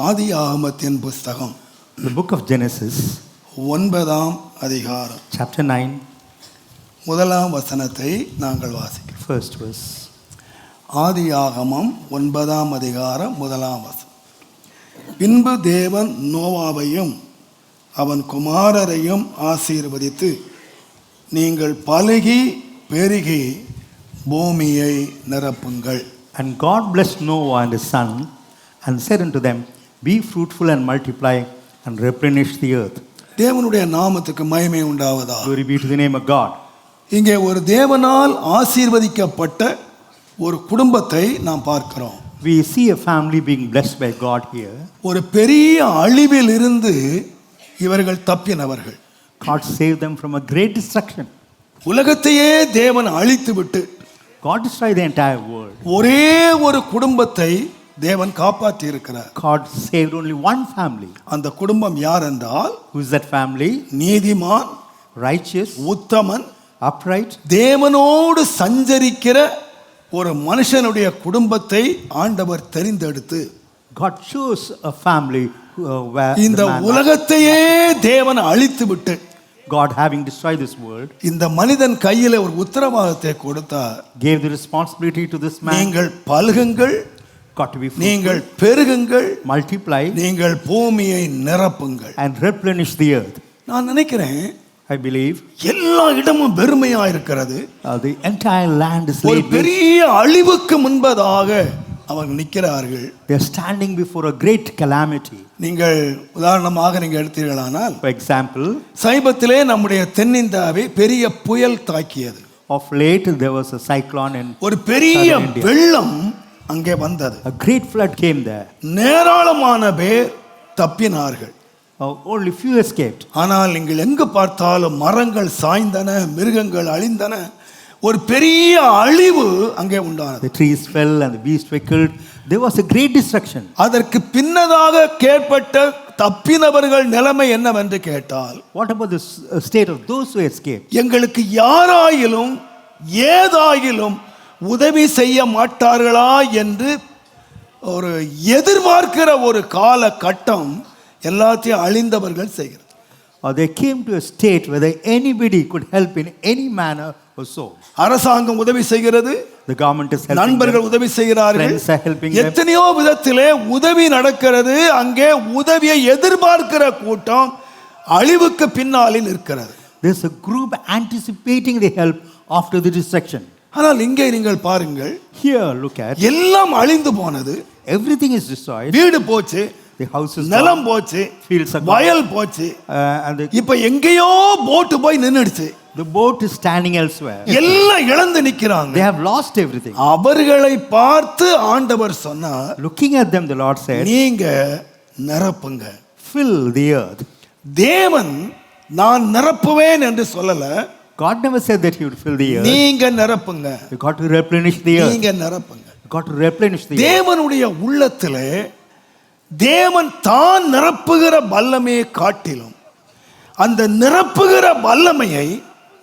ஆதியாகமத்தின் புஸ்தகம் The book of Genesis, 9ஆம் அதிகாரம் chapter 9, முதலாம் வசனத்தை நாங்கள் வாசிக்கிறோம். first verse. ஆதியாகமம் 9ஆம் அதிகாரம் முதலாம் வசனம். பின்பு தேவன் நோவாவையும் அவன் குமாரரையும் ஆசீர்வதித்து, நீங்கள் பலுகி பெருகி பூமியை நிரப்புங்கள். And God blessed Noah and his son, and said unto them, Be fruitful and multiply, and replenish the earth. தேவனுடைய நாமத்துக்கு மகிமை உண்டாவதா. Glory be to the name of God. இங்கே ஒரு தேவனால் ஆசீர்வதிக்கப்பட்ட ஒரு குடும்பத்தை நாம் பார்க்கிறோம். We see a family being blessed by God here. ஒரு பெரிய அழிவில் இருந்து இவர்கள் தப்பினவர்கள். God saved them from a great destruction. உலகத்தையே தேவன் அழித்துவிட்டு God destroyed the entire world. ஒரே ஒரு குடும்பத்தை தேவன் காப்பாற்றி இருக்கிறார். God saved only one family. அந்த குடும்பம் யார் என்றால், Who is that family? நீதிமான், Righteous, உத்தமன், upright, தேவனோடு சஞ்சரிக்கிற ஒரு மனுஷனுடைய குடும்பத்தை ஆண்டவர் தெரிந்தெடுத்து God chose a family where இந்த the man, உலகத்தையே தேவன் அழித்துவிட்டு God having destroyed this world, இந்த மனிதன் கையில ஒரு உத்தரவாதத்தை கொடுத்தார். gave the responsibility to this man. நீங்கள் பல்குங்கள், Got to be நீங்கள் fruitful, பெருகுங்கள், multiply, நீங்கள் பூமியை நிரப்புங்கள். and replenish the earth. நான் நினைக்கிறேன், I believe எல்லா இடமும் வெறுமையா இருக்கிறது. the entire land is ஒரு laid waste. பெரிய அழிவுக்கு முன்பதாக அவங்க நிற்கிறார்கள். They are standing before a great calamity. நீங்கள் உதாரணமாக நீங்க எடுத்தீர்களானால், For example, சமீபத்திலே நம்முடைய தென்னிந்தியாவை பெரிய புயல் தாக்கியது. of late there was a cyclone and ஒரு பெரிய Southern India. வெள்ளம் அங்கே வந்தது. a great flood came there. ஏராளமான பேர் தப்பினார்கள். Only few escaped. ஆனால் நீங்கள் எங்கு பார்த்தாலும் மரங்கள் சாய்ந்தன, மிருகங்கள் அழிந்தன. ஒரு பெரிய அழிவு அங்கே உண்டானது. The trees fell and the beasts were killed. There was a great destruction. அதற்கு பின்னதாக கேட்பட்ட தப்பினவர்கள் நிலைமை என்னவென்று கேட்டால், What about the state of those who escaped? எங்களுக்கு யாராயிலும் ஏதாயிலும் உதவி செய்ய மாட்டார்களா என்று ஒரு எதிர்பார்க்கிற ஒரு காலகட்டம் எல்லாத்தையும் அழிந்தவர்கள் செய்கிறது. They came to a state whether anybody could help in any manner or so. அரசாங்கம் உதவி செய்கிறது, The government is helping நண்பர்கள் them. உதவி செய்கிறார்கள், Friends are helping them. எத்தனையோ விதத்திலே உதவி நடக்கிறது. அங்கே உதவியை எதிர்பார்க்கிற கூட்டம் அழிவுக்கு பின்னாலில் இருக்கிறது. There's a group anticipating the help after the destruction. ஆனால் இங்கே நீங்கள் பாருங்கள், Here, look at, எல்லாம் அழிந்து போனது. everything is destroyed. வீடு போச்சு, The house is நிலம் gone. போச்சு, Fields are gone. வயல் போச்சு. And இப்ப எங்கேயோ போட்டு போய் நின்னுடுச்சு. the boat is standing elsewhere. எல்லாம் இழந்து நிக்கிறாங்க. They have lost everything. அவர்களை பார்த்து ஆண்டவர் சொன்னார், Looking at them, the Lord said, நீங்க நிரப்புங்க. Fill the earth. தேவன் நான் நிரப்புவேன் என்று சொல்லல, God never said that He would fill the earth. நீங்க நிரப்புங்க. You got to replenish the earth. நீங்க நிரப்புங்க. You got to replenish the earth. தேவனுடைய உள்ளத்திலே தேவன் தான் நிரப்புகிற வல்லமையை காட்டிலும் அந்த நிரப்புகிற வல்லமையை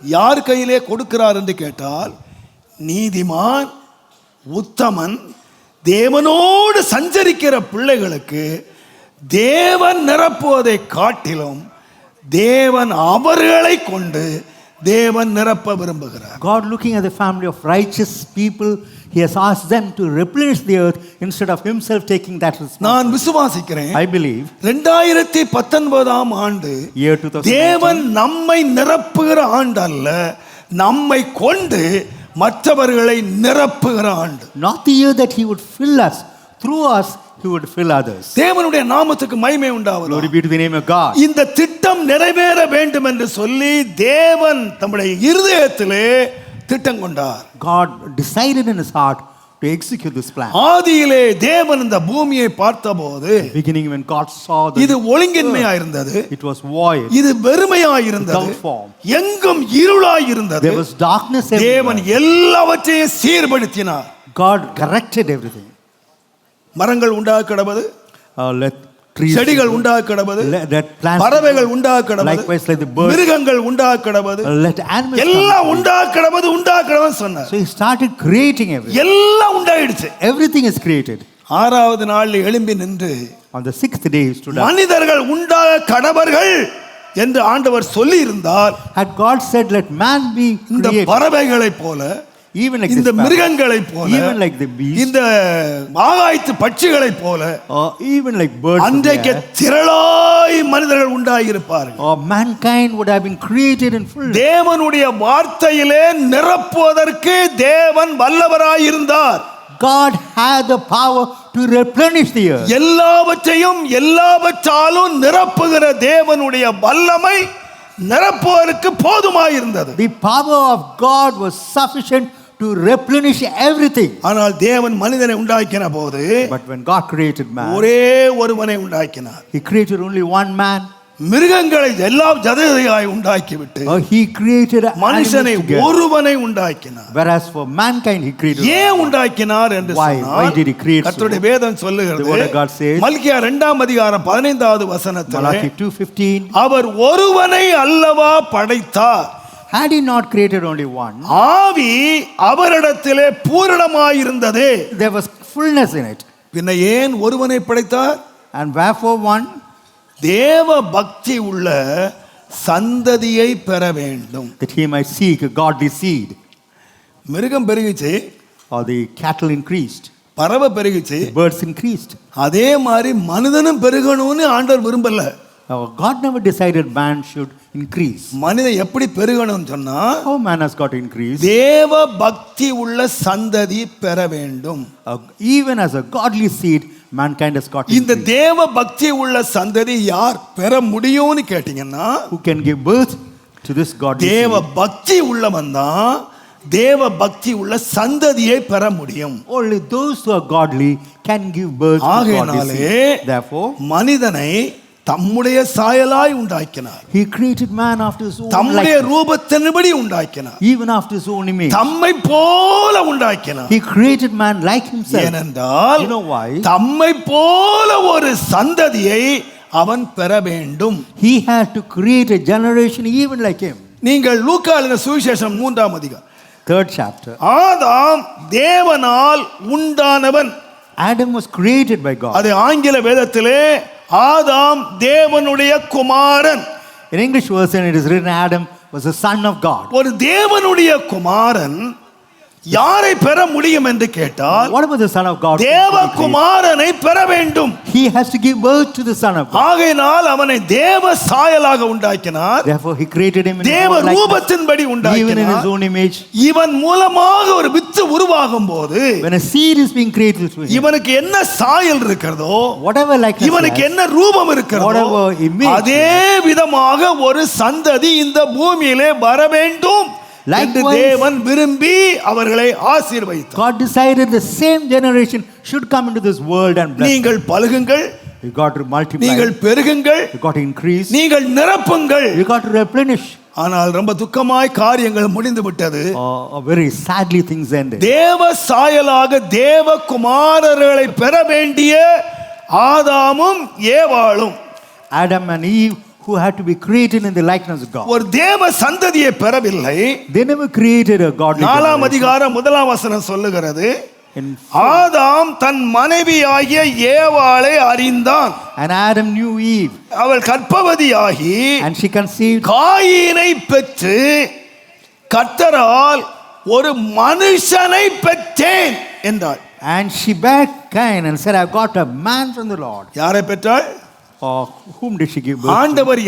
யார் கையிலே கொடுக்கிறார் என்று கேட்டால், நீதிமான், உத்தமன், தேவனோடு சஞ்சரிக்கிற பிள்ளைகளுக்கு தேவன் நிரப்புவதை காட்டிலும் தேவன் அவர்களை கொண்டு தேவன் நிரப்ப விரும்புகிறார். God, looking at the family of righteous people, He has asked them to replenish the earth instead of Himself taking that responsibility. நான் விசுவாசிக்கிறேன், I believe 2019 ஆண்டு year 2019, தேவன் நம்மை நிரப்புகிற ஆண்டு அல்ல, நம்மை கொண்டு மற்றவர்களை நிரப்புகிற ஆண்டு. not the year that He would fill us, through us He would fill others. தேவனுடைய நாமத்துக்கு மகிமை உண்டாவதாக. Glory be to the name of God. இந்த திட்டம் நிறைவேற வேண்டும் என்று சொல்லி தேவன் தம்முடைய இருதயத்திலே திட்டம் கொண்டார். God decided in His heart to execute this plan. ஆதியிலே தேவன் இந்த பூமியை பார்த்தபோது Beginning when God saw இது the ஒழுங்கின்மையா இருந்தது, it was void. இது வெறுமையாய் இருந்தது, Without form. எங்கும் இருளாய் இருந்தது. There was darkness தேவன் everywhere. எல்லாவற்றையும் சீர்படுத்தினார். God corrected everything. மரங்கள் உண்டாக கடவது, Let trees, செடிகள் உண்டாக கடவது, let plants, பறவைகள் உண்டாக கடவது, likewise like the birds, மிருகங்கள் உண்டாக கடவது, let animals எல்லாம் come. உண்டாக கடவது உண்டாக கடவது சொன்னார். So He started creating everything. எல்லாம் உண்டாயிடுச்சு. Everything is created. 6வது நாளில் எழும்பி நின்று On the sixth day he stood up. மனிதர்கள் உண்டாக கடவர்கள் என்று ஆண்டவர் சொல்லி இருந்தால், Had God said, let man be இந்த created, பறவைகளைப் போல, even like இந்த the sparrow, மிருகங்களைப் போல, even like the beast, இந்த ஆகாயத்து பட்சிகளைப் போல, or even like birds of the அன்றைக்கு air, திரளாய் மனிதர்கள் உண்டாகியிருப்பார்கள். or mankind would have been created in full. தேவனுடைய வார்த்தையிலே நிரப்புவதற்கு தேவன் வல்லவராயிருந்தார். God had the power to replenish the earth. எல்லாவற்றையும் எல்லாவற்றாலும் நிரப்புகிற தேவனுடைய வல்லமை நிரப்புவதற்கு போதுமாயிருந்தது. The power of God was sufficient to replenish everything. ஆனால் தேவன் மனிதனை உண்டாக்கின போது But when God created man, ஒரே ஒருவனை உண்டாக்கினார். he created only one man. மிருகங்களை எல்லாம் ஜதையாய் உண்டாக்கிவிட்டு He created மனுஷனை animals together. ஒருவனை உண்டாக்கினார். Whereas for mankind he created ஏன் one. உண்டாக்கினார் என்று Why சொன்னால், did he create so? கர்த்தருடைய வேதம் The word சொல்லுகிறது, of God says, மல்கியா 2ஆம் அதிகாரம் 15வது வசனத்திலே, Malachi 2:15, அவர் ஒருவனை அல்லவா படைத்தார், had he not created only one, ஆவி அவரிடத்திலே பூரணமாயிருந்ததே. there was fullness in it. பின்ன ஏன் ஒருவனை படைத்தார்? And wherefore one? தேவ பக்தி உள்ள சந்ததியை பெற வேண்டும். That he might seek a godly seed. மிருகம் பெருகிச்சு, Or the cattle increased, பறவை பெருகிச்சு, birds increased. அதே மாதிரி மனிதனும் பெருகணும்னு ஆண்டவர் விரும்பல. God never decided man should increase. மனிதன் எப்படி பெருகணும்னு சொன்னா, How man has got to increase? தேவ பக்தி உள்ள சந்ததி பெற வேண்டும். Even as a godly seed, mankind has got to இந்த increase. தேவ பக்தி உள்ள சந்ததி யார் பெற முடியும்னு கேட்டீங்கன்னா, Who can give birth to this godly தேவ seed? பக்தி உள்ளவன் தான் தேவ பக்தி உள்ள சந்ததியை பெற முடியும். Only those who are godly can give birth to godly ஆகையினாலே seed. Therefore, மனிதனை தம்முடைய சாயலாய் உண்டாக்கினார். he created man after his own தம்முடைய likeness, ரூபத்தின்படி உண்டாக்கினார். even after his own image. தம்மை போல உண்டாக்கினார். He created man like himself. ஏனென்றால் You know why? தம்மை போல ஒரு சந்ததியை அவன் பெற வேண்டும். He had to create a generation even like him. நீங்கள் லூக்கா எழுதின சுவிசேஷம் 3ஆம் அதிகாரம், 3rd chapter. ஆதாம் தேவனால் உண்டானவன். Adam was created by God. அது ஆங்கில வேதத்திலே ஆதாம் தேவனுடைய குமாரன். In English version it is written Adam was the son of God. ஒரு தேவனுடைய குமாரன் யாரை பெற முடியும் என்று கேட்டால், What about the son of God? தேவ குமாரனை பெற வேண்டும். He has to give birth to the son of God. ஆகையினால் அவனை தேவ சாயலாக உண்டாக்கினார். Therefore he created him in his தேவ own likeness, ரூபத்தின்படி even in his உண்டாக்கினார். own image. இவன் மூலமாக ஒரு வித்து உருவாகும் போது When a seed is being created through him, இவனுக்கு என்ன சாயல் இருக்கிறதோ, whatever likeness he இவனுக்கு has, என்ன ரூபம் இருக்கிறதோ, whatever image, அதே விதமாக ஒரு சந்ததி இந்த பூமியிலே வர வேண்டும் என்று Likewise, தேவன் விரும்பி அவர்களை ஆசீர்வதித்தார். God decided the same generation should come into this world and bless. நீங்கள் பலுகுங்கள், You got to multiply, நீங்கள் பெருகுங்கள், you got to increase, நீங்கள் நிரப்புங்கள். you got to replenish. ஆனால் ரொம்ப துக்கமாய் காரியங்கள் முடிந்து விட்டது. Very sadly things ended. தேவ சாயலாக தேவ குமாரர்களை பெற வேண்டிய ஆதாமும் ஏவாளும் Adam and Eve, who had to be created in the likeness of God, ஒரு தேவ சந்ததியை பெறவில்லை. they never created a godly 4ஆம் generation. அதிகாரம் 1ஆம் வசனம் சொல்லுகிறது, In ஆதாம் தன் மனைவியாகிய ஏவாளை அறிந்தான், And Adam knew Eve, அவள் கர்ப்பவதியாகி and she conceived காயீனை பெற்று கர்த்தரால் ஒரு மனுஷனை பெற்றேன் என்றாள். and she bare Cain and said, I've got a man from the Lord. யாரை பெற்றாள்? Whom did she give birth to? ஆண்டவர்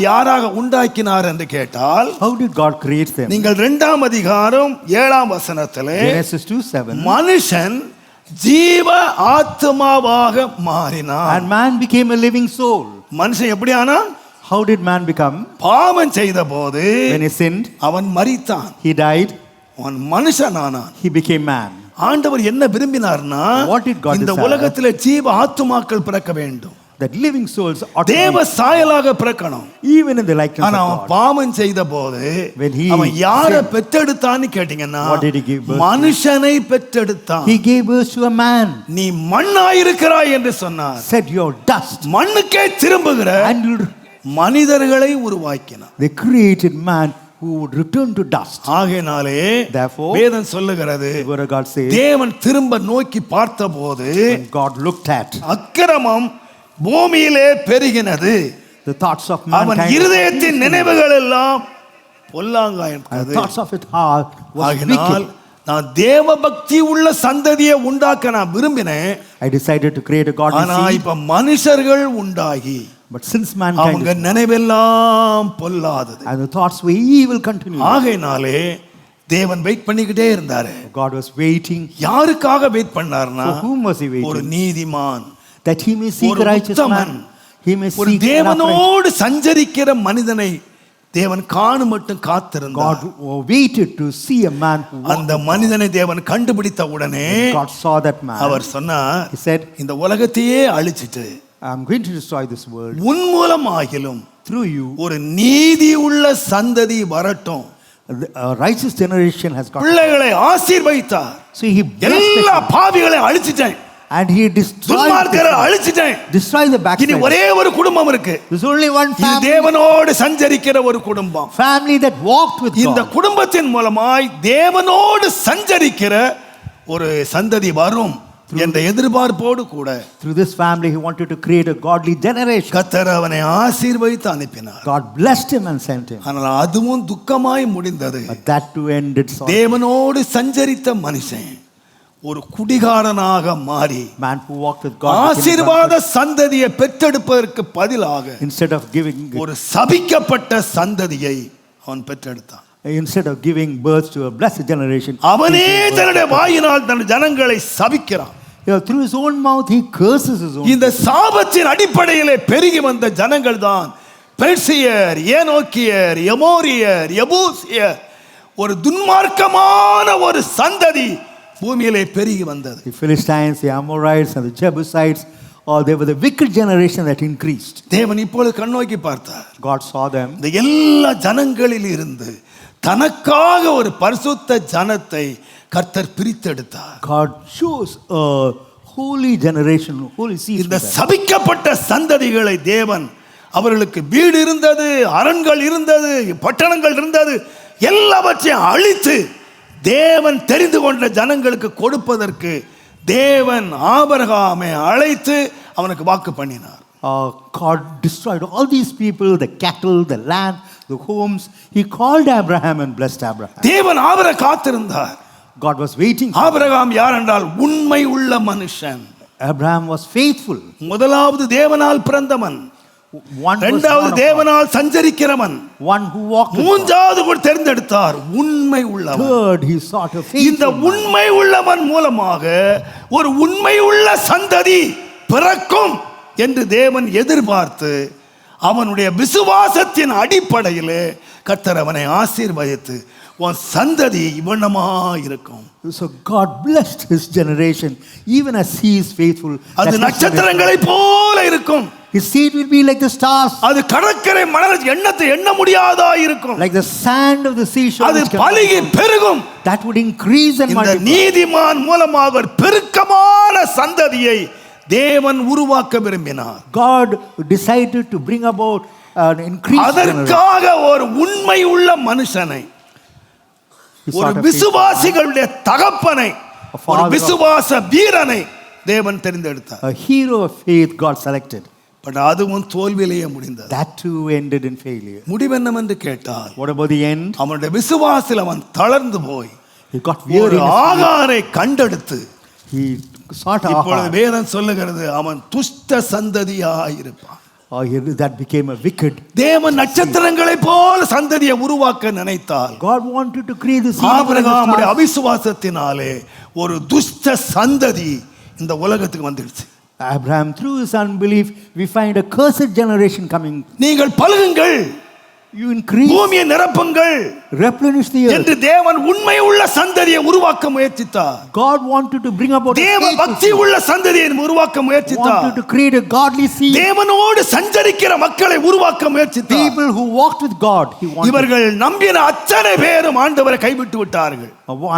யாராக உண்டாக்கினார் என்று கேட்டால், How did God create them? நீங்கள் 2ஆம் அதிகாரம் 7ஆம் வசனத்திலே Genesis 2:7. மனுஷன் ஜீவ ஆத்மாவாக மாறினான். And man became a living soul. மனுஷன் எப்படி ஆனா? How did man become? பாவம் செய்த போது When he sinned, அவன் மரித்தான், he died, அவன் மனுஷன் ஆனான். he became man. ஆண்டவர் என்ன விரும்பினார்னா, What did God இந்த desire? உலகத்திலே ஜீவ ஆத்துமாக்கள் பிறக்க வேண்டும், That living souls ought to தேவ be சாயலாக பிறக்கணும். even in the likeness ஆனா of அவன் God. பாவம் செய்த போது When he அவன் யாரை sinned, பெற்றெடுத்தான்னு கேட்டீங்கன்னா, what did he give birth to? மனுஷனை பெற்றெடுத்தான். He gave birth to a man, நீ மண்ணாயிருக்கிறாய் என்று சொன்னார். said you're dust, மண்ணுக்கே திரும்புகிற and மனிதர்களை உருவாக்கினார். they created man who would return to dust. ஆகையினாலே Therefore, வேதம் சொல்லுகிறது, the word of God says, தேவன் திரும்ப நோக்கி பார்த்தபோது when God looked at, அக்கிரமம் பூமியிலே பெருகினது. The thoughts of அவன் mankind. இருதயத்தின் நினைவுகள் எல்லாம் And பொல்லாங்காயிருந்தது. the thoughts of it heart was ஆகினால் wicked. நான் தேவ பக்தி உள்ள சந்ததியை உண்டாக்க நான் விரும்பினேன். I decided to create a godly ஆனா seed. இப்ப மனுஷர்கள் உண்டாகி But since mankind அவங்க நினைவெல்லாம் பொல்லாதது. and the thoughts were evil continually. ஆகையினாலே தேவன் வெயிட் பண்ணிக்கிட்டே இருந்தாரு. God was waiting. யாருக்காக வெயிட் பண்ணார்னா, For whom was he ஒரு waiting? நீதிமான், That he may seek ஒரு a righteous Uthaman, man. He may ஒரு seek an upright. தேவனோடு சஞ்சரிக்கிற மனிதனை தேவன் காணும் மட்டும் காத்திருந்தார். God waited to see a man who walked அந்த with God. மனிதனை தேவன் கண்டுபிடித்த உடனே God saw that man. அவர் சொன்னார், He said, இந்த உலகத்தையே அழிச்சிட்டு I'm going to destroy this world உன் மூலமாகிலும் through you. ஒரு நீதி உள்ள சந்ததி வரட்டும். A righteous generation has got. பிள்ளைகளை ஆசீர்வதித்தார். So he blessed எல்லா them, பாவிகளையும் அழிச்சிட்டேன், and he destroyed துன்மார்க்கரை அழிச்சிட்டேன். the இனி backslider. ஒரே ஒரு குடும்பம் இருக்கு. There's only one இது family, தேவனோடு சஞ்சரிக்கிற ஒரு குடும்பம். family that walked with இந்த God. குடும்பத்தின் மூலமாய் தேவனோடு சஞ்சரிக்கிற ஒரு சந்ததி வரும் என்ற எதிர்பார்ப்போடு கூட Through this family, he wanted to create a godly generation. கர்த்தர் அவனை ஆசீர்வதித்து அனுப்பினார். God blessed him and sent him. ஆனால் அதுவும் துக்கமாய் முடிந்தது. But that too ended sorrow. தேவனோடு சஞ்சரித்த மனுஷன் ஒரு குடிகாரனாக மாறி Man who walked with God became a ஆசீர்வாத drunkard. சந்ததியை பெற்றெடுப்பதற்கு பதிலாக Instead of giving சபிக்கப்பட்ட சந்ததியை அவன் பெற்றெடுத்தான். instead of giving birth to a blessed generation, அவனே he gave birth தன்னுடைய to- வாயினால் தன் ஜனங்களை சபிக்கிறான். through his own mouth he curses his own. இந்த சாபத்தின் அடிப்படையிலே பெருகி வந்த ஜனங்கள் தான் பெர்சியர், ஏனோக்கியர், எமோரியர், எபூசியர். ஒரு துன்மார்க்கமான ஒரு சந்ததி பூமியிலே பெருகி வந்தது. The Philistines, the Amorites, and the Jebusites, they were the wicked generation that increased. தேவன் இப்பொழுது கண்ணோக்கி பார்த்தார். God saw them. இந்த எல்லா ஜனங்களில் இருந்து தனக்காக ஒரு பரிசுத்த ஜனத்தை கர்த்தர் பிரித்தெடுத்தார். God chose a holy generation, holy seed. இந்த சபிக்கப்பட்ட சந்ததிகளை தேவன், அவர்களுக்கு வீடு இருந்தது, அரண்கள் இருந்தது, பட்டணங்கள் இருந்தது, எல்லாவற்றையும் அழித்து தேவன் தெரிந்து கொண்ட ஜனங்களுக்கு கொடுப்பதற்கு தேவன் ஆபிரகாமை அழைத்து அவனுக்கு வாக்கு பண்ணினார். God destroyed all these people, the cattle, the land, the homes. He called Abraham and blessed Abraham. தேவன் ஆபிரகாமை காத்திருந்தார். God was waiting. ஆபிரகாம் யார் என்றால் உண்மை உள்ள மனுஷன். Abraham was faithful. முதலாவது தேவனால் பிறந்தவன், One was இரண்டாவது born of தேவனால் சஞ்சரிக்கிறவன், God. One who walked with God. மூன்றாவது கூட தேர்ந்தெடுத்தார் உண்மை உள்ளவன். Third, he sought a இந்த faithful man. உண்மை உள்ளவன் மூலமாக ஒரு உண்மை உள்ள சந்ததி பிறக்கும் என்று தேவன் எதிர்பார்த்து அவனுடைய விசுவாசத்தின் அடிப்படையிலே கர்த்தர் அவனை ஆசீர்வதித்து உன் சந்ததி இவனமா இருக்கும். So God blessed his generation even as he is faithful. அது That his நட்சத்திரங்களை போல இருக்கும். His seed will be like the stars, அது கடற்கரை மணல் எண்ணத்தை எண்ண முடியாதா இருக்கும். like the sand of the seashore. அது which can- பலுகி பெருகும். That would increase and இந்த multiply. நீதிமான் மூலமாக ஒரு பெருக்கமான சந்ததியை தேவன் உருவாக்க விரும்பினார். God decided to bring about an increase. அதற்காக ஒரு உண்மை உள்ள மனுஷனை, He ஒரு sought a விசுவாசிகளுடைய தகப்பனை, A father ஒரு of- விசுவாச வீரனை தேவன் தெரிந்தெடுத்தார். A hero of faith God selected. But அதுவும் தோல்வியிலேயே முடிந்தது. That too ended in failure. முடிவென்னவென்று கேட்டால் What about the end? அவனுடைய விசுவாசில் அவன் தளர்ந்து போய் He got ஒரு weary. ஆகாரை கண்டெடுத்து, He sought இப்பொழுது Ahab. வேதம் சொல்லுகிறது அவன் துஷ்ட சந்ததியாயிருப்பான். That became a wicked. தேவன் நட்சத்திரங்களை போல சந்ததியை உருவாக்க நினைத்தால் God wanted to create the seed of the ஆபிரகாமுடைய stars. அவிசுவாசத்தினாலே ஒரு துஷ்ட சந்ததி இந்த உலகத்துக்கு வந்துடுச்சு. Abraham, through his unbelief, we find a cursed generation coming. நீங்கள் பலுகுங்கள், You increase, பூமியை நிரப்புங்கள் replenish the earth. என்று தேவன் உண்மை உள்ள சந்ததியை உருவாக்க முயற்சித்தார். God wanted to bring about a தேவ faithful பக்தி seed. உள்ள சந்ததியை உருவாக்க முயற்சித்தார். Wanted to create a godly seed. தேவனோடு சஞ்சரிக்கிற மக்களை உருவாக்க முயற்சித்தார். People who walked with God. He wanted. இவர்கள் நம்பின அத்தனை பேரும் ஆண்டவரை கைவிட்டு விட்டார்கள்.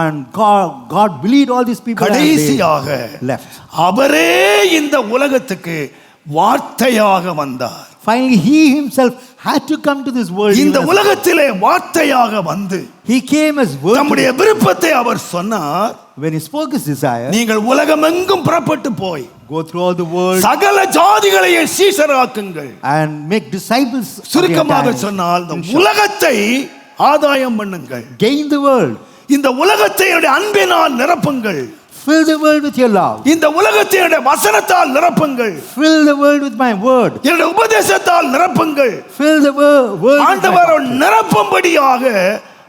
And God believed all these people. And கடைசியாக they left. அவரே இந்த உலகத்துக்கு வார்த்தையாக வந்தார். Finally, he himself had to come to this world. இந்த even as- உலகத்திலே வார்த்தையாக வந்து He came as word. தம்முடைய விருப்பத்தை அவர் சொன்னார். When he spoke his desire, நீங்கள் உலகமெங்கும் புறப்பட்டு போய் go through all the world சகல ஜாதிகளையும் சீஷராக்குங்கள். and make disciples. of the சுருக்கமாக entire- சொன்னால் இந்த உலகத்தை ஆதாயம் பண்ணுங்கள். Gain the world. இந்த உலகத்தை என்னுடைய அன்பினால் நிரப்புங்கள். Fill the world with your love. இந்த உலகத்தை என்னுடைய வசனத்தால் நிரப்புங்கள். Fill the world with my word. என்னுடைய உபதேசத்தால் நிரப்புங்கள். Fill the world with my ஆண்டவர் doctrine. நிரப்பும்படியாக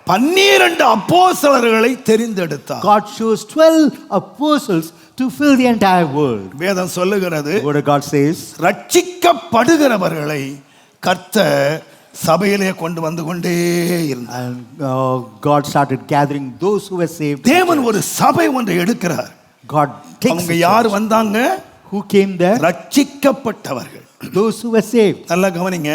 12 அப்போஸ்தலர்களை தெரிந்தெடுத்தார். God chose 12 apostles to fill the entire world. வேதம் சொல்லுகிறது, The word of God says, ரட்சிக்கப்படுகிறவர்களை கர்த்தர் சபையிலே கொண்டு வந்து கொண்டே இருந்தார். and God started gathering those who were saved. தேவன் ஒரு சபை ஒன்றை எடுக்கிறார். God takes அவங்க the யார் church. வந்தாங்க? Who came there? ரட்சிக்கப்பட்டவர்கள். Those who were saved. நல்லா கவனிங்க.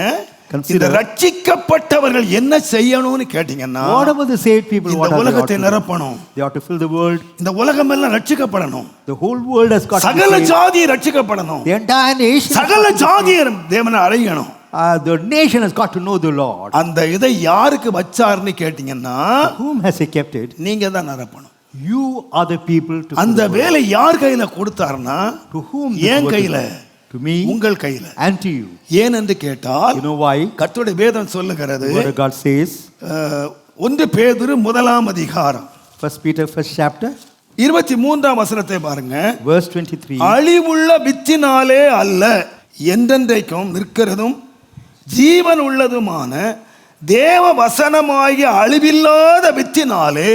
Consider. இந்த ரட்சிக்கப்பட்டவர்கள் என்ன செய்யணும்னு கேட்டீங்கன்னா, What about the saved people? இந்த What are they ought உலகத்தை to do? நிரப்பணும். They ought to fill the world. இந்த உலகம் எல்லாம் ரட்சிக்கப்படணும். The whole world has got to சகல be saved. ஜாதி ரட்சிக்கப்படணும். The entire nation. has சகல got to be saved. ஜாதியரும் தேவனை அடையணும். The nation has got to know the Lord. அந்த இதை யாருக்கு வச்சாருன்னு கேட்டீங்கன்னா, Whom has he kept it? நீங்க தான் நிரப்பணும். You are the people to fill அந்த the world. வேலை யார் கையில கொடுத்தாருன்னா, To whom this N work is கையில, done? To me உங்கள் கையில. and to you. ஏன் என்று கேட்டால், You know why? கர்த்தருடைய வேதம் சொல்லுகிறது, The word of God says, 1 பேதுரு 1 அதிகாரம் 1 Peter 1st chapter, 23 வசனத்தை பாருங்க. verse 23. அழிவுள்ள வித்தினாலே அல்ல, என்றென்றைக்கும் நிற்கிறதும் ஜீவன் உள்ளதுமான தேவ வசனமாகிய அழிவில்லாத வித்தினாலே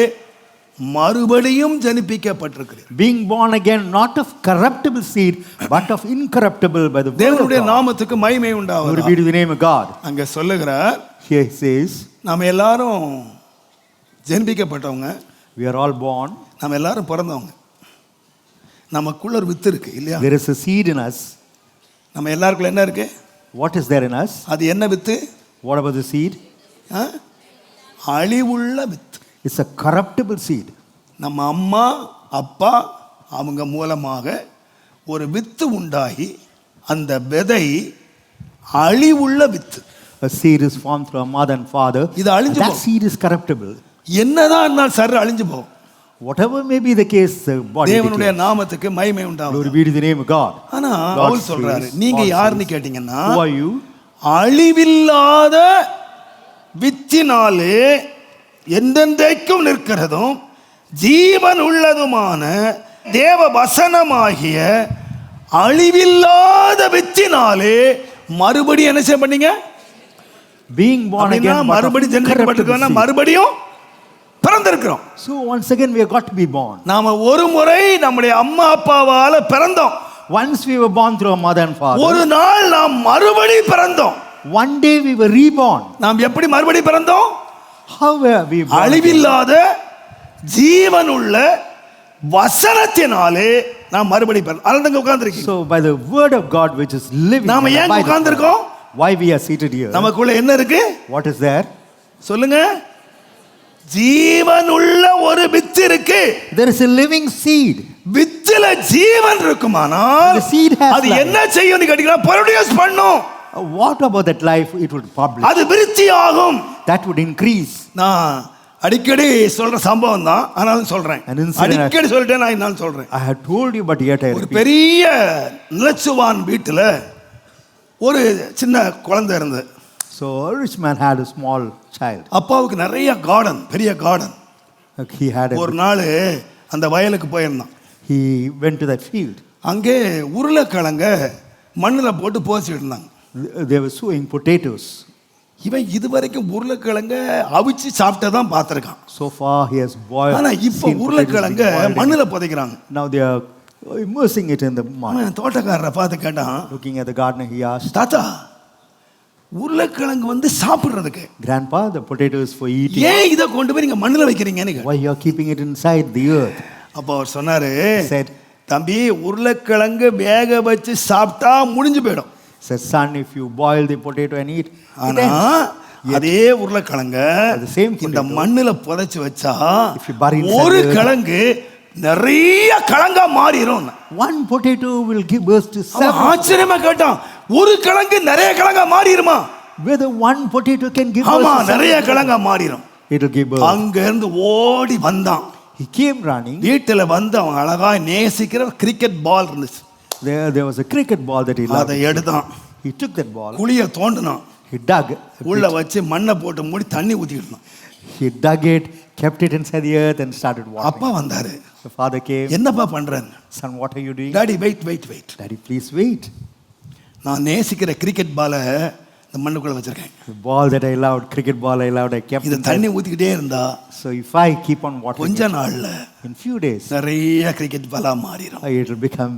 மறுபடியும் ஜனிப்பிக்கப்பட்டிருக்கிறது. Being born again, not of corruptible seed, but of incorruptible by the word of தேவனுடைய God. நாமத்துக்கு மகிமை Glory உண்டாவதாக. be to the name of God. அங்க சொல்லுகிறார், Here he says, நாம் எல்லாரும் ஜெனிப்பிக்கப்பட்டவங்க, we are all born. நாம் எல்லாரும் பிறந்தவங்க. நமக்குள்ள ஒரு வித்து இருக்கு இல்லையா? There is a seed in us. நம்ம எல்லாருக்குள்ள என்ன இருக்கு? What is there in us? அது என்ன வித்து? What about the seed? ஆ? அழிவுள்ள வித்து. It's a corruptible seed. நம்ம அம்மா அப்பா அவங்க மூலமாக ஒரு வித்து உண்டாகி அந்த விதை அழிவுள்ள with. A seed is formed through a mother and father. இது அழிஞ்சு That போகும். seed is corruptible. என்னதான் இருந்தாலும் சரி அழிஞ்சு போகும். Whatever may be the case, the body தேவனுடைய declares. நாமத்துக்கு மகிமை Glory உண்டாகும். be to the name of God. ஆனா God பவுல் says, சொல்றாரு, நீங்க God யாருன்னு says, கேட்டீங்கன்னா, Who are you? அழிவில்லாத வித்தினாலே என்றென்றைக்கும் நிற்கிறதும் ஜீவன் உள்ளதுமான தேவ வசனமாகிய அழிவில்லாத வித்தினாலே மறுபடியும் என்ன செய்ய பண்ணீங்க? Being born அப்படின்னா again, but of மறுபடியும் incorruptible ஜெனிக்கப்பட்டிருக்கோம்னா seed. மறுபடியும் பிறந்திருக்கிறோம். So once again we have got to be born. நாம ஒரு முறை நம்முடைய அம்மா அப்பாவால பிறந்தோம். Once we were born through a mother and father. ஒரு நாள் நாம் மறுபடியும் பிறந்தோம். One day we were reborn. நாம் எப்படி மறுபடியும் பிறந்தோம்? How were we born? அழிவில்லாத ஜீவனுள்ள வசனத்தினாலே நாம் மறுபடியும் பிறந்தோம். அதனால உட்கார்ந்திருக்கீங்க. So by the word of God which is living. நாம and ஏன் abiding. உட்கார்ந்திருக்கோம்? Why we are seated here? நமக்குள்ள என்ன இருக்கு? What is there? சொல்லுங்க. ஜீவனுள்ள ஒரு வித்து இருக்கு. There is a living seed. வித்துல ஜீவன் இருக்குமானால் The seed has அது life. என்ன செய்யும்னு கேட்டீங்கன்னா ப்ரொடியூஸ் பண்ணும். What about that life? It would publish. அது விருத்தி ஆகும். That would increase. நான் அடிக்கடி சொல்ற சம்பவம் தான், ஆனாலும் சொல்றேன். An incident. அடிக்கடி சொல்லிட்டேன், நான் நான் சொல்றேன். I had told you, but yet I ஒரு repeat. பெரிய நிலச்சுவான் வீட்டுல ஒரு சின்ன குழந்தை இருந்தது. So a rich man had a small child. அப்பாவுக்கு நிறைய கார்டன், பெரிய கார்டன். He had ஒரு a, நாள் அந்த வயலுக்கு போயிருந்தான். he went to that field. அங்கே உருளைக்கிழங்க மண்ணில் போட்டு போசிட்டு இருந்தாங்க. They were sowing potatoes. இவன் இதுவரைக்கும் உருளைக்கிழங்க அவிச்சு சாப்பிட்டதான் பார்த்துருக்கான். So far he has boiled. ஆனா இப்போ seen potatoes உருளைக்கிழங்க being boiled in மண்ணில் it. புதைக்கிறாங்க. Now they are immersing it in the mud. அவன் தோட்டக்காரரை பார்த்து கேட்டான், Looking at the gardener, he asked, தாத்தா உருளைக்கிழங்கு வந்து சாப்பிடுறதுக்கு, Grandpa, the potato is for eating. ஏன் இதை கொண்டு போய் நீங்க மண்ணில் வைக்கிறீங்கன்னு கேட்டான். Why you are keeping it inside the earth? அப்போ அவர் சொன்னாரு, Said, தம்பி உருளைக்கிழங்கு வேக வச்சு சாப்பிட்டா முடிஞ்சு போயிடும். said, son, if you boil the potato and eat, it ஆனா ends. அதே உருளைக்கிழங்க The same இந்த potato, மண்ணுல புதைச்சு வச்சா if you bury inside ஒரு the earth, கிழங்கு நிறைய கிழங்கா மாறிடும். one potato will give birth to அவன் seven. ஆச்சரியமா கேட்டான், ஒரு கிழங்கு நிறைய கிழங்கா மாறிடுமா? Whether one potato can give ஆமா, birth to நிறைய several கிழங்கா மாறிடும். potatoes, it will give birth. அங்க இருந்து ஓடி வந்தான். He came running. வீட்டுல வந்து அவன் அழகா நேசிக்கிற கிரிக்கெட் பால் இருந்துச்சு. There was a cricket ball that he loved. அதை எடுத்தான். He took that ball. குழிய தோண்டினான். He dug. உள்ள வச்சு மண்ணை போட்டு மூடி தண்ணி ஊத்திக்கிட்டான். He dug it, kept it inside the earth and started watering. அப்பா வந்தாரு. The father came. என்னப்பா பண்றேன்? Son, what are you doing? Daddy wait. Daddy, please wait. நான் நேசிக்கிற கிரிக்கெட் பாலை இந்த மண்ணுக்குள்ள வச்சிருக்கேன். The ball that I loved, cricket ball I loved, I kept இது it. தண்ணி ஊத்திக்கிட்டே இருந்தா So if I keep on watering கொஞ்ச it, நாள்ல in few days, நிறைய கிரிக்கெட் பாலா மாறிடும். it will become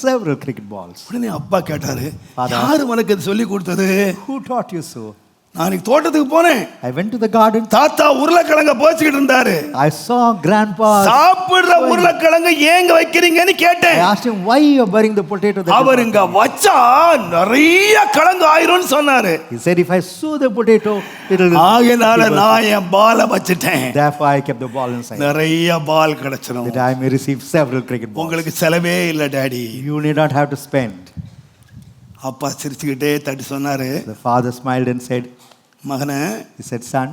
several cricket balls. உடனே அப்பா கேட்டாரு, Father. யாரு உனக்கு இது சொல்லி கொடுத்தது? Who taught you so? நான் இன்னைக்கு தோட்டத்துக்கு போனேன். I went to the garden. தாத்தா உருளைக்கிழங்க போச்சுக்கிட்டு இருந்தாரு. I saw grandpa. சாப்பிடுற உருளைக்கிழங்க ஏங்க வைக்கிறீங்கன்னு கேட்டேன். I asked him, why you are burying the potato? that our is இங்க வச்சா நிறைய கிழங்கு ஆயிரும்னு சொன்னாரு. He said, if I sow the potato, it will. ஆகையினால நான் என் பாலை வச்சிட்டேன். Therefore, I kept the ball inside. நிறைய பால் கிடைச்சிடும். That I may receive several cricket balls. உங்களுக்கு செலவே இல்ல daddy. You need not have to spend. அப்பா சிரிச்சுக்கிட்டே தட்டி சொன்னாரு, The father smiled and said, மகனே, he said, son,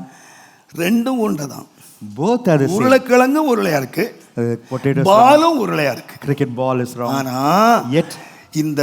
ரெண்டும் ஒன்றுதான். both are the same. உருளைக்கிழங்கு உருளையா இருக்கு, Potatoes. பாலும் உருளையா இருக்கு. Cricket ball is wrong. ஆனா Yet, இந்த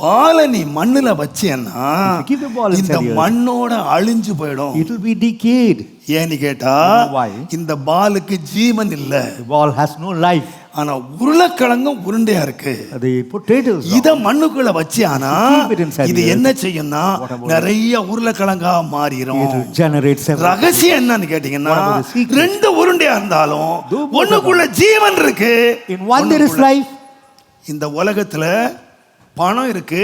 பாலை நீ மண்ணுல வச்சேன்னா If you keep the ball inside இந்த the earth, மண்ணோட அழிஞ்சு போயிடும். it will be decayed. ஏன்னு கேட்டா Why? இந்த பாலுக்கு ஜீவன் இல்ல. The ball has no life. ஆனா உருளைக்கிழங்கும் உருண்டையா இருக்கு. The potatoes. இத மண்ணுக்குள்ள வச்சியானா Keep it inside இது the earth. என்ன செய்யும்னா What about நிறைய உருளைக்கிழங்கா மாறிடும். It will generate several. ரகசியம் என்னன்னு கேட்டீங்கன்னா What about the secret? ரெண்டு உருண்டையா இருந்தாலும் ஒண்ணுக்குள்ள ஜீவன் இருக்கு. In one there is life. இந்த உலகத்துல பணம் இருக்கு,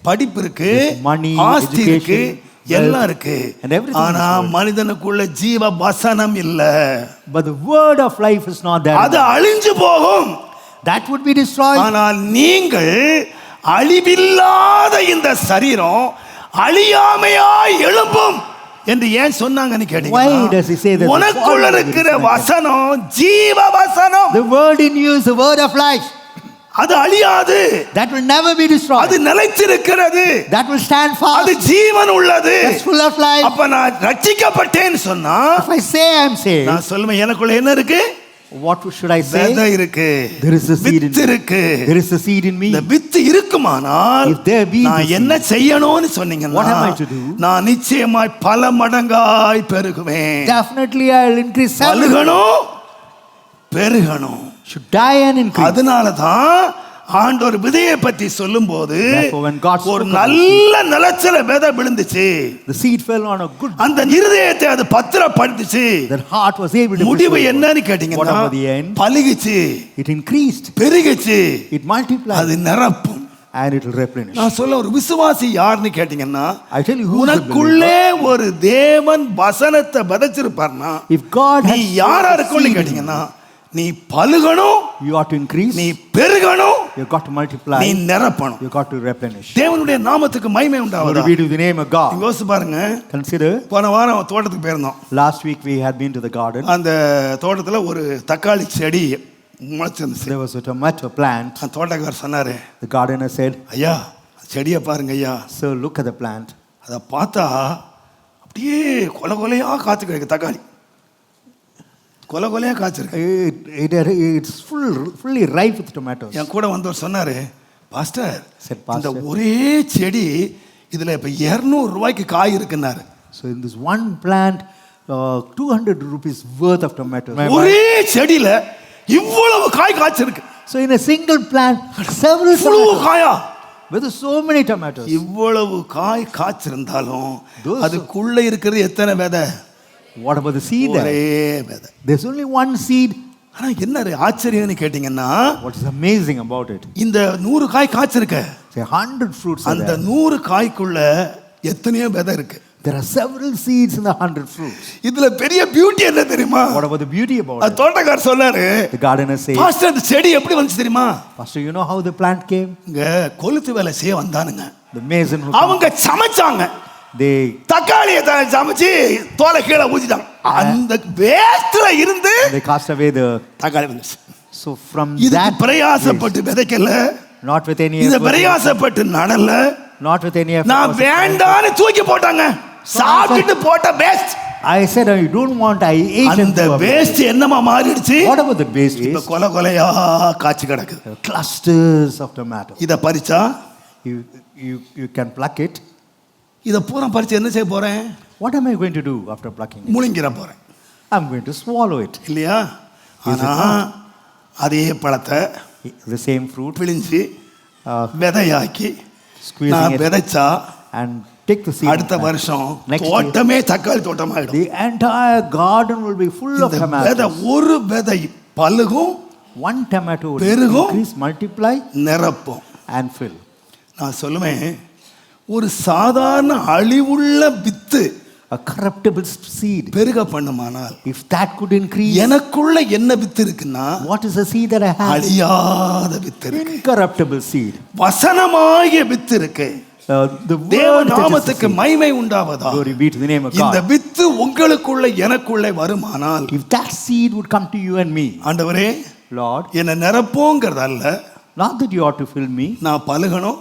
படிப்பு இருக்கு, There's money, ஆஸ்தி இருக்கு, education, எல்லாம் wealth, இருக்கு. and everything ஆனா is good. மனிதனுக்குள்ள ஜீவ வசனம் இல்ல. But the word of life is not there. அது அழிஞ்சு போகும். That would be destroyed. ஆனால் நீங்கள் அழிவில்லாத இந்த சரீரம் அழியாமையாய் எழும்பும் என்று ஏன் சொன்னாங்கன்னு Why does he say that? கேட்டீங்கன்னா உனக்குள்ள இருக்கிற வசனம் ஜீவ வசனம். The word in you is the word of life. அது அழியாது. That will never be destroyed. அது நிலைத்திருக்கிறது. That will stand fast. அது ஜீவன் உள்ளது. That's full of life. அப்ப நான் ரட்சிக்கப்பட்டேன்னு சொன்னா If I say I'm saved, நான் சொல்லுவேன் எனக்குள்ள என்ன இருக்கு? what should I say? விதை இருக்கு. There is a seed in with me. இருக்கு. There is a seed in me. இந்த வித்து இருக்குமானால் If there be நான் the என்ன seed, செய்யணும்னு சொன்னீங்கன்னா what am I to do? நான் நிச்சயமாய் பல மடங்காய் பெருகுவேன். Definitely I'll increase several. பலுகணும், பெருகணும். Should die and increase. அதனால தான் ஆண்டவர் விதையை பற்றி சொல்லும்போது Therefore, when God spoke ஒரு about நல்ல நிலச்சல விதை விழுந்துச்சு. The seed fell on a good. அந்த இருதயத்தை அது பத்திரப்படுத்துச்சு. That heart was able to. முடிவு preserve. என்னன்னு கேட்டீங்கன்னா What about the end? பலுகிச்சு, It increased. பெருகிச்சு, It multiplied. அது நிரப்பும். And it will replenish. நான் சொல்ல ஒரு விசுவாசி யாருன்னு கேட்டீங்கன்னா I tell you who is the உனக்குள்ளே ஒரு தேவன் வசனத்தை விதைச்சிருப்பார்னா If God நீ has யாரா sown the இருக்கும்னு seed, கேட்டீங்கன்னா நீ பலுகணும், you ought to increase. நீ பெருகணும், You got to multiply. நீ நிரப்பணும். You got to replenish. தேவனுடைய நாமத்துக்கு மகிமை உண்டாவதா? Glory be to the name of God. யோசிச்சு பாருங்க. Consider, போன வாரம் தோட்டத்துக்கு போயிருந்தோம். last week we had been to the garden. அந்த தோட்டத்துல ஒரு தக்காளி செடி முளைச்சிருந்துச்சு. There was a tomato plant. அந்த தோட்டக்காரர் சொன்னாரு, The gardener said, ஐயா செடியை பாருங்க ஐயா. sir, look at the plant. அதை பார்த்தா அப்படியே கொலை கொலையா காய்ச்சி கிடக்கு தக்காளி. கொலை கொலையா காய்ச்சிருக்கு. It's fully ripe with tomatoes. என் கூட வந்தவர் சொன்னாரு, பாஸ்டர் Said, "Pastor." இந்த ஒரே செடி இதுல இப்ப 200 ரூபாய்க்கு காய் இருக்குன்னாரு. So in this one plant, 200 rupees worth of tomatoes. ஒரே செடியில இவ்வளவு காய் காய்ச்சிருக்கு. So in a single plant, several இவ்வளவு tomatoes. காயா? With so many tomatoes. இவ்வளவு காய் காய்ச்சிருந்தாலும் Those- அதுக்குள்ள இருக்கிறது எத்தனை விதை? What about the seed there? ஒரே விதை. There's only one seed. ஆனா என்ன ஆச்சரியம்னு கேட்டீங்கன்னா What is amazing about it? இந்த 100 காய் காய்ச்சிருக்க, Say 100 fruits are அந்த there. 100 காய்க்குள்ள எத்தனையோ விதை இருக்கு. There are several seeds in the 100 fruits. இதுல பெரிய பியூட்டி என்ன தெரியுமா? What about the beauty about அது it? தோட்டக்காரர் சொன்னாரு, The gardener says, பாஸ்டர் அந்த செடி எப்படி வந்துச்சு தெரியுமா? Pastor, you know how the plant came? இங்க கொளுத்து வேலை செய்ய வந்தானுங்க. The mason who அவங்க சமைச்சாங்க. they தக்காளியை சமைச்சு தோலை கீழே ஊத்திட்டாங்க. அந்த வேஸ்ட்ல இருந்து cast away the. தக்காளி வந்துச்சு. So from இதுக்கு that பிரயாசப்பட்டு விதைக்கல, not with any இத effort, பிரயாசப்பட்டு நடல, Not with any effort. நான் வேண்டான்னு தூக்கி போட்டாங்க. சாப்பிட்டு போட்ட waste. I said I don't want. I ate அந்த வேஸ்ட் என்னமா மாறிடுச்சு? Whatever the waste இப்ப is, கொலை கொலையா காய்ச்சி கிடக்குது. clusters of tomato. இத பறிச்சா You can pluck it. இத பூரா பறிச்சு என்ன செய்ய போறேன்? What am I going to do after plucking it? முழுங்கிற போறேன். I'm going to swallow it. இல்லையா? ஆனா அதே பழத்தை The same fruit, பிழிஞ்சு விதையாக்கி squeezing நான் it விதைச்சா and take the seed. அடுத்த வருஷம் Next year, தோட்டமே தக்காளி தோட்டமாயிடும். the entire garden will be full of இந்த விதை tomatoes. ஒரு விதை பழுகும், One tomato will பெருகும், increase, multiply நிரப்பும். and fill. நான் சொல்லுவேன், ஒரு சாதாரண அழிவுள்ள வித்து A corruptible seed, பெருக பண்ணுமானால் if that could increase, எனக்குள்ள என்ன வித்து இருக்குன்னா what is the seed that I have? அழியாத வித்து இருக்கு. Incorruptible seed. வசனமாகிய வித்து இருக்கு. The தேவ word that is the நாமத்துக்கு seed. மகிமை உண்டாவதா? Glory be to the name of இந்த God. வித்து உங்களுக்குள்ள எனக்குள்ளே வருமானால், If that seed would come to you and me, ஆண்டவரே Lord, என்ன நிரப்போங்கிறது அல்ல, not that you ought to fill me, நான் பழுகணும்,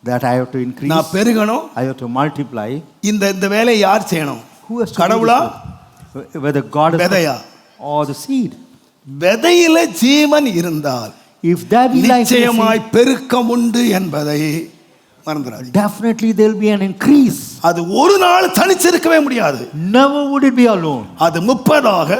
that I have to increase, நான் பெருகணும். I have to multiply. இந்த வேலையை யார் செய்யணும்? Who has to do கடவுளா this work? Whether God is விதையா? or the seed. விதையில ஜீவன் இருந்தால் If there be life in the seed, நிச்சயமாய் பெருக்கம் உண்டு என்பதை மறந்துடாதீங்க. definitely there will be an increase. அது ஒரு நாள் தனிச்சிருக்கவே முடியாது. Never would it be alone. அது 30ஆக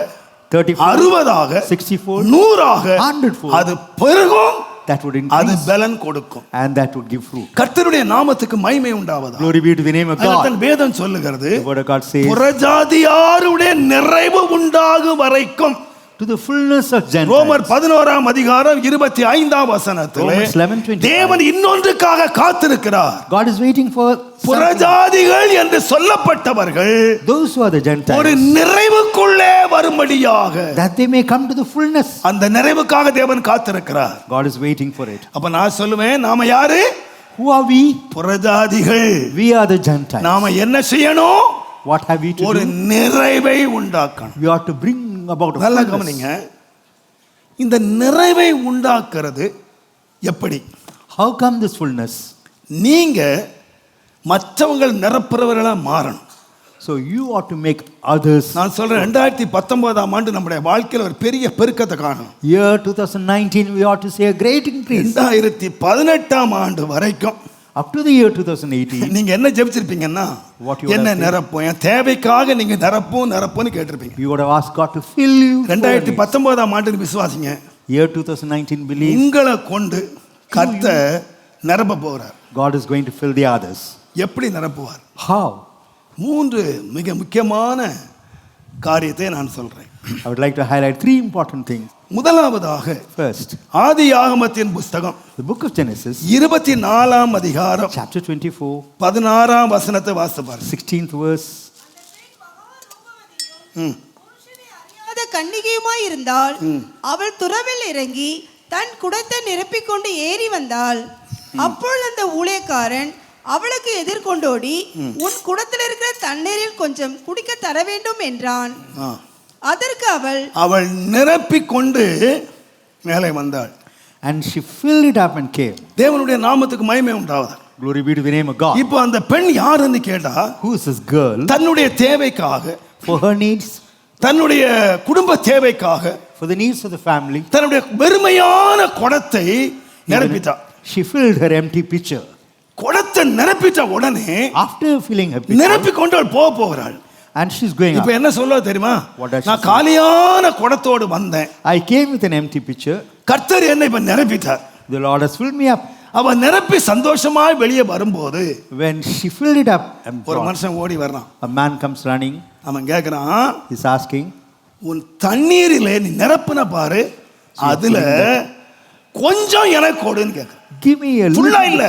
34, 60ஆக 64, 100ஆக 100-fold. அது பெருகும், that would அது increase பலன் கொடுக்கும். and that would give fruit. கர்த்தருடைய நாமத்துக்கு மகிமை உண்டாவதா? Glory be to the name of God. அதன் வேதம் சொல்லுகிறது, The word of God says, புறஜாதியாருடைய நிறைவு உண்டாகும் வரைக்கும். to the fullness of Gentiles. ரோமர் 11ஆம் அதிகாரம் 25ஆம் வசனத்திலே Romans 11:25. தேவன் இன்னொன்றுக்காக காத்திருக்கிறார். God is waiting for புறஜாதிகள் என்று சொல்லப்பட்டவர்கள் those who are the ஒரு Gentiles, நிறைவுக்குள்ளே வரும்படியாக, that they may come to the fullness. அந்த நிறைவுக்காக தேவன் காத்திருக்கிறார். God is waiting for it. அப்ப நான் சொல்லுவேன், நாம யாரு? Who are we? புறஜாதிகள். We are the Gentiles. நாம என்ன செய்யணும்? What have we to ஒரு do? நிறைவை உண்டாக்கணும். We ought to bring about a நல்லா fullness. கவனிங்க, இந்த நிறைவை உண்டாக்குறது எப்படி? How come this fullness? நீங்க மற்றவங்கள் நிரப்புறவர்களா மாறணும். So you ought to make others. நான் சொல்றேன், 2019ஆம் ஆண்டு நம்முடைய வாழ்க்கையில் ஒரு பெரிய பெருக்கத்தை காணணும். Year 2019 we ought to see a great increase. 2018ஆம் ஆண்டு வரைக்கும் Up to the year 2018, நீங்க என்ன ஜெபிச்சிருப்பீங்கன்னா, What you would என்ன have said? நிரப்பும், என் தேவைக்காக நீங்க நிரப்புன்னு கேட்டிருப்பீங்க. you would have asked God to fill you. for your needs. 2019ஆம் ஆண்டு விசுவாசிங்க, Year 2019 believe உங்களை கொண்டு கர்த்தர் நிரப்ப போறார். God is going to fill the others. எப்படி நிரப்புவார்? How? 3 மிக முக்கியமான காரியத்தை நான் சொல்றேன். I would like to highlight 3 important things. முதலாவதாக First, ஆதியாகமத்தின் புஸ்தகம் the book of Genesis, 24ஆம் அதிகாரம் chapter 24, 16ஆம் வசனத்தை வாசித்து பாருங்க. 16th verse. அறியாத கன்னிகையுமாய் இருந்தால் அவள் துறவில் இறங்கி தன் குடத்தை நிரப்பிக்கொண்டு ஏறி வந்தாள். அப்பொழுது அந்த ஊழியக்காரன் அவளுக்கு எதிர்கொண்டோடி, உன் குடத்தில் இருக்கிற தண்ணீரில் கொஞ்சம் குடிக்க தர வேண்டும் என்றான். அதற்கு அவள் நிரப்பிக் கொண்டு மேலே வந்தாள். And she filled it up and came. தேவனுடைய நாமத்துக்கு மகிமை உண்டாவதா? Glory be to the name of God. இப்போ அந்த பெண் யாருன்னு கேட்டா, Who is this girl? தன்னுடைய தேவைக்காக, For her needs, தன்னுடைய குடும்ப தேவைக்காக, for the needs of the family, தன்னுடைய வெறுமையான குடத்தை நிரப்பிட்டாள். she filled her empty pitcher. குடத்தை நிரப்பிட்ட உடனே After filling her pitcher, நிரப்பி கொண்டு அவள் போகிறாள். and she's going இப்ப up. என்ன சொல்ல தெரியுமா? What does she நான் say? காலியான குடத்தோடு வந்தேன், I came with an empty pitcher. கர்த்தர் என்னை இப்ப நிரப்பிட்டார். The Lord has filled me up. அவ நிரப்பி சந்தோஷமாய் வெளியே வரும்போது When she filled it up, and ஒரு brought, மனுஷன் ஓடி வர்றான். a man comes running. அவன் கேட்கிறான், He's asking, உன் தண்ணீரிலே நீ நிரப்புன பாரு, அதுல கொஞ்சம் எனக்கு கொடுன்னு கேட்க. give me a ஃபுல்லா இல்ல,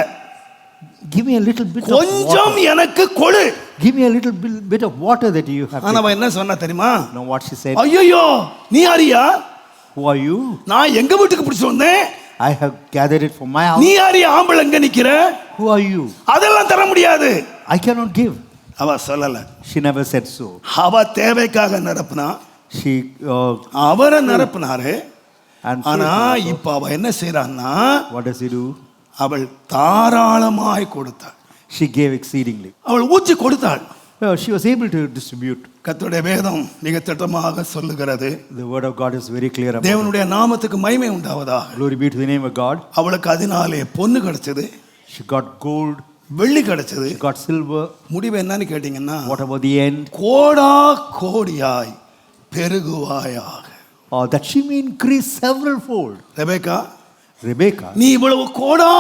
give me a little bit of கொஞ்சம் water. எனக்கு கொடு. Give me a little bit of water that you have. ஆனா அவன் என்ன சொன்னா தெரியுமா? Know what she said? ஐயோ, நீ யாரியா? Who are you? நான் எங்க வீட்டுக்கு பிடிச்சு வந்தேன், I have gathered it from my house. நீ யாரியா? ஆம்பளை எங்க நிக்கிற? Who are you? அதெல்லாம் தர முடியாது. I cannot give. அவ சொல்லல. She never said so. அவ தேவைக்காக நிரப்புனா, She அவரை நிரப்புனாரு. and ஆனா filled இப்ப அவ என்ன செய்யறான்னா, her. What does he do? அவள் தாராளமாய் கொடுத்தாள். she gave exceedingly. அவள் ஊற்றி கொடுத்தாள். Well, she was able to distribute. கர்த்தருடைய வேதம் மிக திட்டமாக சொல்லுகிறது. The word of God is very clear about it. தேவனுடைய நாமத்துக்கு மகிமை உண்டாவதாக. Glory be to the name of God. அவளுக்கு அதனாலே பொன்னு கிடைச்சது, She got gold, வெள்ளி கிடைச்சது. she got silver. முடிவு என்னன்னு கேட்டீங்கன்னா, What about the end? Kota கோடியாய் பெருகுவாயாக. Oh, that she may increase several fold. Rebecca, Rebecca, நீ இவ்வளவு கோடா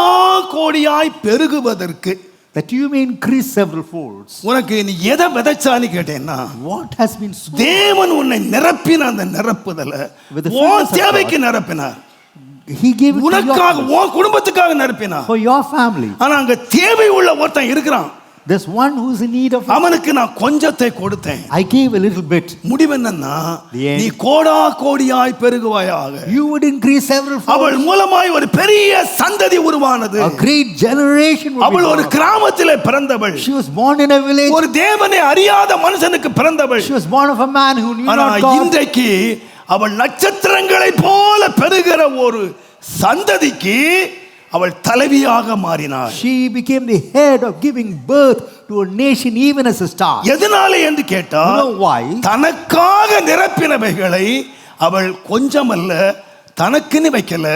கோடியாய் பெருகுவதற்கு that you may increase several folds. உனக்கு நீ எதை விதைச்சான்னு கேட்டேன்னா, What has been sown? தேவன் உன்னை நிரப்பின அந்த நிரப்புதல With the உன் fullness of தேவைக்கு நிரப்பினார், He gave it to உனக்காக your, உன் குடும்பத்துக்காக நிரப்பினார். for your family. ஆனா அங்க தேவை உள்ள ஒருத்தன் இருக்கிறான், There's one who's in need of it. அவனுக்கு நான் கொஞ்சத்தை கொடுத்தேன். I gave a little bit. முடிவு என்னன்னா, The end. நீ கோடா கோடியாய் பெருகுவாயாக. You would increase several அவள் folds. மூலமாய் ஒரு பெரிய சந்ததி உருவானது. A great generation would be அவள் ஒரு born. கிராமத்திலே பிறந்தவள், She was born in a village. ஒரு தேவனை அறியாத மனுஷனுக்கு பிறந்தவள். She was born of a man who knew ஆனா not God. இன்றைக்கு அவள் நட்சத்திரங்களை போல பெருகிற ஒரு சந்ததிக்கு அவள் தலைவியாக மாறினாள். She became the head of giving birth to a nation even as a star. எதனால என்று You கேட்டால், know why? தனக்காக நிரப்பினவைகளை அவள் கொஞ்சமல்ல தனக்குன்னு வைக்கல,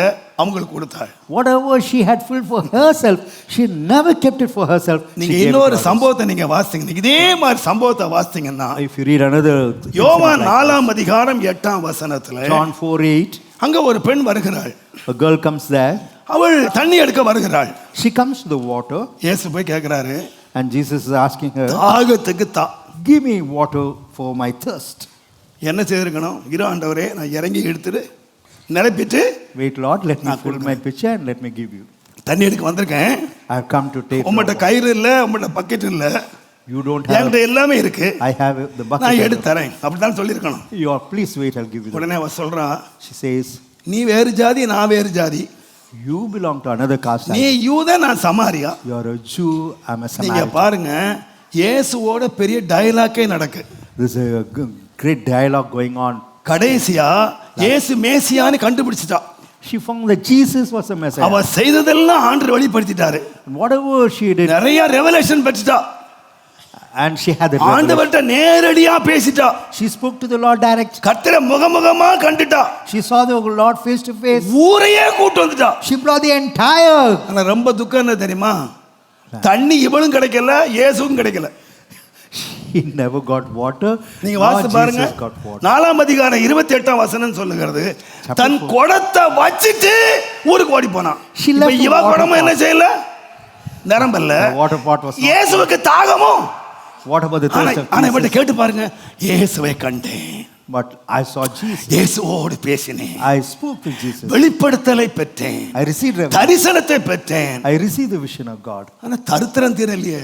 அவங்களுக்கு கொடுத்தாள். Whatever she had filled for herself, she never kept it for herself. She நீங்க gave it இன்னொரு to others. சம்பவத்தை நீங்க வாசிங்க, இதே மாதிரி சம்பவத்தை வாசிங்கன்னா, If you read another யோவான் incident like 4 அதிகாரம் 8 வசனத்துல this, John 4:8, அங்க ஒரு பெண் வருகிறாள். a girl comes there. அவள் தண்ணி எடுக்க வருகிறாள். She comes to the water இயேசு போய் கேட்கிறாரு, and Jesus is asking her, தாகத்துக்கு தா, give me water for my thirst. என்ன செய்திருக்கணும்? இரு ஆண்டவரே, நான் இறங்கி எடுத்துட்டு நிரப்பிட்டு Wait Lord, let me நான் fill my pitcher and let me give you. தண்ணி எடுக்க வந்திருக்கேன். I have come to take உங்கள்கிட்ட water. கயிறு இல்ல, உங்கள்கிட்ட பக்கெட் இல்ல, You don't have, என்கிட்ட எல்லாமே இருக்கு, I have the bucket. நான் எடுத்து தரேன் அப்படிதான் சொல்லியிருக்கணும். You are, please wait, I'll give you the. உடனே அவ சொல்றா, She says, நீ வேறு ஜாதி, நான் வேறு ஜாதி, you belong to another caste. நீ யூத, நான் Samariya. You are a Jew, I'm a நீங்க Samaritan. பாருங்க, இயேசுவோட பெரிய டயலாக்கே நடக்கு. There's a great dialogue going on. கடைசியா இயேசு மேசியான்னு கண்டுபிடிச்சிட்டா. She found that Jesus was a Messiah. அவ செய்ததெல்லாம் ஆண்டவர் வெளிப்படுத்திட்டாரு. And whatever she did, நிறைய ரெவலேஷன் பெற்றுட்டா. and she had the revelation. ஆண்டவர்ட்ட நேரடியா பேசிட்டா. She spoke to the Lord direct. கர்த்தரை முகமுகமா கண்டுட்டா. She saw the Lord face to face. ஊரையே கூட்டு வந்துட்டா. She brought the entire. ஆனா ரொம்ப துக்கம் என்ன தெரியுமா? தண்ணி இவளும் கிடைக்கல, இயேசுவும் கிடைக்கல. He never got water. நீங்க nor வாசித்து பாருங்க, Jesus got water. 4 அதிகாரம் 28 வசனம் சொல்லுகிறது, தன் குடத்தை வச்சிட்டு ஊருக்கு ஓடி போனான். She இப்ப left the இவ water குடமும் என்ன pot. செய்யல? நிரம்பல்ல. The water pot was not. இயேசுவுக்கு தாகமும். What about the thirst of ஆனா இவட்ட Jesus? கேட்டு பாருங்க, இயேசுவை கண்டேன், But I saw Jesus. இயேசுவோடு பேசினேன், I spoke to Jesus. வெளிப்படுத்தலை பெற்றேன், I received revelation. தரிசனத்தை பெற்றேன். I received the vision of God. ஆனா தரித்திரம் தீரலையே.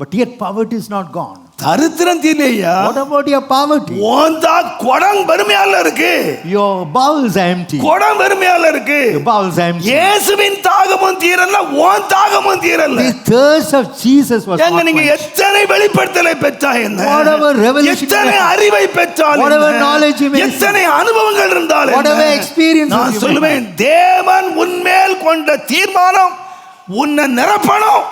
But yet poverty is not gone. தரித்திரம் தீரலையா? What about your poverty? ஓந்தா குடம் வெறுமையால இருக்கு. Your bowels are empty. குடம் வெறுமையால இருக்கு. Your bowels are empty. இயேசுவின் தாகமும் தீரல, own தாகமும் தீரல. The thirst of Jesus was எங்க not நீங்க quenched. எத்தனை வெளிப்படுத்தலை பெற்றா என்ன? Whatever revelation you எத்தனை may have. அறிவை பெற்றால் Whatever என்ன? knowledge you may have. எத்தனை அனுபவங்கள் இருந்தால் Whatever என்ன? experiences நான் you may சொல்லுவேன், தேவன் உன்மேல் கொண்ட தீர்மானம் உன்னை நிரப்பணும்,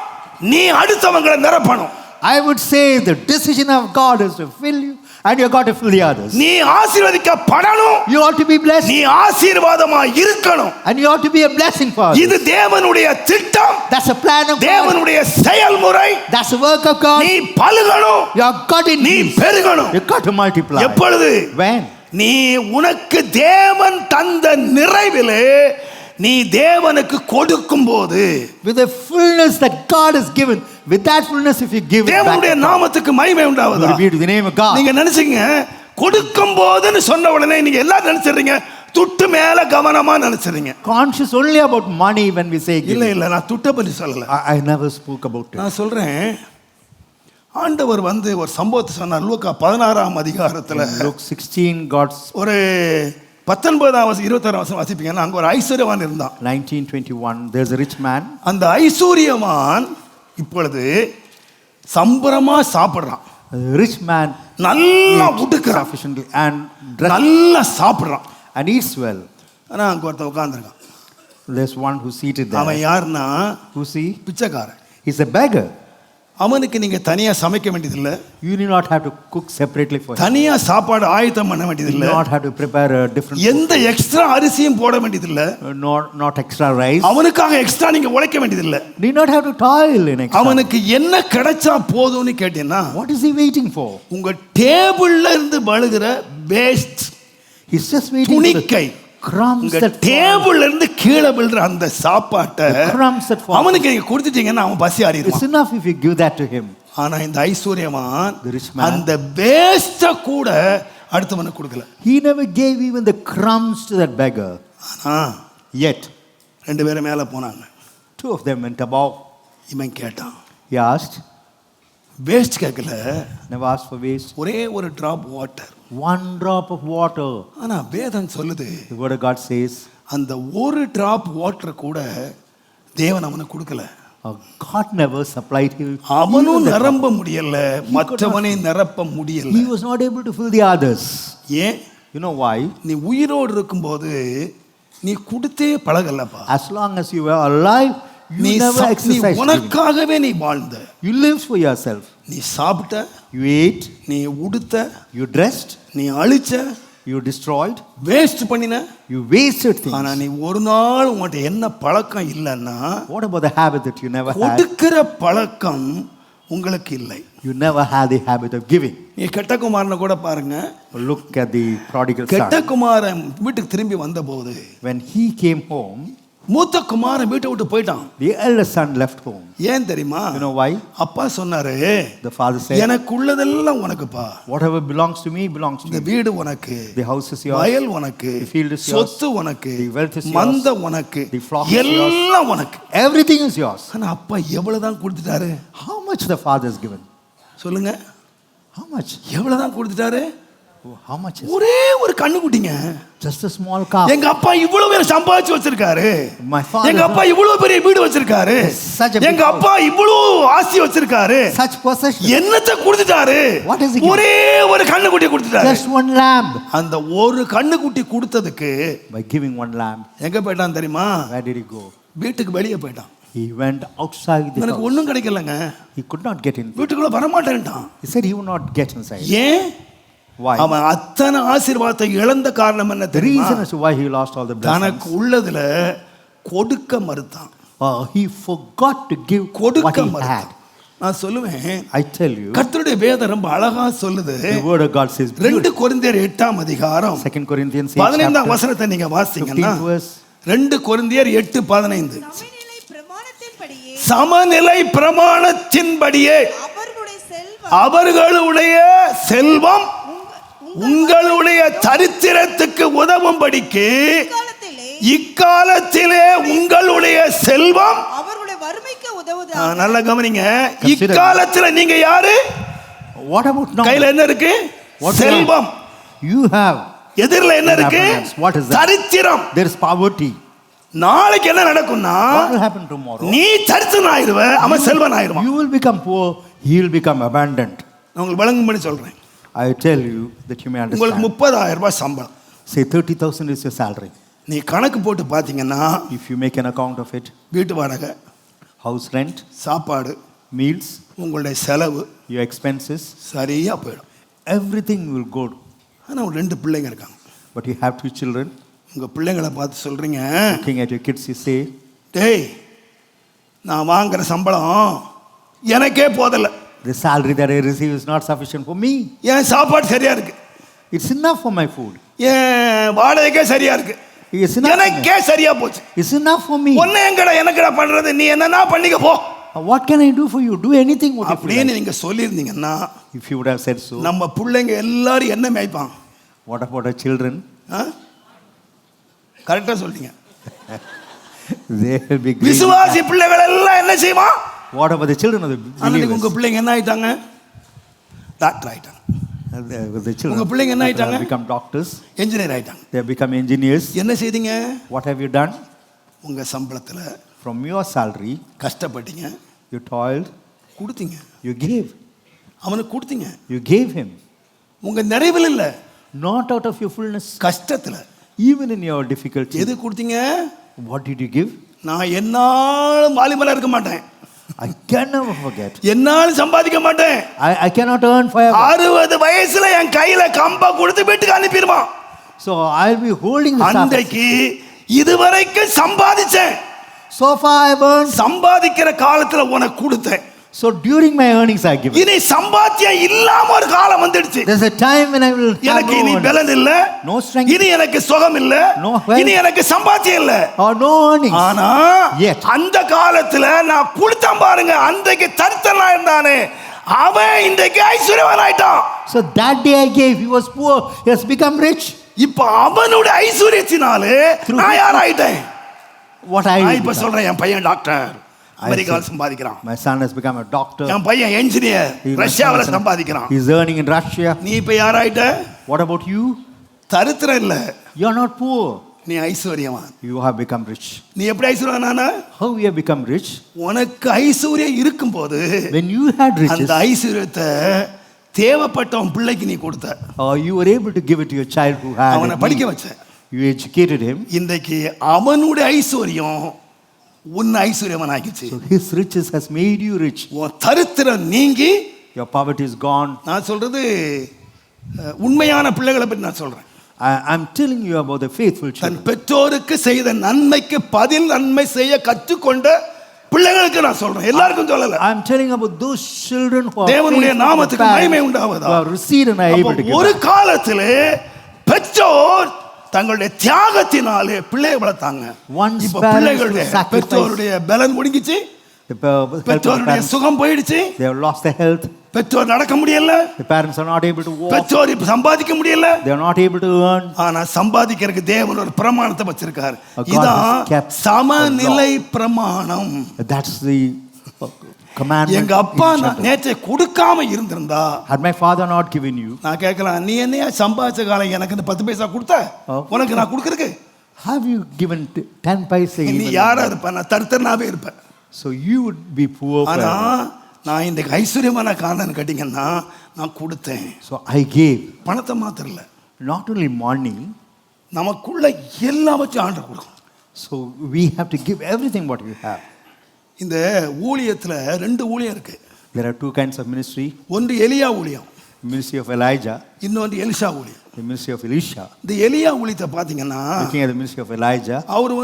நீ அடுத்தவங்களை நிரப்பணும். I would say the decision of God is to fill you and you got to fill the others. நீ ஆசீர்வதிக்கப்படணும், You ought to be blessed நீ ஆசீர்வாதமா இருக்கணும். and you ought to be a blessing for others. இது தேவனுடைய திட்டம், That's a plan of God. தேவனுடைய செயல்முறை. That's the work of God. நீ பலுகணும், You have got to நீ increase. பெருகணும். You got to multiply. எப்பொழுது? When? நீ உனக்கு தேவன் தந்த நிறைவிலே நீ தேவனுக்கு கொடுக்கும் போது, With the fullness that God has given, with that fullness if you give it back தேவனுடைய to God, நாமத்துக்கு மகிமை உண்டாவதா? glory be to the name of God. நீங்க நினைச்சீங்க, கொடுக்கும் போதுன்னு சொன்ன உடனே நீங்க எல்லாரும் நினைச்சிடுறீங்க துட்டு மேல கவனமா நினைச்சிடுறீங்க. Conscious only about money when we say இல்ல give. இல்ல, நான் துட்டை பத்தி சொல்லல. I never spoke about it. நான் சொல்றேன், ஆண்டவர் ஒரு சம்பவத்தை சொன்னார். லூக்கா 16 அதிகாரத்துல In Luke 16, God's ஒரு 19 26 வாசிப்பீங்கன்னா, அங்க ஒரு ஐஸ்வர்யவான் இருந்தான். 19:21, there's a rich man. அந்த ஐஸ்வர்யவான் இப்பொழுது சம்பரமா சாப்பிடுறான், A rich man நல்லா eats உடுக்குறான், sufficiently and dress நல்லா சாப்பிடுறான். and eats well. ஆனா அங்க ஒருத்தன் உட்கார்ந்துருக்கான். There's one who's seated அவன் there. யாருன்னா Who's he? Pichaikkaran. He's a beggar. அவனுக்கு நீங்க தனியா சமைக்க வேண்டியதில்லை, You need not have to cook separately for him. தனியா சாப்பாடு ஆயத்தம் பண்ண You do வேண்டியதில்லை, not have to prepare a different எந்த எக்ஸ்ட்ரா அரிசியும் போட வேண்டியதில்லை, not extra rice. அவனுக்காக எக்ஸ்ட்ரா நீங்க உழைக்க வேண்டியதில்லை. Need not have to toil in extra. அவனுக்கு என்ன கிடைச்சா போதும்னு கேட்டீங்கன்னா, What is he waiting for? உங்க டேபிள்ல இருந்து வழுகிற waste He's just waiting for the துணிக்கை, crumbs உங்க that fall. டேபிள்ல இருந்து கீழே விழுற அந்த சாப்பாட்டை The crumbs that fall. அவனுக்கு நீங்க கொடுத்துட்டீங்கன்னா அவன் பசி It's ஆறிடுவான். enough if you give that to him. ஆனா இந்த ஐஸ்வர்யவான் The rich man. அந்த வேஸ்ட கூட அடுத்தவனுக்கு கொடுக்கல. He never gave even the crumbs to that beggar. ஆனா Yet, ரெண்டு பேரும் மேல போனாங்க. two of them went above. இவன் கேட்டான், He asked, வேஸ்ட் கேட்கல, never asked for waste. ஒரே ஒரு drop water. One drop of water. ஆனா வேதம் சொல்லுது, The word of God says, அந்த ஒரு டிராப் வாட்டர் கூட தேவன் அவனுக்கு கொடுக்கல. God never supplied him. அவனும் even the நிரம்ப முடியல, மற்றவனை நிரப்ப முடியல. He was not able to fill the others. ஏன்? You know why? நீ உயிரோடு இருக்கும்போது நீ கொடுத்தே பழகலப்பா. As long as you were alive, you நீ never நீ exercised giving. உனக்காகவே நீ வாழ்ந்த, You lived for yourself. நீ சாப்பிட்ட, You ate, நீ உடுத்த, you dressed, நீ அழிச்ச, you destroyed, வேஸ்ட் பண்ணின. you wasted ஆனா things. நீ ஒரு நாள் உன்கிட்ட என்ன பழக்கம் இல்லைன்னா, What about the habit that you never had? கொடுக்கிற பழக்கம் உங்களுக்கு இல்லை. You never had the habit of giving. நீ கெட்ட குமாரனை கூட பாருங்க. Look at the prodigal கெட்ட son. குமாரன் வீட்டுக்கு திரும்பி வந்தபோது When he came home, மூத்த குமாரன் வீட்டை விட்டு போயிட்டான். the elder son left home. ஏன் தெரியுமா? You know why? அப்பா சொன்னாரு, The father said, எனக்கு உள்ளதெல்லாம் உனக்குப்பா, whatever belongs to me belongs to இந்த you. வீடு உனக்கு, The house is yours. வயல் உனக்கு, The field is yours. சொத்து உனக்கு, The wealth is yours. மந்த உனக்கு, The flock is yours. எல்லாம் உனக்கு. Everything is yours. ஆனா அப்பா எவ்வளவுதான் கொடுத்துட்டாரு How much the father has given? சொல்லுங்க, How much? எவ்வளவுதான் கொடுத்துட்டாரு? Oh, how much is ஒரே ஒரு கண்ணுக்குட்டிங்க. just a small calf? எங்க அப்பா இவ்வளவு பேர் சம்பாதிச்சு வச்சிருக்காரு, My father எங்க அப்பா இவ்வளவு பெரிய வீடு வச்சிருக்காரு, Such a big எங்க அப்பா இவ்வளவு ஆஸ்தி வச்சிருக்காரு, such possession. என்னத்தை கொடுத்துட்டாரு? What is he given? ஒரே ஒரு கண்ணுக்குட்டி கொடுத்துட்டாரு. Just one lamb. அந்த ஒரு கண்ணுக்குட்டி கொடுத்ததுக்கு By giving one lamb, எங்க போயிட்டான் தெரியுமா? where did he go? வீட்டுக்கு வெளியே போயிட்டான். He went outside the எனக்கு house. ஒண்ணும் கிடைக்கலங்க, He could not get in. வீட்டுக்குள்ள வரமாட்டேன்ட்டான். He said he would not get inside. ஏன்? Why? அவன் அத்தனை ஆசீர்வாதத்தை இழந்த காரணம் என்ன The தெரியுமா? reason as to why he lost all the தனக்கு blessings. உள்ளதுல கொடுக்க மறுத்தான். He forgot to give what கொடுக்க he had. மறுத்தான். நான் சொல்லுவேன், I tell you, கர்த்தருடைய வேதம் ரொம்ப அழகா சொல்லுது. the word of God says, 2 கொரிந்தியர் 8ஆம் அதிகாரம் 2 Corinthians 15ஆம் 8 வசனத்தை நீங்க வாசிங்கன்னா, 15th verse. 2 கொரிந்தியர் 8:15, சமநிலை பிரமாணத்தின்படியே சமநிலை பிரமாணத்தின்படியே அவர்களுடைய செல்வம் அவர்களுடைய செல்வம் உங்களுடைய சரித்திரத்துக்கு உதவும்படிக்கு காலத்திலே இக்காலத்திலே உங்களுடைய செல்வம். அவர்களுடைய வறுமைக்கு உதவுதா. நல்ல கவனிங்க, இக்காலத்துல நீங்க யாரு? What about now? கையில என்ன இருக்கு? What Selvam. You have. எதிரில என்ன இருக்கு? What is that? சரித்திரம். There is poverty. நாளைக்கு என்ன நடக்கும்னா, What will happen tomorrow? நீ சரித்திரன் ஆயிருவ, அவன் Selvan ஆயிருவான். You will become poor. He will become abundant. நான் உங்களுக்கு விளங்கும்படி சொல்றேன். I tell you that you may உங்களுக்கு understand. 30,000 ரூபாய் சம்பளம். Say 30,000 is your salary. நீ கணக்கு போட்டு பாத்தீங்கன்னா, If you make an account of it, வீட்டு வாடகை, house rent, சாப்பாடு, meals, உங்களுடைய செலவு your expenses, சரியா போயிடும். everything will go. ஆனா ஒரு 2 பிள்ளைங்க இருக்காங்க. But you have 2 children. உங்க பிள்ளைங்களை பார்த்து சொல்றீங்க, Looking at your kids, you say, டேய் நான் வாங்குற சம்பளம் எனக்கே போதல, the salary that I receive is not sufficient for me. என் சாப்பாடு சரியா இருக்கு, It's enough for my food. என் வாடகைக்கே சரியா இருக்கு, It's enough. எனக்கே சரியா போச்சு, It's enough for me. ஒன்ன எங்கடா எனக்கடா பண்றது, நீ என்னன்னா பண்ணிக்க போ What can I do for you? Do anything what you feel அப்படின்னு like. நீங்க சொல்லியிருந்தீங்கன்னா, If you would have said so, நம்ம பிள்ளைங்க எல்லாரும் என்ன மேய்ப்பாங்க? what about our children? கரெக்டா சொல்றீங்க. They will be great. விசுவாசி பிள்ளைகள் எல்லாம் என்ன செய்வான்? What about the children of the அன்னைக்கு உங்க believers? பிள்ளைங்க என்ன ஆயிட்டாங்க? டாக்டர் ஆயிட்டாங்க, The children உங்க பிள்ளைங்க என்ன have ஆயிட்டாங்க? become doctors. என்ஜினியர் ஆயிட்டாங்க. They have become engineers. என்ன செய்தீங்க? What have you done? உங்க சம்பளத்துல From your salary, கஷ்டப்பட்டீங்க, you toiled, கொடுத்தீங்க, you gave. அவனுக்கு கொடுத்தீங்க. You gave him. உங்க நிறைவில் இல்ல, Not out of your fullness. கஷ்டத்துல. Even in your difficulty. எது கொடுத்தீங்க? What did you give? நான் என்னாலும் வாலிபலா இருக்க மாட்டேன், I can never forget. என்னாலும் சம்பாதிக்க மாட்டேன். I cannot earn forever. 60 வயசுல என் கையில கம்ப கொடுத்து வீட்டுக்கு அனுப்பிடுவான். So I'll be holding the staff. அன்றைக்கு இதுவரைக்கும் சம்பாதிச்சேன். So far I've earned. சம்பாதிக்கிற காலத்துல உனக்கு கொடுத்தேன். So during my earnings I give. இனி சம்பாத்தியம் இல்லாம ஒரு காலம் வந்துடுச்சு. There's a time when I will have எனக்கு இனி no earnings. பலன் இல்ல, No strength. இனி எனக்கு சுகம் இல்ல, No health. இனி எனக்கு சம்பாத்தியம் இல்ல. Or no earnings. ஆனா Yet. அந்த காலத்துல நான் கொடுத்தேன் பாருங்க, அன்றைக்கு தரித்திரனா இருந்தானே அவன் இன்றைக்கு ஐஸ்வர்யவான் ஆயிட்டான். So that day I gave, he was poor, he has become rich. இப்ப அவனுடைய ஐஸ்வர்யத்தினாலே நான் யார் ஆயிட்டேன்? What I நான் இப்ப become. சொல்றேன், என் பையன் டாக்டர், அமெரிக்காவில் சம்பாதிக்கிறான். My son has become a doctor. என் பையன் என்ஜினியர், ரஷ்யாவில் சம்பாதிக்கிறான். He's earning in Russia. நீ இப்ப யார் ஆயிட்ட? What about you? தரித்திரம் இல்ல, You're not poor. நீ ஐஸ்வர்யவான். You have become rich. நீ எப்படி ஐஸ்வர்யவானா? How you have become rich? உனக்கு ஐஸ்வர்யம் இருக்கும்போது When you had riches, அந்த ஐஸ்வர்யத்தை தேவைப்பட்டவன் பிள்ளைக்கு நீ கொடுத்த, you were able to give it to your child who had அவனை a படிக்க need. வச்ச. You educated him. இன்றைக்கு அவனுடைய ஐஸ்வர்யம் உன்னை ஐஸ்வர்யவன் ஆக்கிச்சு. So his riches has made you rich. உன் தரித்திரம் நீங்கி, Your poverty is gone. நான் சொல்றது உண்மையான பிள்ளைகளை பற்றி நான் சொல்றேன். I'm telling you about the faithful than children. பெற்றோருக்கு செய்த நன்மைக்கு பதில் நன்மை செய்ய கற்றுக்கொண்ட பிள்ளைகளுக்கு நான் சொல்றேன், எல்லாருக்கும் சொல்லல. I'm telling about those children who are தேவனுடைய faithful நாமத்துக்கு parents, மகிமை who உண்டாவதா. have received and are able to give. ஒரு காலத்திலே பெற்றோர் தங்களுடைய தியாகத்தினாலே பிள்ளையை வளர்த்தாங்க. Once இப்ப parents பிள்ளைகளுடைய will sacrifice- பெற்றோருடைய பலன் முடிஞ்சிச்சு, The help of the பெற்றோருடைய parents, சுகம் போயிடுச்சு, they have lost their health. பெற்றோர் நடக்க முடியல, The parents are not able to walk. பெற்றோர் இப்ப சம்பாதிக்க முடியல. They are not able to earn. ஆனா சம்பாதிக்கிறதுக்கு தேவன் ஒரு பிரமாணத்தை வச்சிருக்காரு. God has இதான் kept சமநிலை பிரமாணம். That's the commandment. எங்க அப்பா in chapter. நேற்றை கொடுக்காம இருந்திருந்தா Had my father not given you, நான் கேட்கலாம், நீ என்னையா சம்பாதிச்ச காலம் எனக்கு இந்த 10 பைசா கொடுத்த, உனக்கு நான் கொடுக்கறதுக்கு have you given 10 paisa நீ even? யாரா இருப்ப? நான் தரித்திரனாவே இருப்பேன். So you would be poor ஆனா forever. நான் இந்த ஐஸ்வர்யமான காரணம் கேட்டீங்கன்னா நான் கொடுத்தேன். So I gave. பணத்தை மாத்திரம் இல்ல, Not only money, நமக்குள்ள எல்லாவற்றையும் ஆண்டவர் கொடுக்கும். so we have to give everything what we have. இந்த ஊழியத்துல 2 ஊழியம் இருக்கு. There are 2 kinds of ministry. ஒன்று எலியா ஊழியம், Ministry of Elijah, இன்னொன்று எலிஷா ஊழியம். the ministry of Elisha. இந்த எலியா ஊழியத்தை பாத்தீங்கன்னா Looking at the ministry of Elijah, அவர்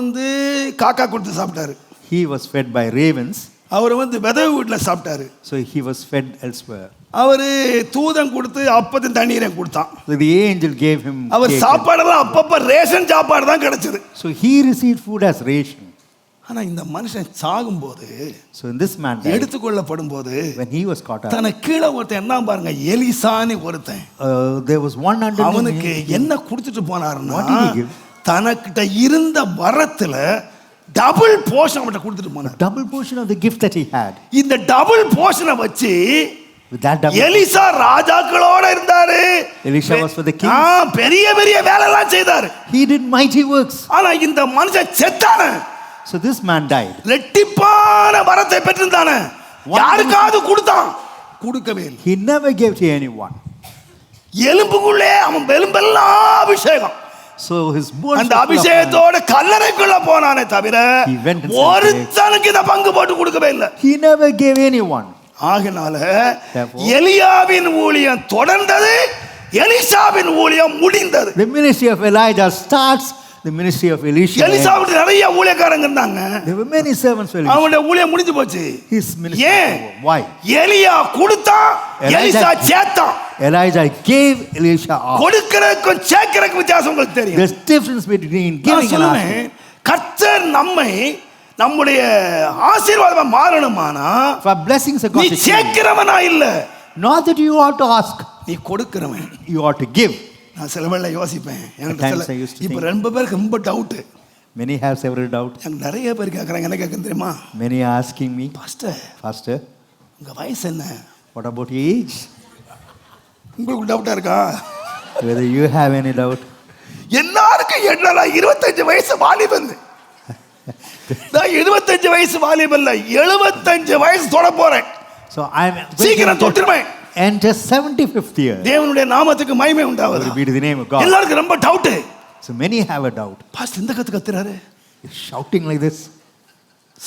காக்கா கொடுத்து சாப்பிட்டாரு, he was fed by ravens, அவர் விதவை வீட்டில் சாப்பிட்டாரு, so he was fed elsewhere. அவர் தூதன் கொடுத்து அப்பத்தின் தண்ணீரையும் கொடுத்தான். So the angel gave him our cake. சாப்பாடெல்லாம் அப்பப்ப ரேஷன் சாப்பாடு தான் கிடைச்சது. So he received food as ration. ஆனா இந்த மனுஷன் சாகும்போது, So in this man died, எடுத்துக்கொள்ளப்படும் போது when he was caught up, தனக்கு கீழே ஒருத்தன் என்ன பாருங்க, எலிசான்னு ஒருத்தன், there was one under அவனுக்கு him. என்ன கொடுத்துட்டு போனாருன்னா, What did he give? தனக்கிட்ட இருந்த வரத்துல டபுள் போர்ஷன் அவன்கிட்ட கொடுத்துட்டு போனார். Double portion of the gift that he had. இந்த டபுள் போர்ஷனை வச்சு With that double, எலிசா ராஜாக்களோட இருந்தாரு. Elisha was for the king. பெரிய பெரிய வேலை எல்லாம் செய்தாரு. He did mighty works. ஆனா இந்த மனுஷன் செத்தானே, So this man died. ரெட்டிப்பான வரத்தை பெற்றிருந்தானே, யாருக்காவது கொடுத்தான்? கொடுக்கவே இல்லை. He never gave to anyone. எலும்புக்குள்ளே அவன் எலும்பெல்லாம் அபிஷேகம். So his bones அந்த were full of அபிஷேகத்தோட கல்லறைக்குள்ள போனானே தவிர He went inside ஒருத்தனுக்கு இத பங்கு போட்டு கொடுக்கவே இல்லை. He never gave anyone. ஆகினால Therefore, எலியாவின் ஊழியம் தொடர்ந்தது, எலிசாவின் ஊழியம் முடிந்தது. the ministry of Elijah starts, the ministry of Elisha ends. எலிசாவுக்கு நிறைய ஊழியக்காரங்க இருந்தாங்க, There were many servants for Elisha. அவனுடைய ஊழியம் முடிஞ்சு போச்சு. His ministry. ஏன்? Why? எலியா கொடுத்தான், எலிசா சேர்த்தான். Elijah gave, Elisha off. கொடுக்கிறதுக்கும் சேர்க்கிறதுக்கும் வித்தியாசம் உங்களுக்கு தெரியும். There's difference between நான் giving and சொல்லுவேன், asking. கர்த்தர் நம்மை நம்முடைய ஆசீர்வாதமா மாறணுமானா, For blessings are நீ going to change. சேர்க்கிறவனா இல்ல, Not that you ought to ask, நீ கொடுக்கிறவன். you ought to give. நான் சில வேளை யோசிப்பேன், At times I used to இப்ப think. 2 பேருக்கு ரொம்ப doubt. Many have several doubts. எனக்கு நிறைய பேர் கேட்கறாங்க, என்ன கேட்கணும் தெரியுமா? Many are asking me, pastor, Pastor, உங்க வயசு என்ன? what about your age? உங்களுக்கு டவுட்டா இருக்கா? Whether you have any doubt. எல்லாருக்கும் என்னடா 25 வயசு வாலிபன். நான் 25 வயசு வாலிபன் இல்ல, 75 வயசு தொட போறேன். So I'm சீக்கிரம் தொட்டுருவேன். enter 75th year. தேவனுடைய நாமத்துக்கு மகிமை உண்டாவது. Glory be to the name of God. எல்லாருக்கும் ரொம்ப doubt. So many have a doubt. Pastor இந்த கத்துறாரு, He's shouting like this.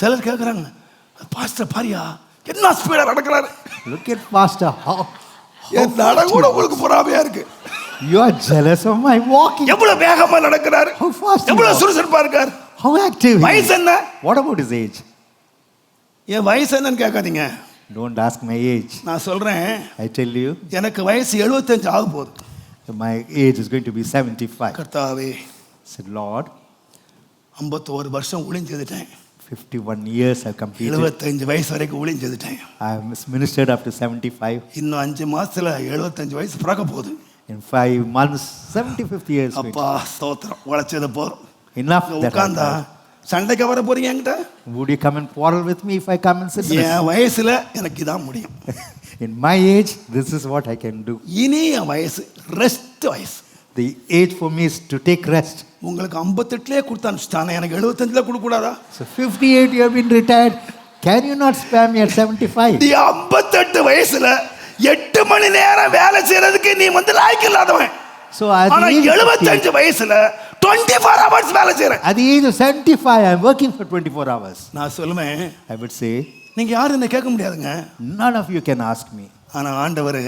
சிலர் கேட்குறாங்க, பாஸ்டர் பாரியா என்ன ஸ்பீடா நடக்கிறாரு. Look at Pastor. How என் நட கூட உங்களுக்கு பொறாமையா இருக்கு. you are jealous of my walking. எவ்வளவு வேகமா நடக்கிறாரு, How fast he எவ்வளவு walks. சுறுசுறுப்பா இருக்காரு. How active he வயசு is. என்ன? What about his age? என் வயசு என்னன்னு கேட்காதீங்க. Don't ask my age. நான் சொல்றேன், I tell you, எனக்கு வயசு 75 ஆக போகுது. my age is going to be 75. கர்த்தாவே, I said, Lord, 51 வருஷம் ஊழியஞ்சிட்டேன். 51 years I've completed. 75 வயசு வரைக்கும் ஊழியஞ்சிட்டேன். I have ministered up to 75. இன்னும் 5 மாசத்துல 75 வயசு பிறக்க போகுது. In 5 months, 75th year is going அப்பா ஸ்தோத்திரம், உழைச்சது போதும். Enough that I உட்கார்ந்தா have. சண்டைக்கு வர போறீங்க என்கிட்ட? Would you come and quarrel with me if I come and sit there? என் வயசுல எனக்கு இதான் முடியும். In my age, this is what I can do. இனி என் வயசு ரெஸ்ட் வயசு. The age for me is to take rest. உங்களுக்கு 58லே கொடுத்து அனுப்பிச்சிட்டானே, எனக்கு 75ல கொடுக்க கூடாதா? So 58 you have been retired. Can you not spare me at 75? நீ 58 வயசுல 8 மணி நேரம் வேலை செய்யறதுக்கு நீ லாய்க்கு இல்லாதவன். So at ஆனா the age of 75 வயசுல 24 hours வேலை செய்யறேன். at the age of 75, I am working for 24 hours. நான் சொல்லுவேன், I would say, நீங்க யாரும் என்ன கேட்க முடியாதுங்க. none of you can ask me. ஆனா ஆண்டவர்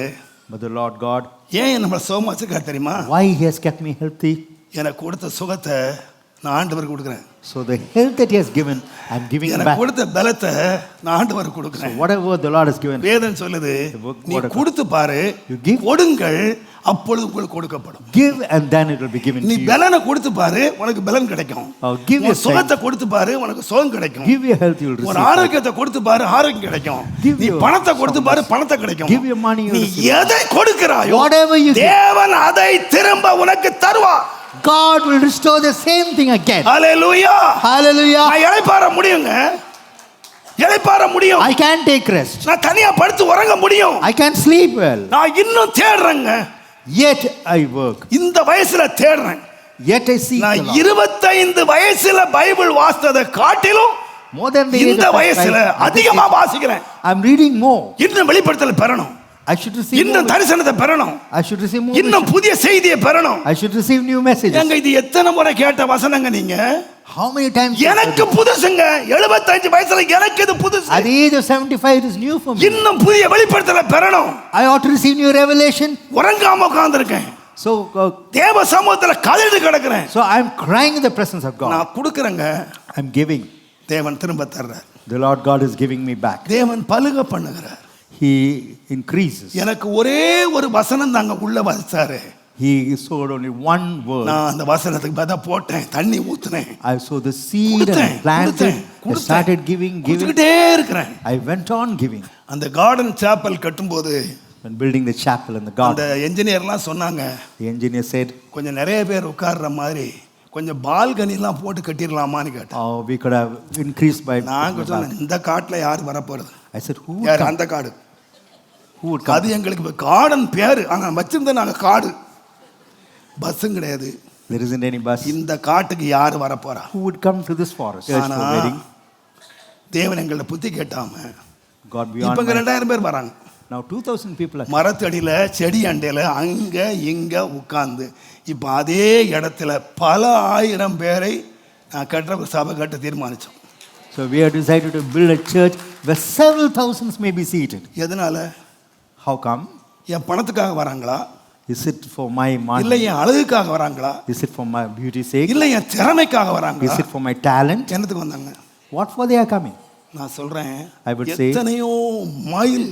But the Lord God, ஏன் நம்மள சோமா வச்சிருக்காரு தெரியுமா? why He has kept me healthy? எனக்கு கொடுத்த சுகத்தை நான் ஆண்டவருக்கு கொடுக்குறேன். So the health that He has given, I am giving எனக்கு back. கொடுத்த பலத்தை நான் ஆண்டவருக்கு So கொடுக்குறேன். whatever the Lord has given, வேதம் சொல்லுது, நீ கொடுத்து பாரு, You give. கொடுங்கள், அப்பொழுது உங்களுக்கு கொடுக்கப்படும். give and then it will be given நீ to you. பலனை கொடுத்து பாரு, உனக்கு பலன் கிடைக்கும். Oh, give your உன் சுகத்தை கொடுத்து பாரு, உனக்கு சுகம் கிடைக்கும். Give your health, you will ஒரு receive. ஆரோக்கியத்தை கொடுத்து பாரு, ஆரோக்கியம் கிடைக்கும். Give நீ your பணத்தை கொடுத்து பாரு, பணத்தை கிடைக்கும். Give your money, you நீ will receive. எதை கொடுக்கிறாயோ Whatever you give, தேவன் அதை திரும்ப உனக்கு தருவார். God will restore the same thing again. Hallelujah. Hallelujah. நான் இளைப்பாற முடியுங்க, இளைப்பாற முடியும். I can take rest. நான் தனியா படுத்து உறங்க முடியும். I can sleep well. நான் இன்னும் தேடுறேங்க, Yet I work. இந்த வயசுல தேடுறேன். Yet I seek the நான் Lord. 25 வயசுல பைபிள் வாசித்ததை காட்டிலும் More than the age இந்த of வயசுல 5, அதிகமா வாசிக்கிறேன். I'm reading more. இன்னும் வெளிப்படுத்தல் பெறணும், I should receive இன்னும் more. தரிசனத்தை பெறணும், I should receive more. இன்னும் புதிய செய்தியை பெறணும். I should receive new messages. எங்க இது எத்தனை முறை கேட்ட வசனங்க நீங்க? How many times? எனக்கு புதுசுங்க. 75 வயசுல எனக்கு இது புதுசு. At the age of 75, it is new for me. இன்னும் புதிய வெளிப்படுத்தலை பெறணும். I ought to receive new revelation. உறங்காம உட்கார்ந்திருக்கேன், So, தேவ சமூகத்துல கதறி கிடக்குறேன். so I'm crying in the presence of God. நான் கொடுக்கறேங்க, I'm giving. தேவன் திரும்ப தர்றார். The Lord God is giving me back. தேவன் பலுக பண்ணுகிறார். He increases. எனக்கு ஒரே ஒரு வசனம் தாங்க உள்ள வச்சாரு. He sowed only one word. நான் அந்த வசனத்துக்கு விதை போட்டேன், தண்ணி ஊத்துனேன், I sowed the seed கொடுத்தேன், and planted. I கொடுத்தேன், started giving. கொடுத்துக்கிட்டே இருக்கிறேன். I went on giving. அந்த கார்டன் சாப்பல் கட்டும்போது When building the chapel in the அந்த garden, என்ஜினியர்லாம் சொன்னாங்க, the engineer said, கொஞ்சம் நிறைய பேர் உட்கார்ற மாதிரி கொஞ்சம் பால்கனிலாம் போட்டு கட்டிடலாமான்னு கேட்டேன். "Oh, we could have increased by." நாங்க சொன்னேன், இந்த காட்டுல யார் வரப்போறது? I said, "Who would யார்? come? அந்த காடு. Who would come?" அது எங்களுக்கு கார்டன் பேரு, ஆனா வச்சிருந்த நாங்க காடு, பஸ்ஸும் கிடையாது. There isn't any bus. இந்த காட்டுக்கு யார் வரப்போறா? Who would come to this forest? Search ஆனா for wedding. தேவன் எங்களை புத்தி கேட்டாம God beyond. இப்ப my- 2000 பேர் வராங்க. Now 2,000 people are. மரத்தடியில செடி அண்டையில அங்க இங்க உட்கார்ந்து இப்ப அதே இடத்துல பல ஆயிரம் பேரை நான் கட்டுற ஒரு சபை கட்ட தீர்மானிச்சோம். So we have decided to build a church where several thousands may be seated. எதனால? How come? என் பணத்துக்காக வராங்களா? Is it for my இல்ல money? என் அழகுக்காக வராங்களா? Is it for my beauty's sake? இல்ல என் திறமைக்காக வராங்களா? Is it for my talent? என்னத்துக்கு வந்தாங்க? What for they are coming? நான் சொல்றேன், I would say- எத்தனையோ மைல்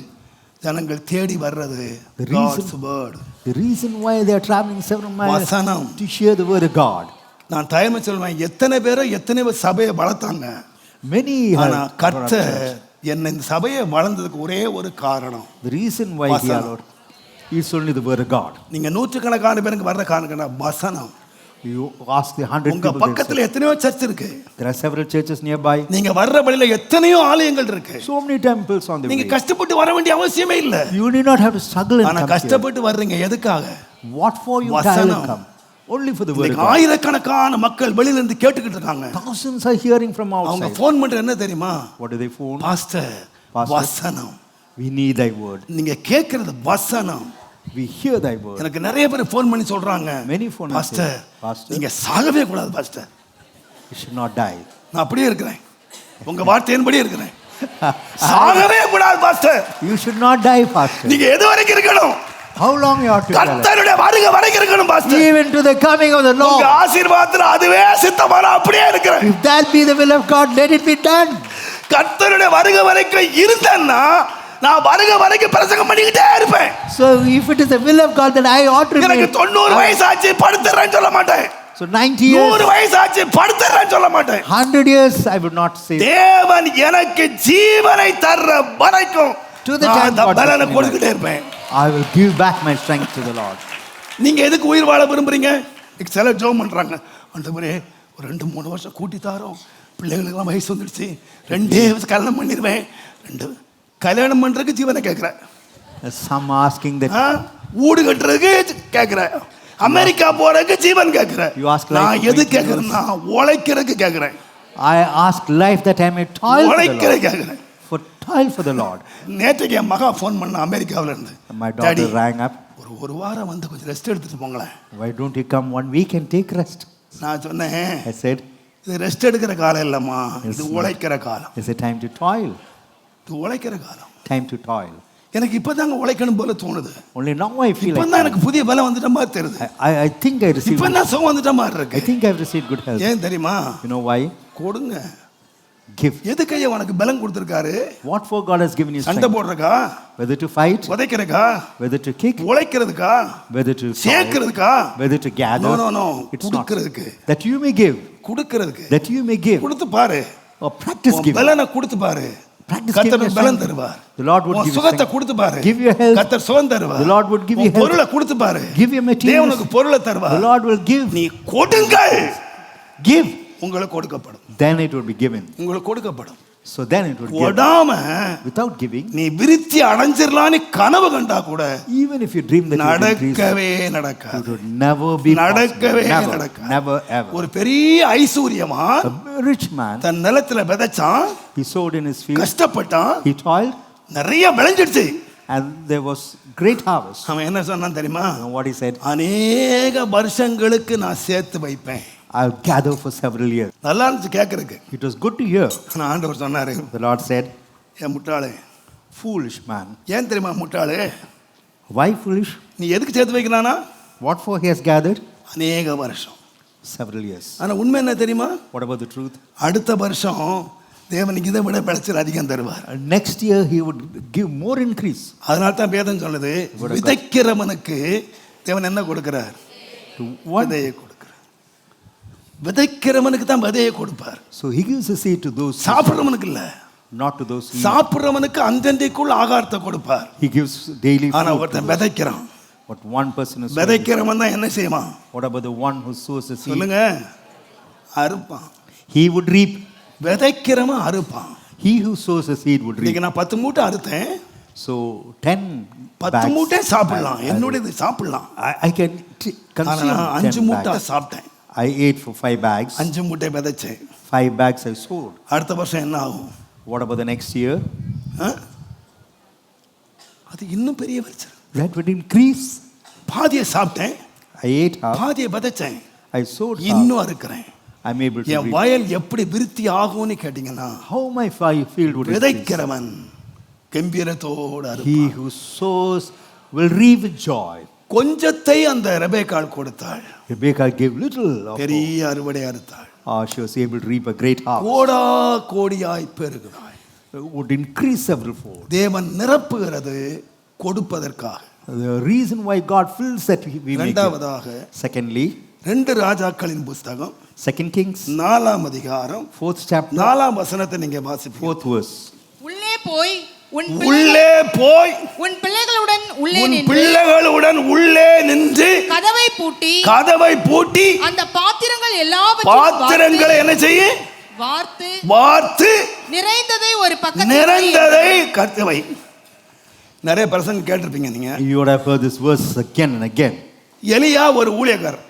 ஜனங்கள் தேடி வர்றது The reason- God's word. The reason why they are traveling several miles வசனம். to share the word of God. நான் தயமை சொல்வேன், எத்தனை பேரை எத்தனை பேர் சபையை வளர்த்தாங்க. Many ஆனா have. கர்த்தர் என்னை இந்த சபையை வளர்ந்ததுக்கு ஒரே ஒரு காரணம், The reason why he வசனம். allowed is only the word of God. நீங்க நூற்றுக்கணக்கான பேருக்கு வர்ற காரணம் வசனம். You ask the 100 உங்க people. they say, பக்கத்துல எத்தனையோ சர்ச் இருக்கு, there are several churches nearby. நீங்க வர்ற வழியில எத்தனையோ ஆலயங்கள் இருக்கு. So many temples on the நீங்க way. கஷ்டப்பட்டு வர வேண்டிய அவசியமே இல்ல. You need not have to struggle and ஆனா come here. கஷ்டப்பட்டு வர்றீங்க எதுக்காக? What for you வசனம். will come? Only for the word of இன்னைக்கு God. ஆயிரக்கணக்கான மக்கள் வெளியில இருந்து கேட்டுக்கிட்டு இருக்காங்க. Thousands are hearing from அவங்க outside. ஃபோன் பண்ற என்ன தெரியுமா? What do they phone? Pastor, Pastor. வசனம். We need thy word. நீங்க கேட்கறது வசனம். We hear thy word. எனக்கு நிறைய பேர் ஃபோன் பண்ணி சொல்றாங்க, Many phone pastor, messages. Pastor. நீங்க சாகவே கூடாது pastor. You should not die. நான் அப்படியே இருக்கிறேன், உங்க வார்த்தையின்படி இருக்கிறேன். சாகவே கூடாது pastor. You should not die, Pastor. நீங்க எது வரைக்கும் இருக்கணும்? How long you ought to be alive? கர்த்தருடைய வருகை வரைக்கும் இருக்கணும் pastor. Even to the coming of the உங்க Lord. ஆசீர்வாதத்துல அதுவே சித்தமான அப்படியே இருக்கிறேன். If that be the will of God, let it be done. கர்த்தருடைய வருகை வரைக்கும் இருந்தேன்னா நான் வருகை வரைக்கும் பிரசங்கம் பண்ணிக்கிட்டே இருப்பேன். So if it is the will of God, then I ought to எனக்கு remain. 90 வயசாச்சு படுத்துறேன்னு சொல்ல மாட்டேன். So 90 100 years, வயசாச்சு படுத்துறேன்னு சொல்ல மாட்டேன். 100 years, I would not say. தேவன் எனக்கு ஜீவனை தர்ற வரைக்கும் To the நான் time அந்த God பலனை gives me கொடுத்துட்டே இருப்பேன். I will give back my strength to the Lord. நீங்க எதுக்கு உயிர் வாழ விரும்புறீங்க? சில ஜெபம் பண்றாங்க, ஆண்டவரே ஒரு 2-3 வருஷம் கூட்டி தாரோம், பிள்ளைகளுக்கெல்லாம் வயசு வந்துடுச்சு, 2 வருஷம் கல்யாணம் பண்ணிடுவேன். 2 கல்யாணம் பண்றதுக்கு ஜீவனை கேட்கிறேன். Some asking that. வீடு கட்டுறதுக்கு கேட்கிறேன், அமெரிக்கா போறதுக்கு ஜீவன் கேட்கிறேன். You ask life நான் to எது make கேட்கிறேன்னா உழைக்கிறதுக்கு கேட்கிறேன். I ask life that I may toil for the உழைக்கிற Lord. கேட்கிறேன். For toil for the Lord. நேற்றுக்கு என் மகா ஃபோன் பண்ண அமெரிக்காவில இருந்து, My daddy daughter rang up. ஒரு வாரம் வந்து கொஞ்சம் ரெஸ்ட் எடுத்துட்டு போங்களேன். Why don't you come 1 week and take rest? நான் சொன்னேன், I said, இது ரெஸ்ட் எடுக்கிற காலம் இல்லம்மா, இது not. உழைக்கிற காலம். it's a time to toil. இது உழைக்கிற காலம். Time to toil. எனக்கு இப்பதாங்க உழைக்கணும் போல தோணுது. Only now I feel இப்பதான் like எனக்கு புதிய பலம் வந்துட்ட மாதிரி தெரியுது. I think I received. இப்பதான் சுகம் வந்துட்ட மாதிரி I இருக்கு. think I've received good health. ஏன் தெரியுமா? You know why? கொடுங்க. Give. எதுக்கு ஐயா உனக்கு பலம் கொடுத்திருக்காரு? What for God has given you சண்டை strength? போடுறதுக்கா, Whether to fight, உதைக்கிறதுக்கா, whether to kick, உழைக்கிறதுக்கா, whether to toil, சேர்க்கிறதுக்கா? whether to gather. No, no, no. It's not. கொடுக்கிறதுக்கு. That you may give. கொடுக்கிறதுக்கு. That you may give. கொடுத்து பாரு. Or practice உன் giving. பலனை கொடுத்து பாரு. Practice கர்த்தர் giving your பலன் strength. தருவார். The Lord would உன் give you சுகத்தை strength. கொடுத்து பாரு. Give your health. கர்த்தர் சுகம் தருவார். The Lord would give you உன் health. பொருளை கொடுத்து பாரு. Give your materials. தேவன் உனக்கு பொருளை The தருவார். Lord will give. நீ கொடுங்கள், Give. உங்களுக்கு கொடுக்கப்படும். Then it will be given. உங்களுக்கு கொடுக்கப்படும். So then it will be given. கொடாம Without giving, நீ விருத்தி அடைஞ்சிரலான்னு கனவு கண்டா கூட even if you dream that you will increase, நடக்கவே it நடக்காது. would never be possible. நடக்கவே Never, நடக்காது. never ever. ஒரு பெரிய ஐஸ்வர்யமா A rich man, தன் நிலத்துல விதைச்சான், he sowed in his field, கஷ்டப்பட்டான், he toiled, நிறைய விளைஞ்சிடுச்சு. and there was great harvest. அவன் என்ன சொன்னான் தெரியுமா? You know what he said? அநேக வருஷங்களுக்கு நான் சேர்த்து வைப்பேன். I'll gather for several years. நல்லா இருந்துச்சு கேட்கறதுக்கு. It was good to hear. ஆனா ஆண்டவர் சொன்னாரு, The Lord said, ஏன் முட்டாளே, foolish man. ஏன் தெரியுமா முட்டாளே, Why foolish? நீ எதுக்கு சேர்த்து வைக்கிறானா? What for he has gathered? அநேக வருஷம். Several years. ஆனா உண்மை என்ன தெரியுமா? What about the truth? அடுத்த வருஷம் தேவனுக்கு இதை விட விளைச்சல் அதிகம் தருவார். Next year he would give more increase. அதனால தான் வேதம் சொல்லுது, விதைக்கிறவனுக்கு தேவன் என்ன கொடுக்கிறார்? To one. விதையை கொடுக்கிறார். விதைக்கிறவனுக்கு தான் விதையை கொடுப்பார். So he gives a seed to those. சாப்பிடுறவனுக்கு இல்ல. Not to those who eat. சாப்பிடுறவனுக்கு அந்தண்டைக்குள் ஆகாரத்தை கொடுப்பார். He gives daily ஆனா food to ஒருத்தன் those. விதைக்கிறான். But one person is sowing. விதைக்கிறவன் தான் என்ன செய்வான்? What about the one who sows the seed? சொல்லுங்க, அறுப்பான். He would reap. விதைக்கிறவன் அறுப்பான். He who sows the seed would reap. இன்னைக்கு நான் 10 மூட்டை அறுத்தேன். So 10 10 bags. மூட்டை சாப்பிடலாம், என்னோடது சாப்பிடலாம். I can ஆனா consume நான் 5 10 மூட்டை bags. சாப்பிட்டேன். I ate for 5 bags. 5 மூட்டை விதைச்சேன். 5 bags I sowed. அடுத்த வருஷம் என்ன ஆகும்? What about the next year? ஆ? அது இன்னும் பெரிய விளைச்சல். That would increase. பாதியை சாப்பிட்டேன், I ate half. பாதியை விதைச்சேன், I sowed half. இன்னும் அறுக்கிறேன். I'm able to N reap. வயல் எப்படி விருத்தி ஆகும்னு கேட்டீங்கன்னா, How my field would increase. விதைக்கிறவன் கம்பீரத்தோடு He அறுப்பான். who sows will reap with joy. கொஞ்சத்தை அந்த ரெபேக்காள் கொடுத்தாள், Rebecca gave little of her. பெரிய அறுவடை அறுத்தாள். She was able to reap a great harvest. Kota கோடியாய் பெருகுதாய். Would increase severalfold. தேவன் நிரப்புகிறது கொடுப்பதற்காக. The reason why God fills that we make. இரண்டாவதாக Secondly, 2 ராஜாக்களின் புஸ்தகம் 2 Kings 4ஆம் அதிகாரம் 4th chapter 4ஆம் வசனத்தை நீங்க வாசிப்பீங்க. 4th verse. உள்ளே போய் உள்ளே போய் உன் பிள்ளைகளுடன் உள்ளே உன் நின்று பிள்ளைகளுடன் உள்ளே நின்று கதவை பூட்டி அந்த பாத்திரங்களை பாத்திரங்களை என்ன செய்ய வார்த்து நிறைந்ததை ஒரு பக்கத்தில் நிறைந்ததை கர்த்த வை. நிறைய பிரசங்க கேட்டிருப்பீங்க நீங்க. You would have heard this verse again and again. எலியா ஒரு ஊழியக்காரர்.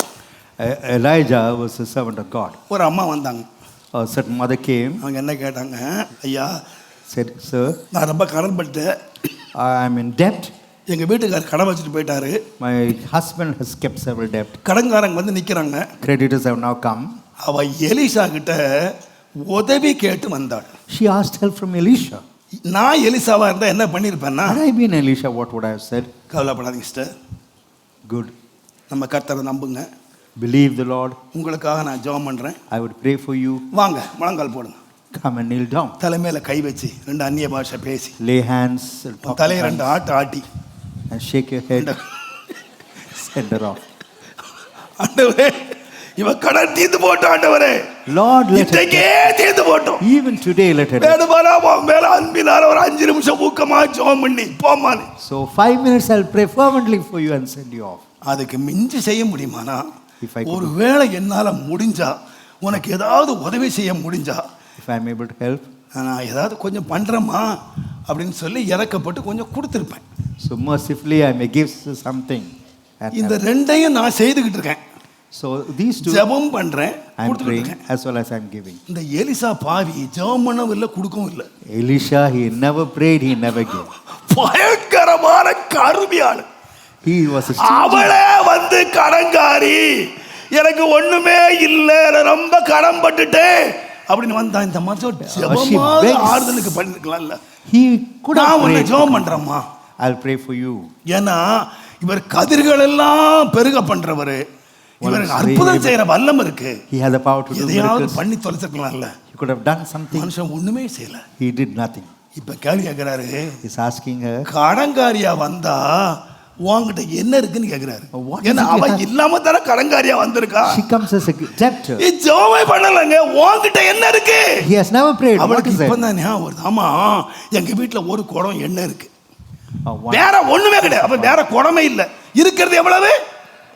Elijah was a servant of God. ஒரு அம்மா வந்தாங்க. A certain mother came. அவங்க என்ன கேட்டாங்க? ஐயா, said, sir, நான் ரொம்ப கடன் பட்டேன். I am in debt. எங்க வீட்டுக்காரர் கடன் வச்சுட்டு போயிட்டாரு. My husband has kept several debt. கடன்காரங்க வந்து நிக்கிறாங்க. Creditors have now come. அவ எலிசா கிட்ட உதவி கேட்டு வந்தாள். She asked help from Elisha. நான் எலிசாவா இருந்தா என்ன பண்ணிருப்பேன்னா, Had I been Elisha, what would I have said? கவலைப்படாதீங்க சிஸ்டர், Good. நம்ம கர்த்தரை நம்புங்க, Believe the Lord. உங்களுக்காக நான் ஜெபம் பண்றேன், I would pray for you. வாங்க முழங்கால் போடுங்க, Come and kneel down. தலைமையில கை வச்சு 2 அந்நிய பாஷை பேசி Lay hands and talk to தலையை hands 2 ஆட்டு ஆட்டி, and shake your head. Send her off. ஆண்டவரே இவ கடன் தீர்ந்து போட்டோம், ஆண்டவரே Lord, let her இன்றைக்கே தீர்ந்து போட்டோம், even today let her. வேணுமானா உன் மேல அன்பினால ஒரு 5 நிமிஷம் ஊக்கமா ஜெபம் பண்ணி போமானே. So 5 minutes I'll pray fervently for you and send you off. அதுக்கு மிஞ்சி செய்ய முடியுமானா, If I could- ஒருவேளை என்னால முடிஞ்சா, உனக்கு ஏதாவது உதவி செய்ய முடிஞ்சா, If I'm able to help. நான் ஏதாவது கொஞ்சம் பண்றேம்மா அப்படின்னு சொல்லி இறக்கப்பட்டு கொஞ்சம் கொடுத்துருப்பேன். So mercifully I may give something. And இந்த ரெண்டையும் நான் செய்துகிட்டு இருக்கேன். so these two ஜெபம் பண்றேன், I'm கொடுத்துட்டு praying இருக்கேன். as well as I'm giving. இந்த எலிசா பாவி ஜெபம் பண்ணவும் இல்லை, கொடுக்கவும் இல்லை. Elisha, he never prayed, he never gave. பயங்கரமான கருமியாள். He was a stingy. அவளே வந்து கடன்காரி, எனக்கு ஒண்ணுமே இல்லை, நான் ரொம்ப கடன் பட்டுட்டேன் அப்படின்னு வந்தா, இந்த மாதிரி ஜெபமாவது begs. ஆறுதலுக்கு பண்ணிருக்கலாம்ல. He could have நான் உன்னை prayed. ஜெபம் பண்றேம்மா, I'll pray for you. ஏன்னா இவர் கதிர்கள் எல்லாம் பெருக பண்றவரு, இவருக்கு அற்புதம் செய்யற வல்லம் இருக்கு. He had the power to do எதையாவது miracles. பண்ணி தொலைச்சிருக்கலாம்ல. He could have done something. மனுஷன் ஒண்ணுமே செய்யல. He did nothing. இப்ப கேள்வி கேட்கிறாரு, He's asking her, கடன்காரியா வந்தா உன்கிட்ட என்ன இருக்குன்னு கேக்குறாரு. What is ஏன்னா it you அவ have? இல்லாம தானே கடன்காரியா வந்திருக்கா. she comes as a debtor. ஜெபமே பண்ணலங்க, உன்கிட்ட என்ன இருக்கு? He has never prayed. What அவளுக்கு is that? இப்பதான் ஞாபகம் வருது. ஆமா, எங்க வீட்டுல ஒரு குடம் எண்ணெய் இருக்கு, One. வேற ஒண்ணுமே கிடையாது. அப்ப வேற குடமே இல்ல, இருக்கிறது எவ்வளவு?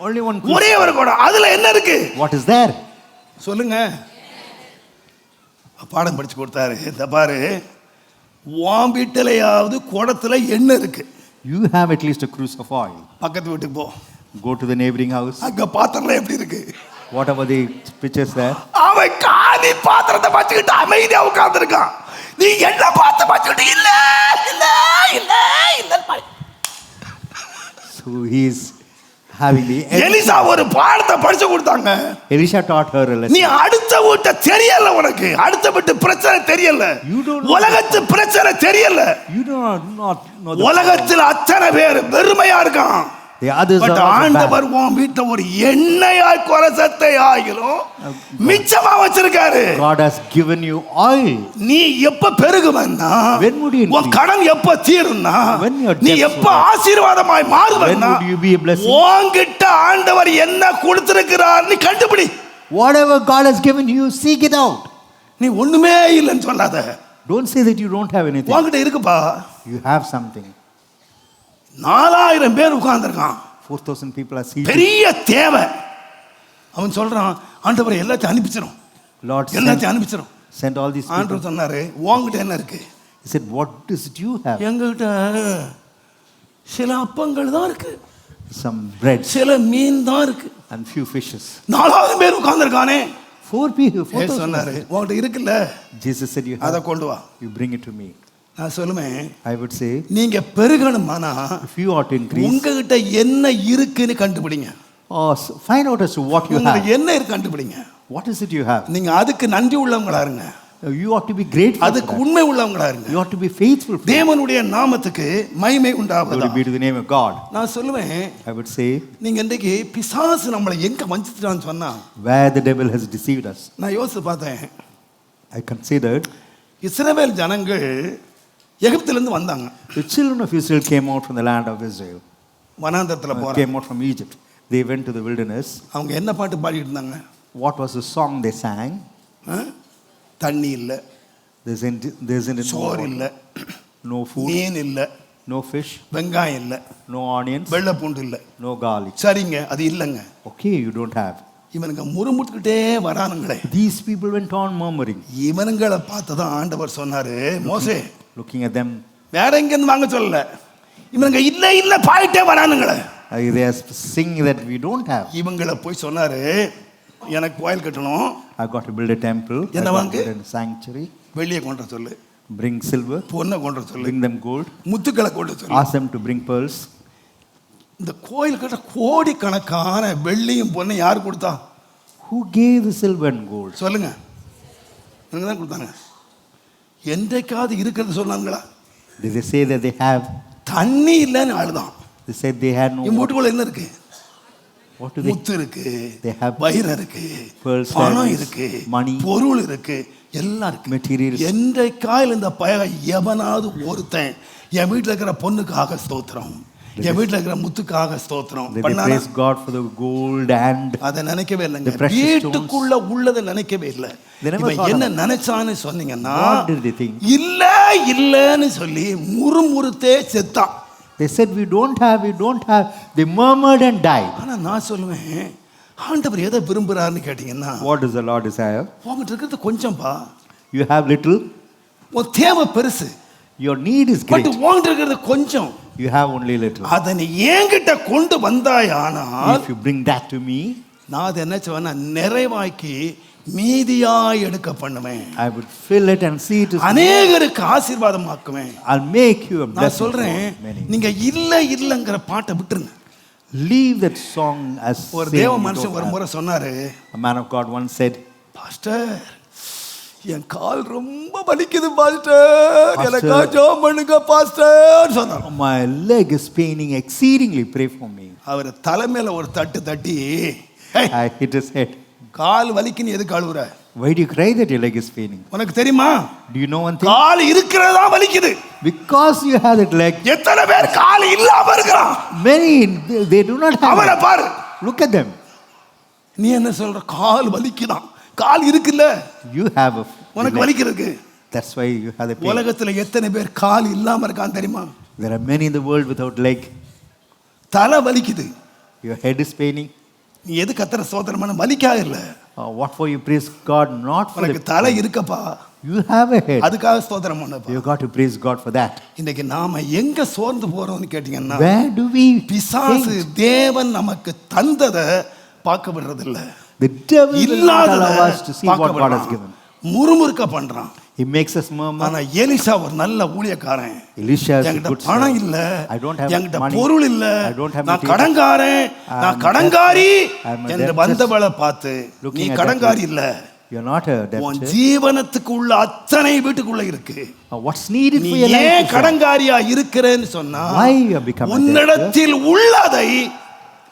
Only one. ஒரே ஒரு குடம், அதுல என்ன இருக்கு What is there? சொல்லுங்க. பாடம் படிச்சு கொடுத்தாரு. இந்த பாரு, உன் வீட்டிலையாவது குடத்துல எண்ணெய் இருக்கு, You have at least a cruse of oil. பக்கத்து வீட்டுக்கு போ, Go to the neighboring house. அங்க பாத்திரம் எப்படி இருக்கு? Whatever the pictures there. அவன் காலி பாத்திரத்தை வச்சுக்கிட்டு அமைதியா உட்கார்ந்துருக்கான். நீ என்ன பார்த்து வச்சுக்கிட்டு இல்ல இல்ல இல்ல இல்ல. So he's having the. Elisha ஒரு பாடத்தை படிச்சு கொடுத்தாங்க. Elisha taught her a நீ lesson. அடுத்த வீட்டை தெரியல, உனக்கு அடுத்த வீட்டு பிரச்சனை தெரியல, You don't know. உலகத்து பிரச்சனை தெரியல. You do not know the. உலகத்தில் அத்தனை பேர் வெறுமையா இருக்கான். The others but are also bad. ஆண்டவர் உன் வீட்டை ஒரு எண்ணெயாய் குறைசத்தை ஆகிலும் மிச்சமா வச்சிருக்காரு. God has given you oil. நீ எப்ப பெருகுவன்னா, When would you உன் increase? கடன் எப்ப தீரும்னா, When your நீ debts எப்ப will die. ஆசீர்வாதமாய் மாறுவன்னா, When would you be a blessing? உன்கிட்ட ஆண்டவர் என்ன கொடுத்திருக்கிறார் நீ கண்டுபிடி. Whatever God has given you, seek it out. நீ ஒண்ணுமே இல்லைன்னு சொல்லாத. Don't say that you don't have anything. உன்கிட்ட இருக்குப்பா. You have something. 4000 பேர் உட்கார்ந்திருக்கான், 4,000 people are seated. பெரிய தேவை. அவன் சொல்றான், ஆண்டவர் எல்லாத்தையும் அனுப்பிச்சிரும், Lord, எல்லாத்தையும் அனுப்பிச்சிரும். send all these people. ஆண்டவர் சொன்னாரு, உன்கிட்ட என்ன இருக்கு? He said, what does it you have? எங்ககிட்ட சில அப்பங்கள் தான் இருக்கு, Some bread சில மீன் தான் இருக்கு. and few fishes. 4000 பேர் உட்கார்ந்திருக்கானே. 4 people. ஏ சொன்னாரு, உன்கிட்ட இருக்குல்ல, Jesus said, you அதை have. கொண்டு வா. You bring it to me. நான் சொல்லுவேன், I would say, நீங்க பெருகணுமானா if you ought to increase, உங்ககிட்ட என்ன இருக்குன்னு கண்டுபிடிங்க. find out as to what you உங்களுக்கு have. என்ன இருக்கு கண்டுபிடிங்க. What is it you have? நீங்க அதுக்கு நன்றி உள்ளவங்களா இருங்க, You ought to be grateful for அதுக்கு that. உண்மை உள்ளவங்களா இருங்க. You ought to be faithful for that. தேவனுடைய நாமத்துக்கு மகிமை Glory உண்டாவதா. be to the name of God. நான் சொல்லுவேன், I would say, நீங்க இன்றைக்கு பிசாசு நம்மளை எங்க வஞ்சிட்டான்னு சொன்னா, where the devil has deceived us. நான் யோசிச்சு பார்த்தேன். I considered இஸ்ரவேல் ஜனங்கள் எகிப்திலிருந்து வந்தாங்க, the children of Israel came out from the land of Israel. வனாந்தரத்துல போறாங்க. Came out from Egypt. They went to the wilderness. அவங்க என்ன பாட்டு பாடிட்டு இருந்தாங்க? What was the song they sang? தண்ணி இல்ல, There isn't சோறு இல்ல, no food, மீன் இல்ல, no fish, வெங்காயம் இல்ல, no onions, வெள்ளை பூண்டு இல்ல. no garlic. சரிங்க, அது இல்லைங்க. Okay, you don't have. இவனுங்க முறுமுட்டுக்கிட்டே வரானுங்களே. These people went on murmuring. இவனுங்களை பார்த்ததான் ஆண்டவர் சொன்னாரு, மோசே Looking at them, வேற எங்கேருந்து வாங்க சொல்லல, இவனுங்க இல்ல இல்ல பாயிட்டே வரானுங்களே. they are singing that we don't have. இவங்களை போய் சொன்னாரு, எனக்கு கோயில் கட்டணும், I've got to build a temple. I've என்ன got to வாங்கு? build a sanctuary. வெள்ளியை கொண்டு சொல்லு, Bring silver. பொண்ணை கொண்டு சொல்லு, Bring them gold. முத்துக்களை கொண்டு சொல்லு. Ask them to bring pearls. இந்த கோயில் கட்ட கோடிக்கணக்கான வெள்ளியும் பொண்ணை யார் கொடுத்தா? Who gave the silver and gold? சொல்லுங்க. எனக்கு தான் கொடுத்தாங்க. என்றைக்காவது இருக்கிறது சொன்னாங்களா? Did they say that they have? தண்ணி இல்லைன்னு அழுதான். They said they had no N water. வீட்டுக்குள்ள என்ன இருக்கு? What do they? முத்து இருக்கு, They have வைரம் இருக்கு, pearls, பணம் diamonds, இருக்கு, money, பொருள் இருக்கு, எல்லாம் இருக்கு. materials. என்றைக்காயில் இந்த எவனாவது ஒருத்தன் என் வீட்டில் இருக்கிற பொண்ணுக்காக ஸ்தோத்திரம், என் வீட்டில் இருக்கிற முத்துக்காக ஸ்தோத்திரம் They பண்ணானா? praise God for the gold and அதை நினைக்கவே இல்லைங்க. the precious stones. வீட்டுக்குள்ள உள்ளதை நினைக்கவே இல்லை. They never இவன் thought என்ன about it. நினைச்சான்னு சொன்னீங்கன்னா, What did they think? இல்லன்னு சொல்லி முறுமுறுத்தே செத்தான். They said we don't have. They murmured and died. ஆனா நான் சொல்லுவேன், ஆண்டவர் எதை விரும்புறாருன்னு கேட்டீங்கன்னா, What does the Lord desire? உங்ககிட்ட இருக்கிறது கொஞ்சம்பா, You have little. உன் தேவை பெருசு, Your need is but great. உங்ககிட்ட இருக்கிறது கொஞ்சம். You have only little. அதை நீ என்கிட்ட கொண்டு வந்தாயானால் If you bring that to me, நான் அதை என்ன செய்வேன்னா நிறைவாக்கி மீதியாய் எடுக்க பண்ணுவேன், I would fill it and see it is. அநேகருக்கு ஆசீர்வாதமாக்குவேன். I'll make you a நான் blessing சொல்றேன், for many. நீங்க இல்லங்கிற பாட்டை விட்டுருங்க. Leave that song as ஒரு saying தேவ you மனுஷன் don't ஒரு have. முறை சொன்னாரு, A man of God once said, pastor என் கால் ரொம்ப வலிக்குது பாஸ்டர், எனக்கு ஜெபம் பண்ணுங்க பாஸ்டர் சொன்னார். my leg is paining exceedingly, pray for me. அவர் தலைமையில ஒரு தட்டு தட்டி, "ஏய், I hit his head. கால் வலிக்குன்னு எதுக்கு அழுவுற? Why do you cry that your leg is paining? உனக்கு தெரியுமா, Do you know one thing? கால் இருக்கிறதா வலிக்குது. Because you have that leg, எத்தனை பேர் கால் இல்லாம இருக்கிறான்? many they do not have அவனை it. பாரு. Look at them. நீ என்ன சொல்ற? கால் வலிக்குதான். கால் இருக்குல்ல, You have a உனக்கு leg. வலிக்கிறதுக்கு. That's why you have the pain. உலகத்துல எத்தனை பேர் கால் இல்லாம இருக்கான் தெரியுமா? There are many in the world without leg. தலை வலிக்குது. Your head is paining. நீ எது கத்தர சோதரமான வலிக்காக இல்ல, What for you praise God? Not for உனக்கு the தலை இருக்கப்பா, You have a head. அதுக்காக ஸ்தோத்திரம் பண்ணப்பா. You got to praise God for that. இன்னைக்கு நாம எங்க சோர்ந்து போறோம்னு கேட்டீங்கன்னா, Where do we பிசாசு faint? தேவன் நமக்கு தந்ததை பார்க்க விடுறது இல்ல, The devil will not இல்லாததை allow us to see what பார்க்க God has விடுறான். given. முறுமுறுக்க பண்றான். He makes us murmur. ஆனா எலிசா ஒரு நல்ல ஊழியக்காரன். Elisha is a என்கிட்ட good பணம் servant. இல்ல, I don't have என்கிட்ட money. பொருள் இல்ல, I don't have நான் material. கடங்காரன், நான் கடங்காரி I'm a என்று debtor. வந்தவளை பார்த்து, Looking நீ at கடங்காரி that இல்ல, You're not a உன் debtor. ஜீவனத்துக்கு உள்ள அத்தனை வீட்டுக்குள்ள இருக்கு. What's needed நீ for your life? ஏன் is that? கடங்காரியா இருக்கிறேன்னு சொன்னா, Why you have become a debtor? உன்னிடத்தில் உள்ளதை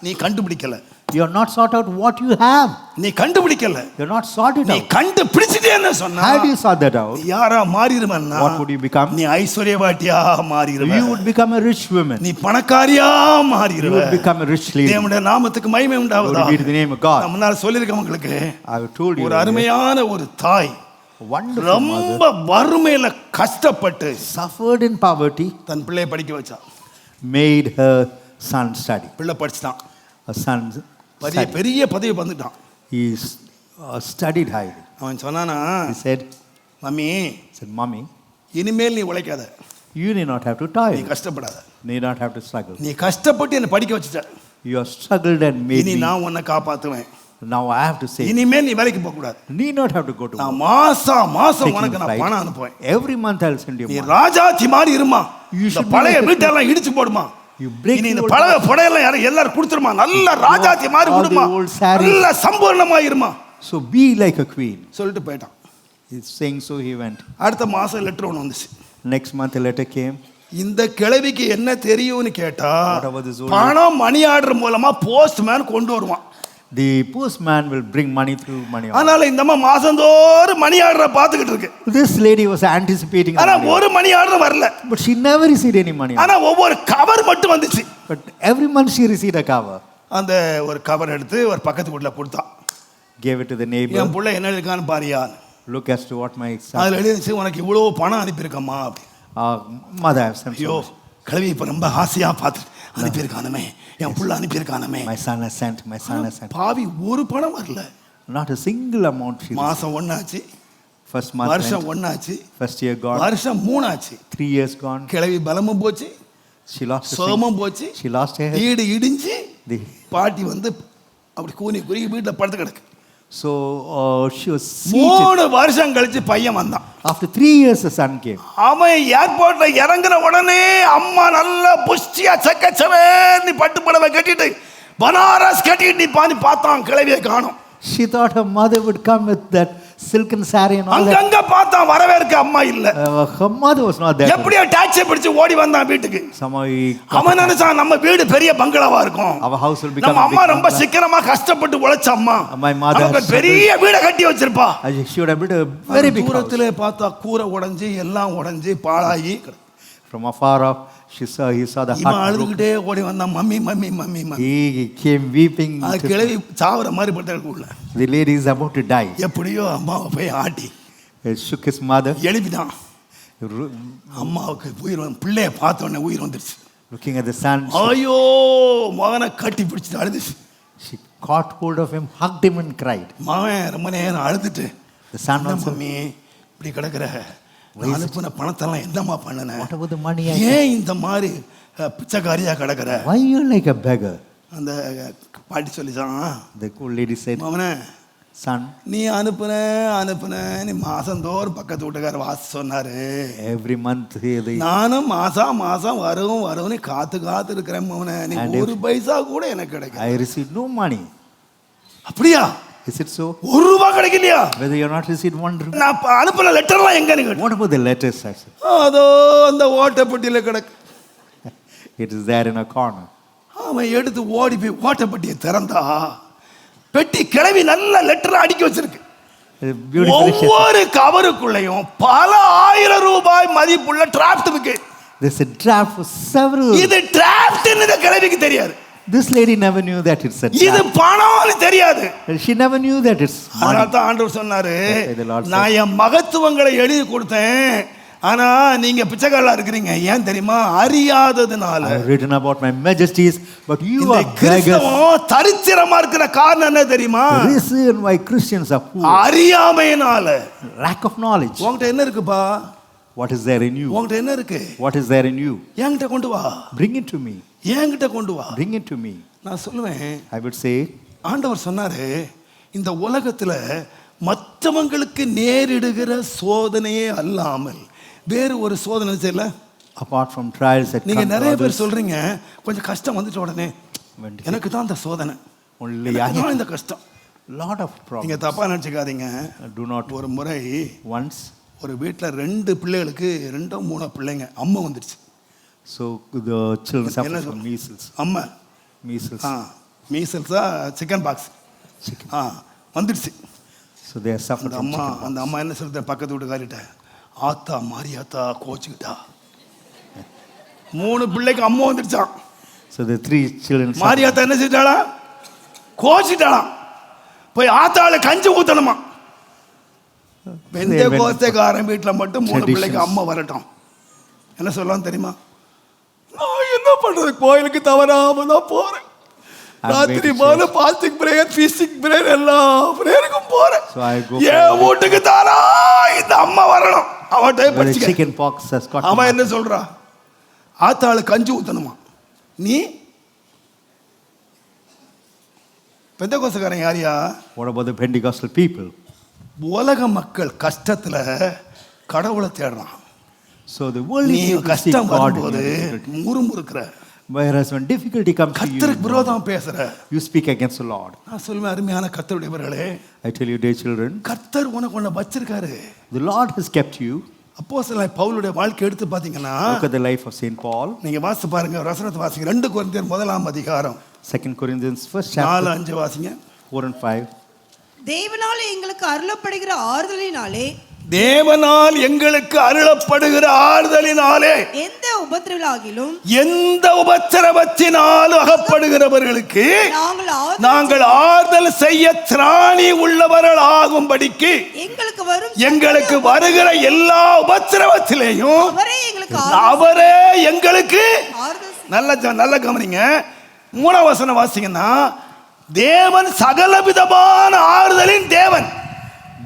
நீ கண்டுபிடிக்கல. You're not sought out what you have. நீ கண்டுபிடிக்கல. You're not sought it நீ out. கண்டுபிடிச்சிட்டேன்னு சொன்னா, How do you sort that out? யாரா மாறிடுவன்னா, What would you become? நீ ஐஸ்வர்யவாட்டியா மாறிடுவ. You would become a rich woman. நீ பணக்காரியா You மாறிடுவ. would become a rich lady. தேவனுடைய நாமத்துக்கு மகிமை உண்டாவதா. Glory be to the name of God. நான் முன்னால சொல்லியிருக்கேன் உங்களுக்கு, I have told you. ஒரு அருமையான ஒரு தாய் A wonderful ரொம்ப mother வறுமையில கஷ்டப்பட்டு suffered in poverty, தன் பிள்ளையை படிக்க வச்சா. made her son study. பிள்ளை படிச்சுட்டான், Her son studied. பெரிய பதவி வந்துட்டான். He studied highly. அவன் சொன்னானா, He said, மம்மி Mommy, இனிமேல் நீ உழைக்காத, you need not have to நீ toil. கஷ்டப்படாத, Need not have to struggle. நீ கஷ்டப்பட்டு என்னை படிக்க வச்சுட்ட, You have struggled and made இனி me. நான் உன்னை காப்பாத்துவேன், Now I have to say, இனிமேல் நீ வேலைக்கு போக கூடாது, need not have to go to நான் work. மாசம் Taking உனக்கு நான் flight. பணம் அனுப்புவேன், Every month I'll send you நீ money. ராஜாத்தி மாதிரி இருமா, You இந்த should be பழைய like a வீட்டெல்லாம் இடிச்சு போடுமா, You break இனி இந்த the old பழைய புடையெல்லாம் எல்லாரும் கொடுத்துருமா, நல்ல ராஜாத்தி மாதிரி all the கொடுமா, old sarees. நல்ல சம்பூர்ணமா இருமா So be like a queen. சொல்லிட்டு போயிட்டான். He's saying so he went. அடுத்த மாசம் லெட்டர் ஒன்று வந்துச்சு. Next month a letter came. இந்த கிழவிக்கு என்ன தெரியும்னு கேட்டா, What about this old பணம் மணி ஆர்டர் மூலமா போஸ்ட்மேன் கொண்டு வருவான். The postman will bring money through money order. அதனால இந்த அம்மா மாசந்தோறும் மணி ஆர்டரை பார்த்துக்கிட்டு இருக்கு. This lady was anticipating the ஆனா money ஒரு மணி ஆர்டர் வரல. order. But she never received any money order. ஆனா ஒவ்வொரு கவர் மட்டும் வந்துச்சு. But every month she received a cover. அந்த ஒரு கவர் எடுத்து ஒரு பக்கத்து வீட்டுல கொடுத்தா. Gave it to the neighbor. என் புள்ள என்ன இருக்கான்னு பாரியா. Look as to what my son. அதுல எழுதிச்சு, உனக்கு இவ்வளவு பணம் அனுப்பியிருக்கம்மா. Mother, I have sent ஐயோ, so much. கிழவி இப்ப ரொம்ப ஆசையா பார்த்து அனுப்பியிருக்கானமே, என் புள்ள அனுப்பியிருக்கானமே. My son has sent. My son has sent. பாவி ஒரு பணம் வரல. Not a single amount she received. மாசம் ஒன்னாச்சு, First month வருஷம் went. ஒன்னாச்சு, First year gone. வருஷம் மூணாச்சு. 3 years gone. கிழவி பலமும் போச்சு, She lost her சோமம் போச்சு, She lost her head. வீடு இடிஞ்சு The, பாட்டி வந்து அப்படி கூனி குறுகி வீட்டில் படுத்து கிடக்கு. so she was seated. 3 வருஷம் கழிச்சு பையன் வந்தான். After 3 years the son came. அவன் ஏர்போர்ட்ல இறங்குன உடனே அம்மா நல்ல புஷ்டியா சக்கச்சவேன்னு பட்டு புடவை கட்டிட்டு பனாரஸ் கட்டிட்டு நிப்பான்னு பார்த்தான், கிழவியை காணோம். She thought her mother would come with that silken saree and all that. அங்கங்க பார்த்தான், வரவேற்க அம்மா இல்ல. Her mother was not there. எப்படியோ டாக்ஸி பிடிச்சு ஓடி வந்தான் வீட்டுக்கு. Somehow he அவன் நினைச்சான் நம்ம வீடு பெரிய பங்களாவா இருக்கும், our house will become நம்ம a அம்மா big ரொம்ப bungalow. சிக்கனமா கஷ்டப்பட்டு உழைச்ச அம்மா, My mother அவங்க பெரிய வீட கட்டி வச்சிருப்பா. She would have built a very big house. தூரத்திலே பார்த்தா கூரை உடைஞ்சு எல்லாம் உடைஞ்சு பாழாகி. From afar off, he saw the இவன் hut broken. அழுதுகிட்டே ஓடி வந்தான், mummy mummy mummy mummy. He came weeping. அது கிளவி சாவற மாதிரி பட்டாருக்கு உள்ள. The lady is about to die. எப்படியோ அம்மாவை போய் ஆட்டி He shook his mother. எழுப்பிதான். அம்மாவுக்கு உயிர் வந்து, பிள்ளைய பார்த்த உடனே உயிர் வந்துருச்சு. Looking at the son, ஐயோ மகனை கட்டி பிடிச்சிட்டு அழுதுச்சு. she caught hold of him, hugged him and cried. மகன் ரொம்ப நேரம் அழுதுட்டு, The son என்ன also, மம்மி இப்படி கிடக்குற, நான் அனுப்புன பணத்தெல்லாம் என்னம்மா பண்ணுன, what about the money? ஏன் இந்த மாதிரி பிச்சைக்காரியா கிடக்குற? Why you like a beggar? அந்த பாட்டி சொல்லிச்சான், The old lady said, மகனே son, நீ அனுப்புன நீ மாசந்தோறும் பக்கத்து வீட்டுக்கார வாசி சொன்னாரு, every month நானும் மாசம் வரும்னு காத்து இருக்கிறேன் மகனே, நீ ஒரு பைசா கூட எனக்கு கிடைக்கும். I received no money. அப்படியா? Is it so? ஒரு ரூபா கிடைக்கலையா? Whether you are not received 1 rupee. நான் அனுப்புன லெட்டர்லாம் எங்க நீங்க? What about the letters? I said, அதோ அந்த ஓட்டப்பட்டியில கிடக்கு. it is there in a corner. அவன் எடுத்து ஓடி போய் ஓட்டப்பட்டியை திறந்தா பெட்டி கிளவி நல்ல லெட்டர் அடுக்கி வச்சிருக்கு. A beautiful letter. ஒவ்வொரு கவருக்குள்ளேயும் பல 1000 ரூபாய் மதிப்புள்ள டிராஃப்ட் இருக்கு. There's a draft for several. இது டிராஃப்ட்னு இந்த கிளவிக்கு தெரியாது. This lady never knew that it's a இது draft. பணம்னு தெரியாது. She never knew that it's அதனால money. தான் ஆண்டவர் சொன்னாரு, The Lord said, நான் என் மகத்துவங்களை எழுதி கொடுத்தேன், ஆனா நீங்க பிச்சைக்காரலா இருக்கிறீங்க. ஏன் தெரியுமா? அறியாததுனால. I have written about my majesties, but you இந்த are beggars. கிறிஸ்தவம் தரித்திரமா இருக்கிற காரணம் என்ன தெரியுமா? The reason why Christians are poor, அறியாமையினால. lack of knowledge. உன்கிட்ட என்ன இருக்குப்பா? What is there in you? உன்கிட்ட என்ன இருக்கு? What is there in you? என்கிட்ட கொண்டு வா. Bring it to me. என்கிட்ட கொண்டு வா. Bring it to me. நான் சொல்லுவேன், I would say, ஆண்டவர் சொன்னாரு, இந்த உலகத்துல மற்றவங்களுக்கு நேரிடுகிற சோதனையே அல்லாமல் வேறு ஒரு சோதனை செய்யல. apart from trials that நீங்க come to நிறைய பேர் others, சொல்றீங்க, கொஞ்சம் கஷ்டம் வந்துட்ட உடனே எனக்கு தான் இந்த சோதனை, only எனக்கு I தான் have இந்த கஷ்டம். lot of நீங்க problems. தப்பா நினைச்சுக்காதீங்க. Do not ஒரு முறை once. ஒரு வீட்டுல 2 பிள்ளைகளுக்கு 2-3 பிள்ளைங்க அம்மா வந்துருச்சு. So the children suffer என்ன from measles. அம்மா Measles. மீசல்ஸா சிக்கன் பாக்ஸ் Chicken. வந்துடுச்சு. So they are suffered அந்த from அம்மா chicken. அந்த அம்மா என்ன சொல்றது, பக்கத்து வீட்டுக்காரிட்ட, ஆத்தா மாரியாத்தா கோச்சுக்கிட்டா. 3 பிள்ளைக்கு அம்மா வந்துடுச்சான். So the 3 children suffered. Mariyatha என்ன செஞ்சாளா? கோச்சிட்டாளாம். போய் ஆத்தாள கஞ்சி ஊத்தணுமா. பெந்த கோஸ்தேக்காரன் வீட்டில் மட்டும் 3 பிள்ளைக்கு அம்மா வரட்டும். என்ன சொல்லலாம் தெரியுமா? நான் என்ன பண்றது, கோயிலுக்கு தவறாம தான் போறேன். ராத்திரி போல பாஸ்டிங் பிரேயர், ஃபீஸ்டிங் பிரேயர், எல்லா பிரேயருக்கும் போறேன். So I go என் வீட்டுக்கு தானா இந்த அம்மா வரணும். அவட்டே where the படிச்சுக்க. chicken pox has got. அவன் என்ன சொல்றா? ஆத்தாளு கஞ்சி ஊத்தணுமா. நீ பெந்தகோஸ்தேக்காரன் யாரியா? What about the Pentecostal people? உலக மக்கள் கஷ்டத்துல கடவுளை தேடுறான். So the world நீ is கஷ்டம் God in வரும்போது your difficulty. முறுமுறுக்கிற, Whereas when difficulty comes to கர்த்தருக்கு you, விரோதம் பேசுற. you speak against the Lord. நான் சொல்லுவேன், அருமையான கர்த்தருடையவர்களே, I tell you, dear children, கர்த்தர் உனக்கு ஒண்ணு வச்சிருக்காரு. the Lord has kept you. அப்போஸ்தலன் பவுலுடைய வாழ்க்கை எடுத்து பாத்தீங்கன்னா, Look at the life of Saint Paul. நீங்க வாசித்து பாருங்க, வசனத்தை வாசிங்க. 2 கொரிந்தியர் 1ஆம் அதிகாரம் 2 Corinthians 1st chapter 4-5 வாசிங்க. 4 and 5. தேவனாலே எங்களுக்கு அருளப்படுகிற ஆறுதலினாலே, தேவனால் எங்களுக்கு அருளப்படுகிற ஆறுதலினாலே, எந்த உபத்திரவிலாகிலும் எந்த உபத்திரவத்தினாலும் அகப்படுகிறவர்களுக்கு நாங்கள் ஆறுதல் செய்ய திராணி உள்ளவர்கள் ஆகும்படிக்கு எங்களுக்கு வருகிற எல்லா உபத்திரவத்திலேயும் அவரே எங்களுக்கு நல்ல கவனிங்க. 3ஆம் வசனம் வாசிங்கன்னா, தேவன் சகல விதமான ஆறுதலின் தேவன்.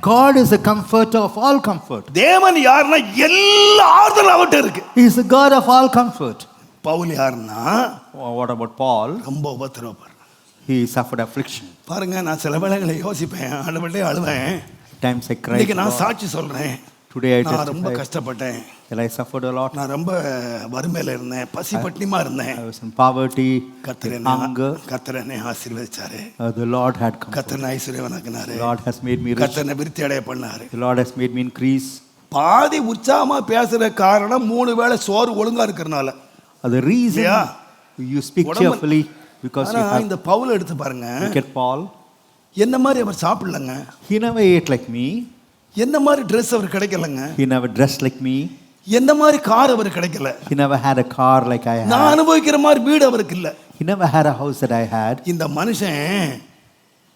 God is the comforter of all comfort. தேவன் யாருன்னா எல்லா ஆறுதலும் அவர்கிட்ட இருக்கு. He is the God of all comfort. Pavul யாருன்னா, What about Paul? ரொம்ப உபத்திரவப்படுறார். He suffered affliction. பாருங்க, நான் சில வேளைகளை யோசிப்பேன், ஆண்டவரே அழுவேன். Times I cried. இன்னைக்கு நான் சாட்சி சொல்றேன். Today I நான் ரொம்ப testify கஷ்டப்பட்டேன், that I suffered a lot. நான் ரொம்ப வறுமையில இருந்தேன், பசி பட்டினிமா இருந்தேன். I was in poverty, கர்த்தர் in என்னை hunger. கர்த்தர் என்னை ஆசீர்வதிச்சாரு. The Lord had come. கர்த்தர் என்னை ஐஸ்வர்யவானாக்கினாரு. The Lord has made me rich. கர்த்தர் என்னை விருத்தி அடைய பண்ணாரு. The Lord has made me increase. பாதி உற்சாகமா பேசுற காரணம் 3 வேளை சோறு ஒழுங்கா இருக்கிறனால. The reason இல்லையா? you speak உடம்பு- cheerfully because you ஆனா have. இந்த பவுல் எடுத்து பாருங்க, Look at Paul. என்ன மாதிரி அவர் சாப்பிடலங்க, He never ate like me. என்ன மாதிரி ட்ரெஸ் அவர் கிடைக்கலங்க, He never dressed like me. என்ன மாதிரி கார் அவர் கிடைக்கல, He never had a car like I நான் had. அனுபவிக்கிற மாதிரி வீடு அவருக்கு இல்ல. He never had a house that I had. இந்த மனுஷன்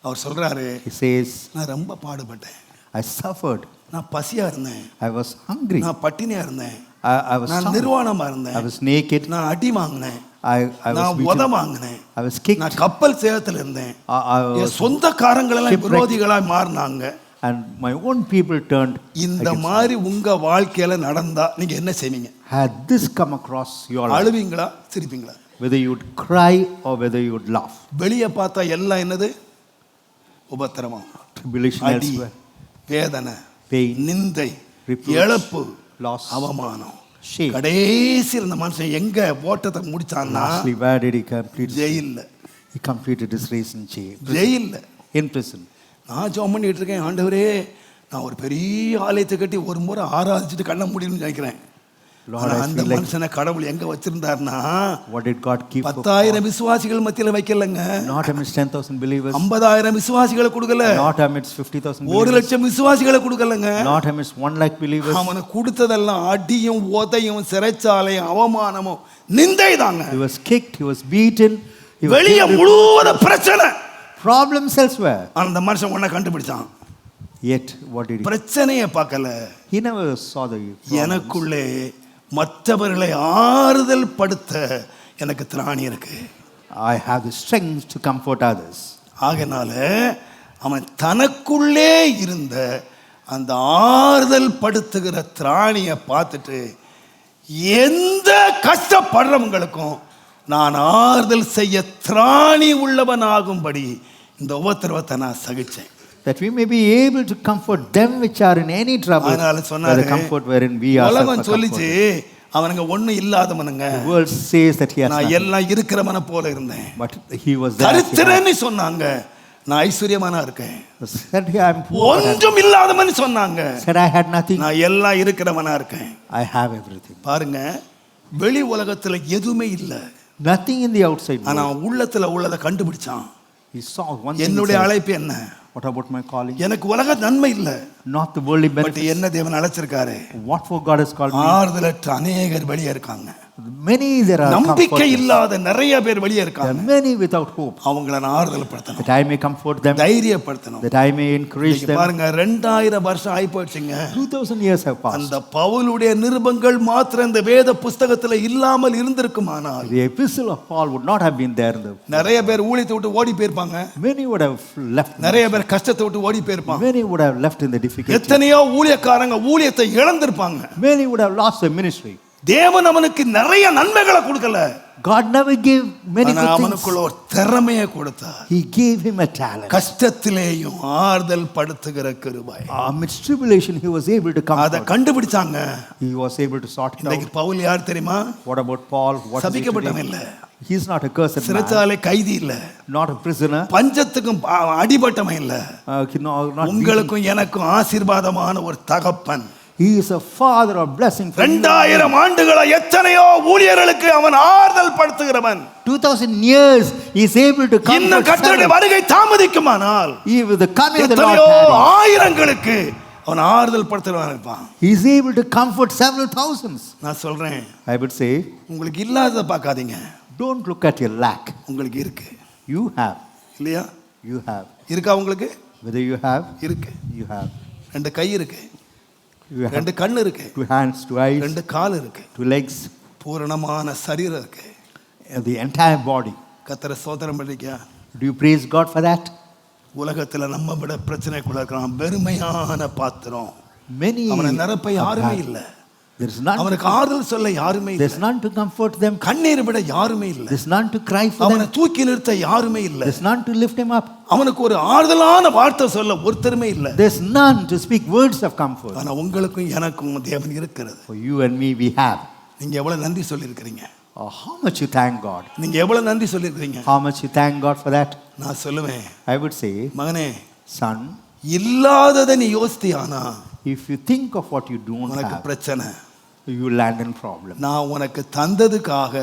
அவர் சொல்றாரு, He says, நான் ரொம்ப பாடுபட்டேன், I suffered. நான் பசியா இருந்தேன், I was hungry. நான் பட்டினியா இருந்தேன், I was நான் starving. நிர்வாணமா I இருந்தேன், was naked. நான் அடி வாங்கினேன், I was நான் உத beaten. வாங்கினேன், I was kicked. நான் கப்பல் சேதத்துல இருந்தேன், I என் was, சொந்தக்காரங்கள் எல்லாம் shipwrecked. விரோதிகளாய் மாறினாங்க. and my own people turned இந்த against me. மாதிரி உங்க வாழ்க்கையில நடந்தா நீங்க என்ன செய்வீங்க? Had this come across your life, அழுவீங்களா சிரிப்பீங்களா? whether you would cry or whether you would laugh, வெளியே பார்த்தா எல்லாம் என்னது? உபத்திரவம், tribulation அடி, elsewhere, வேதனை, pain, நிந்தை, reproach, இழப்பு, loss, அவமானம். shame. கடைசியில் இந்த மனுஷன் எங்க ஓட்டத்தை முடிச்சான்னா Lastly, where did he complete? ஜெயில்ல. He completed his race in jail, ஜெயில்ல. in prison. நான் ஜெபம் பண்ணிட்டு இருக்கேன், ஆண்டவரே நான் ஒரு பெரிய ஆலயத்தை கட்டி ஒரு முறை ஆராதிச்சுட்டு கண்ண முடியும்னு நினைக்கிறேன். Lord, ஆனா I அந்த feel like, மனுஷனை கடவுள் எங்க வச்சிருந்தாருன்னா what did God keep for 10,000 விசுவாசிகள் மத்தியில வைக்கலங்க, not amidst 10,000 believers, 50,000 விசுவாசிகளை கொடுக்கல, not amidst 50,000 1 believers, லட்சம் விசுவாசிகளை கொடுக்கலங்க. not amidst 1 lakh believers. அவனுக்கு கொடுத்ததெல்லாம் அடியும் உதையும் சிறைச்சாலையும் அவமானமும் நிந்தை தாங்க. He was kicked, he was beaten, he was வெளிய killed. முழுவத பிரச்சனை. Problems elsewhere. அந்த மனுஷன் ஒன்ன கண்டுபிடிச்சான், Yet, what did he? பிரச்சனையை பார்க்கல, He never saw the problems. எனக்குள்ளே மற்றவர்களை ஆறுதல் படுத்த எனக்கு திராணி இருக்கு. I have the strength to comfort others. ஆகையினால அவன் தனக்குள்ளே இருந்த அந்த ஆறுதல் படுத்துகிற திராணியை பார்த்துட்டு எந்த கஷ்டப்படுறவங்களுக்கும் நான் ஆறுதல் செய்ய திராணி உள்ளவனாகும்படி இந்த உபத்திரவத்தை நான் சகிச்சேன். That we may be able to comfort them which are in any trouble, அதனால by சொன்னாரு, the comfort wherein we are. உலகம் சொல்லிச்சு அவனுங்க ஒண்ணும் இல்லாதவனுங்க, The world says that he has நான் nothing, எல்லாம் இருக்கிறவன போல இருந்தேன். but he was there. தரித்திரன்னு சொன்னாங்க, நான் ஐஸ்வர்யமானா இருக்கேன். Said I am poor, but ஒன்றும் இல்லாதவன்னு சொன்னாங்க, said I had nothing. நான் எல்லாம் இருக்கிறவனா இருக்கேன். I have everything. பாருங்க, வெளி உலகத்துல எதுவுமே இல்ல, Nothing in the outside ஆனா world. உள்ளத்துல உள்ளதை கண்டுபிடிச்சான். He saw one thing. என்னுடைய inside. அழைப்பு என்ன? What about my calling? எனக்கு உலக நன்மை இல்ல, Not the worldly but benefits. என்ன தேவன் அழைச்சிருக்காரு? What for God has called me? ஆறுதலற்ற அநேகர் வெளியே இருக்காங்க, Many there are நம்பிக்கை comforters. இல்லாத நிறைய பேர் வெளியே There இருக்காங்க. are many without hope. அவங்கள நான் ஆறுதல் படுத்தணும், That I may comfort them, தைரியப்படுத்தணும். that I may encourage இன்னைக்கு them. பாருங்க, 2000 வருஷம் ஆகி போச்சுங்க. 2000 years have passed. அந்த பவுலுடைய நிருபங்கள் மாத்திரம் இந்த வேத புஸ்தகத்துல இல்லாமல் இருந்திருக்குமானால் The epistle of Paul would not have been there. நிறைய பேர் ஊழியத்தை விட்டு ஓடி போயிருப்பாங்க, Many would have left. நிறைய பேர் கஷ்டத்தை விட்டு ஓடி போயிருப்பாங்க, Many would have left in the difficulty. எத்தனையோ ஊழியக்காரங்க ஊழியத்தை இழந்திருப்பாங்க. Many would have lost their ministry. தேவன் அவனுக்கு நிறைய நன்மைகளை கொடுக்கல, God never gave many ஆனா good அவனுக்குள்ள things. ஒரு திறமையை கொடுத்தார். He gave him a talent. கஷ்டத்திலேயும் ஆறுதல் படுத்துகிற கிருபை, Amidst tribulation, he was able to அதை comfort. கண்டுபிடிச்சாங்க. He was able to sort it இன்னைக்கு out. பவுல் யார் தெரியுமா? What about Paul? What is he சபிக்கப்பட்டவன் today? இல்ல, He is not a cursed man, சிறைச்சாலை கைதி இல்ல, not a prisoner, பஞ்சத்துக்கும் அடிபட்டவன் இல்ல, not beaten. உங்களுக்கும் எனக்கும் ஆசீர்வாதமான ஒரு தகப்பன். He is a father of blessing for you. 2000 ஆண்டுகளா எத்தனையோ ஊழியர்களுக்கு அவன் ஆறுதல் படுத்துகிறவன். 2000 years he is able to இன்னும் comfort கர்த்தருடைய several. வருகை தாமதிக்குமானால் He with the coming of the Lord எத்தனையோ tarry, ஆயிரங்களுக்கு அவன் ஆறுதல் படுத்துகிறவன் இருப்பான். he is able to comfort several thousands. நான் சொல்றேன், I would say, உங்களுக்கு இல்லாததை பார்க்காதீங்க, don't look at your lack. உங்களுக்கு இருக்கு. You have. இல்லையா? You have. இருக்கா உங்களுக்கு? Whether you have, இருக்கு. you have. 2 கை இருக்கு, You have 2 கண்ணு இருக்கு, 2 hands, 2 eyes, 2 கால் இருக்கு, 2 legs, பூரணமான சரீரம் இருக்கு. and the entire body. கர்த்தரை ஸ்தோத்திரம் பண்ணிக்க. Do you praise God for that? உலகத்துல நம்ம விட பிரச்சனைக்குள்ள இருக்கிறான், வெறுமையான பாத்திரம். Many அவனை நிரப்ப யாருமே are இல்ல. bad. There is none. அவனுக்கு ஆறுதல் சொல்ல யாருமே There's இல்லை. none to comfort them. கண்ணீர் விட யாருமே இல்லை. There's none to cry for அவனை them. தூக்கி நிறுத்த யாருமே இல்லை. There's none to lift him up. அவனுக்கு ஒரு ஆறுதலான வார்த்தை சொல்ல ஒருத்தருமே இல்லை. There's none to speak words of comfort. ஆனா உங்களுக்கும் எனக்கும் தேவன் இருக்கிறது. For you and me, we have. நீங்க எவ்வளவு நன்றி சொல்லியிருக்கிறீங்க? Oh, how much you thank God. நீங்க எவ்வளவு நன்றி சொல்லியிருக்கிறீங்க? How much you thank God for that. நான் சொல்லுவேன், I would say, மகனே, son, இல்லாததை நீ யோசித்தியானா if you think of what you don't உனக்கு have, பிரச்சனை. you land in problem. நான் உனக்கு தந்ததுக்காக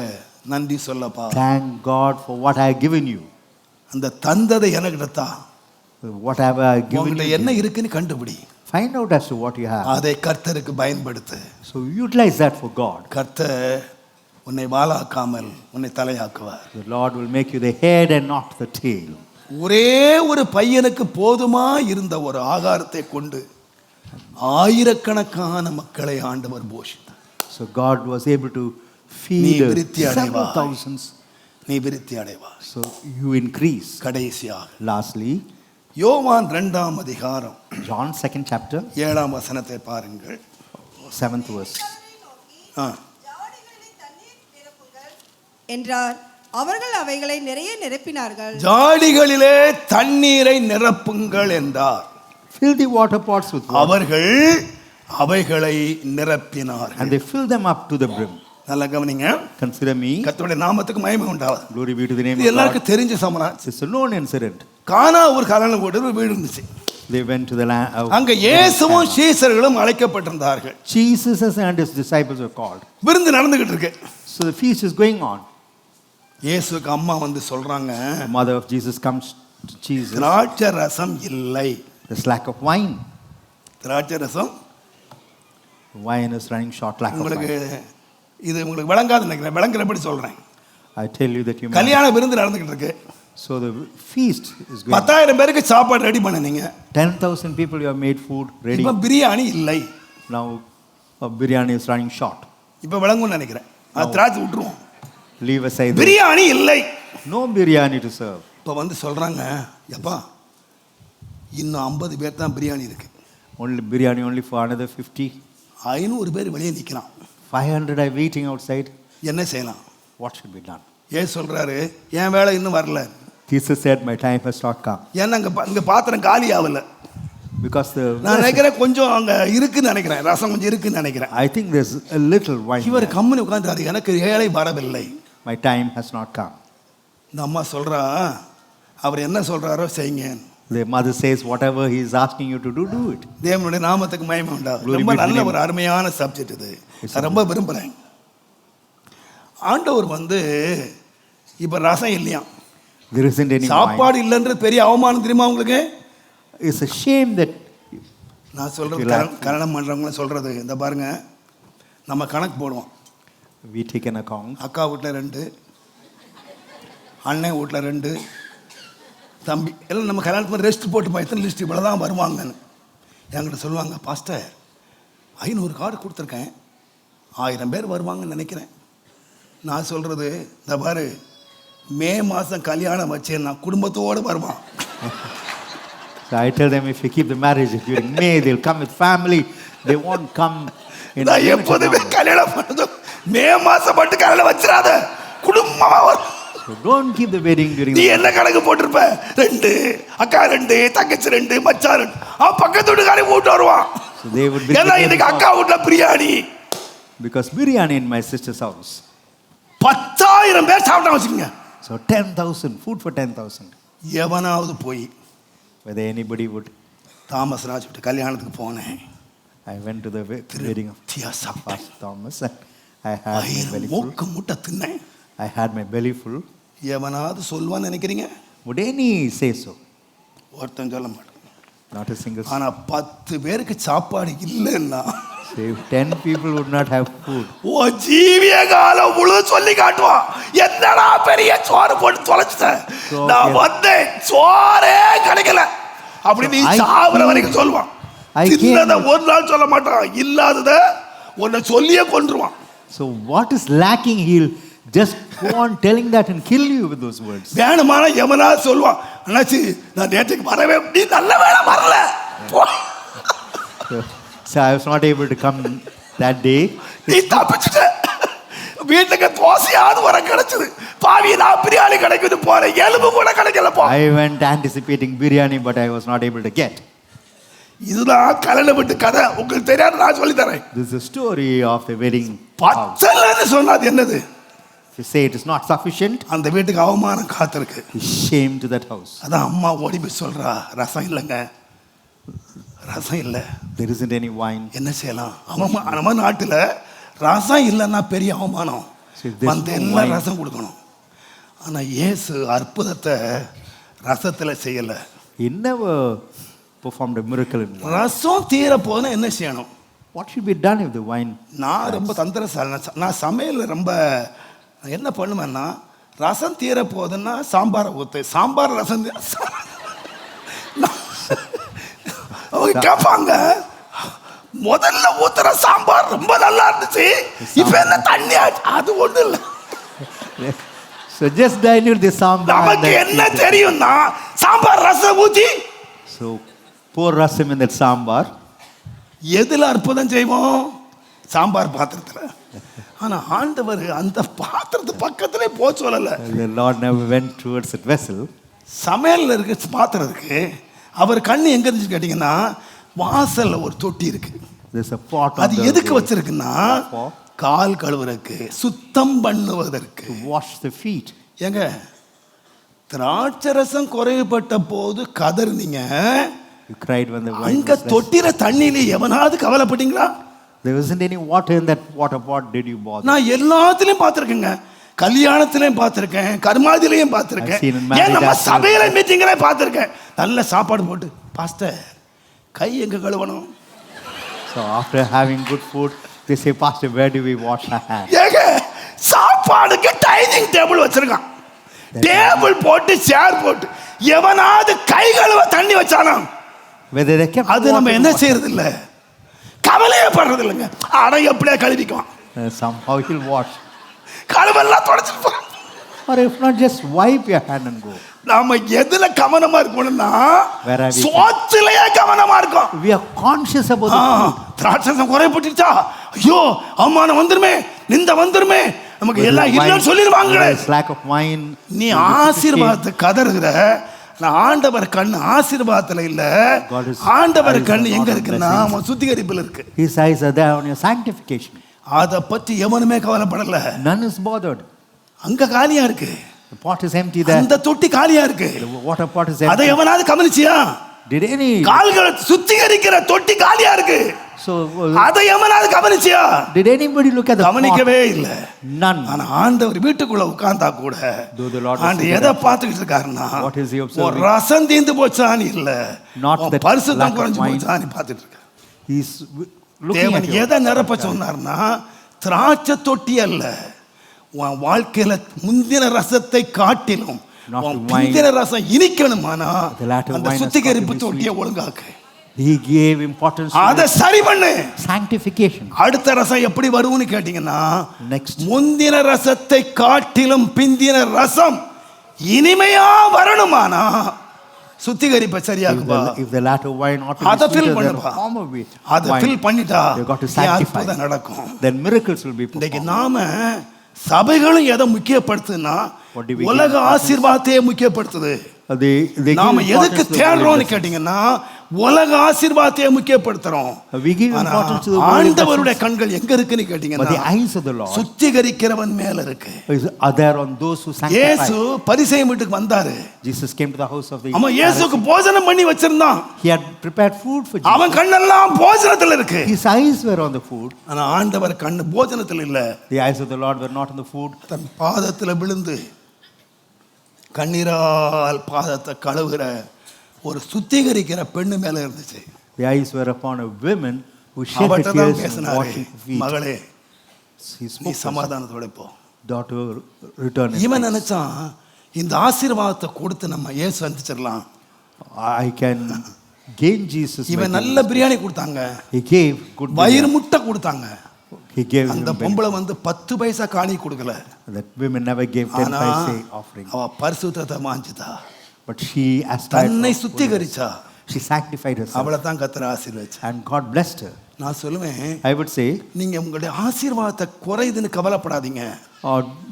நன்றி சொல்லப்பா. Thank God for what I have given you. அந்த தந்ததை எனக்கு தா. Whatever I have given உன்கிட்ட you, என்ன இருக்குன்னு கண்டுபிடி. find out as to what you have. அதை கர்த்தருக்கு பயன்படுத்து. So utilize that for God. கர்த்தர் உன்னை வாளாக்காமல் உன்னை தலையாக்குவார். The Lord will make you the head and not the tail. ஒரே ஒரு பையனுக்கு போதுமா இருந்த ஒரு ஆகாரத்தை கொண்டு ஆயிரக்கணக்கான மக்களை ஆண்டவர் போஷித்தார். So God was able to நீ feed விருத்தி several அடைவாய். thousands. நீ விருத்தி அடைவாய். So you increase. கடைசியாக Lastly, யோவான் 2ஆம் அதிகாரம் John 2nd chapter, 7ஆம் வசனத்தை பாருங்கள். 7th verse. ஆ, ஜாடிகளிலே தண்ணீர் நிரப்புங்கள் என்றார். அவர்கள் அவைகளை நிறைய நிரப்பினார்கள். ஜாடிகளிலே தண்ணீரை நிரப்புங்கள் என்றார். Fill the water pots with water. அவர்கள் அவைகளை நிரப்பினார்கள். And they fill them up to the brim. நல்லா கவனிங்க. Consider me. கர்த்தருடைய நாமத்துக்கு மகிமை உண்டாவது. Glory be to the name இது of God. எல்லாருக்கும் தெரிஞ்ச சமரம். It's a known incident. கானா ஒரு கல்யாணம் கூட ஒரு வீடு இருந்துச்சு. They went to the land. அங்க இயேசுவும் சீசர்களும் அழைக்கப்பட்டிருந்தார்கள். Jesus and his disciples were called. விருந்து நடந்துகிட்டு இருக்கு. So the feast is going on. இயேசுக்கு அம்மா வந்து சொல்றாங்க, The mother of Jesus comes to Jesus. திராட்சை ரசம் இல்லை. There's lack of wine. திராட்சை ரசம் Wine is running short. Lack of உங்களுக்கு wine. இது உங்களுக்கு விளங்காது நினைக்கிறேன். விளங்குறபடி சொல்றேன். I tell you that you. கல்யாண விருந்து நடந்துகிட்டு இருக்கு. So the feast is going. 10,000 பேருக்கு சாப்பாடு ரெடி பண்ணீங்க. 10,000 people you have made food ready. இப்ப பிரியாணி இல்லை. Now biryani is running short. இப்ப விளங்கும்னு நினைக்கிறேன். அது திராட்சை விட்டுருவோம். Leave aside. பிரியாணி இல்லை. No biryani to serve. இப்ப வந்து சொல்றாங்க, எப்பா இன்னும் 50 பேர் தான் பிரியாணி இருக்கு. Only biryani only for another 50. 500 பேர் வெளியே நிக்கலாம். 500 are waiting outside. என்ன செய்யலாம்? What should be done? ஏன் சொல்றாரு, என் வேலை இன்னும் வரல. Jesus said, my time has not come. ஏன்னா அங்க பாத்திரம் காலி ஆகல. Because நான் நினைக்கிறேன் கொஞ்சம் அங்க இருக்குன்னு நினைக்கிறேன். ரசம் கொஞ்சம் இருக்குன்னு நினைக்கிறேன். I think there's a little wine. இவர் there. கம்முனு உட்கார்ந்தாரு, எனக்கு ஏழை வரவில்லை. My time has not come. இந்த அம்மா சொல்றா, அவர் என்ன சொல்றாரோ செய்யுங்க. The mother says, whatever he is asking you to do, do it. தேவனுடைய நாமத்துக்கு மகிமை உண்டாகும். Glory ரொம்ப be to நல்ல him. ஒரு அருமையான சப்ஜெக்ட் இது. நான் ரொம்ப விரும்புறேன். ஆண்டவர் வந்து இப்ப ரசம் இல்லையா, There isn't any wine. சாப்பாடு இல்லைன்றது பெரிய அவமானம் தெரியுமா உங்களுக்கு? It's a shame that நான் சொல்றது கல்யாணம் பண்றவங்க சொல்றது, இந்த பாருங்க, நம்ம கணக்கு போடுவோம். we take an account. அக்கா வீட்டில் 2, அண்ணன் வீட்டில் 2, தம்பி எல்லாம் நம்ம கல்யாணத்துக்கு ரெஸ்ட் போட்டு எத்தனை லிஸ்ட் இவ்வளோ தான் வருவாங்கன்னு என்கிட்ட சொல்லுவாங்க. பாஸ்டர் 500 கார்டு கொடுத்துருக்கேன், 1000 பேர் வருவாங்கன்னு நினைக்கிறேன். நான் சொல்கிறது, இந்த பாரு, மே மாதம் கல்யாணம் வச்சேன், நான் குடும்பத்தோடு வருவான். So I tell them, if you keep the marriage during May, they'll come with family. They won't come in a நான் limited எப்போதுமே number. கல்யாணம் பண்ணதும் மே மாதம் மட்டும் கல்யாணம் வச்சிடாத, குடும்பமாக வரும். So don't keep the wedding during நீ the என்ன கணக்கு போட்டிருப்ப? 2 அக்கா 2 தங்கச்சி 2 மச்சான் 2, அவன் பக்கத்து வீட்டுக்காரே கூட்டு வருவான். So they would be ஏன்னா இன்னைக்கு அக்கா வீட்டுல biryani. because biryani in my sister's house. 10,000 பேர் சாப்பிட்டா வச்சுக்கோங்க. So 10,000, food for 10,000. எவனாவது போய் Whether anybody would. Thomas Raj வீட்டு கல்யாணத்துக்கு போனேன். I went to the wedding of தியா சாப்பிட்டேன். Pastor Thomas. I had my belly full. மூக்கு முட்டை தின்னேன். I had my belly full. எவனாவது சொல்வான்னு நினைக்கிறீங்க? Would any say so? ஒருத்தன் சொல்ல மாட்டான். Not a single. ஆனா 10 பேருக்கு சாப்பாடு இல்லைன்னா Say if 10 people would not have food. ஓ ஜீவிய காலம் முழு சொல்லி காட்டுவான். என்னடா பெரிய சோறு போட்டு தொலைச்சிட்டேன், நான் வந்தேன் சோறே கிடைக்கல அப்படி நீ சாவர வரைக்கும் சொல்லுவான். தின்னத ஒரு நாள் சொல்ல மாட்டான், இல்லாதத உன்னை சொல்லியே கொன்றுவான். So what is lacking, he'll just go on telling that and kill you with those words. வேணுமான எவனா சொல்லுவான், அண்ணாச்சி நான் நேற்றுக்கு வரவே, நீ நல்ல வேலை வரல. So I was not able to come that day. நீ தப்பிச்சுட்ட. வீட்டுக்கு தோசையாவது வர கிடைச்சது. பாவி, நான் பிரியாணி கிடைக்குது போறேன், எலும்பு கூட கிடைக்கலப்பா. I went anticipating biryani, but I was not able to get. இதுதான் கல்யாண வீட்டு கதை. உங்களுக்கு தெரியாது, நான் சொல்லி தரேன். This is the story of the wedding house. பச்சைன்னு சொன்னாது என்னது? If you say it is not sufficient, அந்த வீட்டுக்கு அவமானம் காத்திருக்கு. shame to that house. அதான் அம்மா ஓடி போய் சொல்றா, ரசம் இல்லைங்க, ரசம் இல்லை. There isn't any wine. என்ன செய்யலாம்? நம்ம நாட்டில் ரசம் இல்லைன்னா பெரிய அவமானம். So there's வந்து no எல்லாம் wine. ரசம் கொடுக்கணும். ஆனால் இயேசு அற்புதத்தை ரசத்தில் செய்யலை. He never performed a miracle in wine. ரசம் தீர போதுன்னா என்ன செய்யணும்? What should be done if the wine? நான் ரொம்ப தந்திரசாலி. நான் சமையல் ரொம்ப என்ன பண்ணுவேன்னா, ரசம் தீர போகுதுன்னா சாம்பாரை ஊற்று, சாம்பார் ரசம் அவங்க கேட்பாங்க, முதல்ல ஊத்துற சாம்பார் ரொம்ப நல்லா இருந்துச்சு, இப்ப என்ன தண்ணி ஆச்சு? அது ஒண்ணு இல்லை. So just dilute the sambar. நமக்கு என்ன தெரியும்னா, சாம்பார் ரசம் ஊத்தி So pour rasam in that sambar. எதுல அற்புதம் செய்வோம்? சாம்பார் பாத்திரத்துல. ஆனா ஆண்டவர் அந்த பாத்திரத்து பக்கத்திலே போ சொல்லல. The Lord never went towards that vessel. சமையல்ல இருக்க பாத்திரம் இருக்கு. அவர் கண்ணு எங்க இருந்துச்சு கேட்டீங்கன்னா, வாசல்ல ஒரு தொட்டி இருக்கு. There's a pot on அது எதுக்கு வச்சிருக்குன்னா, கால் கழுவுறதுக்கு, சுத்தம் பண்ணுவதற்கு. to wash the feet. ஏங்க, திராட்சரசம் குறைவுபட்ட போது கதறினீங்க. You cried when the wine அங்க was less. தொட்டிர தண்ணியில எவனாவது கவலைப்பட்டீங்களா? There wasn't any water in that water pot. Did you bother? நான் எல்லாத்துலயும் பார்த்திருக்கேங்க. கல்யாணத்திலையும் பார்த்திருக்கேன், கர்மாதிலையும் பார்த்திருக்கேன், I've seen in marriage ஏன் நம்ம as well. சபையில மீட்டிங்களே பார்த்திருக்கேன். நல்ல சாப்பாடு போட்டு, பாஸ்டர் கை எங்க கழுவணும்? So after having good food, they say, Pastor, where do we wash our hands? ஏங்க, சாப்பாடுக்கு டைனிங் டேபிள் வச்சிருக்கான். டேபிள் போட்டு சேர் போட்டு எவனாவது கை கழுவ தண்ணி வச்சானா? Whether they kept அது நம்ம water என்ன in the செய்யறது இல்ல, கவலையே படுறது இல்லைங்க. அட எப்படியே கழுவிக்குவான், water, somehow he'll wash. கழுவெல்லாம் தொடச்சிட்டு போறான். Or if not, just wipe your hand and go. நாம எதுல கவனமா இருக்கணும்னா, Where are we? சோத்திலேயே கவனமா இருக்கும். We are conscious about the food. திராட்சரசம் குறைப்பட்டுச்சா, ஐயோ அவமானம் வந்துருமே, நிந்த வந்துருமே, நமக்கு Whether எல்லாம் wine- இல்லைன்னு சொல்லிடுவாங்களே. whether it's lack of wine. நீ ஆசீர்வாதத்தை கதறுகிற, நான் ஆண்டவர் கண்ணு ஆசீர்வாதத்துல இல்ல, God is- ஆண்டவர் eyes கண்ணு are எங்க not on இருக்குன்னா, blessings. அவன் சுத்திகரிப்புல இருக்கு. His eyes are there on your sanctification. அத பத்தி எவனுமே கவலைப்படல. None is bothered. அங்க காலியா இருக்கு, The pot is empty there. அந்த தொட்டி காலியா இருக்கு. The water pot is அதை empty. எவனாவது கவனிச்சியா? Did any? கால்களை சுத்திகரிக்கிற தொட்டி காலியா இருக்கு, So அதை எவனாவது கவனிச்சியா? did anybody look at the pot? கவனிக்கவே இல்ல. None. ஆனா ஆண்டவர் வீட்டுக்குள்ள உட்கார்ந்தா கூட, Though the Lord was ஆண்டு sitting எதை there, பார்த்துக்கிட்டு இருக்காருன்னா, what is he observing? ஒரு ரசம் தீந்து போச்சான்னு இல்ல, Not உன் that பரிசுத்தம் lack of குறைஞ்சு wine. போச்சான்னு பார்த்துட்டு இருக்க. He's looking at தேவன் you. எதை நிரப்ப சொன்னார்னா, திராட்சை தொட்டி அல்ல, உன் வாழ்க்கையில முந்தின ரசத்தை காட்டிலும் Not உன் the wine. பிந்தின ரசம் இனிக்கணுமானா, The latter அந்த wine has சுத்திகரிப்பு got to be தொட்டியை sweet. ஒழுங்காக்கு. He gave importance to அதை சரி பண்ணு. sanctification. அடுத்த ரசம் எப்படி வரும்னு கேட்டீங்கன்னா, Next. முந்தின ரசத்தை காட்டிலும் பிந்தின ரசம் இனிமையா வரணுமானா, சுத்திகரிப்பை சரியாக்குவா. If the latter wine ought to அதை be ஃபில் sweeter than பண்ணுவா. the former அதை wine, ஃபில் பண்ணிட்டா they got to N sanctify. அற்புதம் நடக்கும். Then miracles will be இன்னைக்கு performed. நாம சபைகளும் எதை முக்கியப்படுத்துனா, What do we give உலக importance? ஆசீர்வாதத்தையே முக்கியப்படுத்துது. They நாம give எதுக்கு importance to the தேடுறோம்னு worldly blessings. கேட்டீங்கன்னா, உலக ஆசீர்வாதத்தையே முக்கியப்படுத்துறோம். We give ஆனா importance to the worldly ஆண்டவருடைய blessings. கண்கள் எங்க இருக்குன்னு But the கேட்டீங்கன்னா, eyes of the Lord சுத்திகரிக்கிறவன் மேல இருக்கு. are there on those who இயேசு sanctify. பரிசேயன் வீட்டுக்கு வந்தாரு. Jesus came to the house of the அவன் இயேசுக்கு போஜனம் பண்ணி வச்சிருந்தான். He had prepared food for Jesus. அவன் கண்ணெல்லாம் போஜனத்துல இருக்கு. His eyes were on the food. ஆனா ஆண்டவர் கண்ணு போஜனத்துல இல்ல. The eyes of the Lord were not on the food. தன் பாதத்துல விழுந்து கண்ணீரால் பாதத்தை கழுவுகிற ஒரு சுத்திகரிக்கிற பெண்ணு மேல இருந்துச்சு. The eyes were upon a woman who shed her அவட்ட தான் tears and பேசினாரு, washing her feet. மகளே He நீ spoke to her, சமாதானத்தோட போ. daughter, return in இவன் peace. நினைச்சான், இந்த ஆசீர்வாதத்தை கொடுத்து நம்ம இயேசு சந்திச்சிடலாம். I can gain Jesus. by இவன் நல்ல giving. பிரியாணி கொடுத்தாங்க, He gave good வயிறு biryani. முட்டை கொடுத்தாங்க. He gave அந்த him பொம்பளை வந்து 10 பைசா காணி கொடுக்கல. that women never gave 10 ஆனா paise offering. அவ பரிசுத்தத்தை மாஞ்சுதா, But she aspired தன்னை for சுத்திகரிச்சா. She sacrificed herself. அவளை தான் கர்த்தர் ஆசீர்வதிச்சார். And God blessed her. நான் சொல்லுவேன், I would say, நீங்க உங்களுடைய ஆசீர்வாதத்தை குறையுதுன்னு கவலைப்படாதீங்க.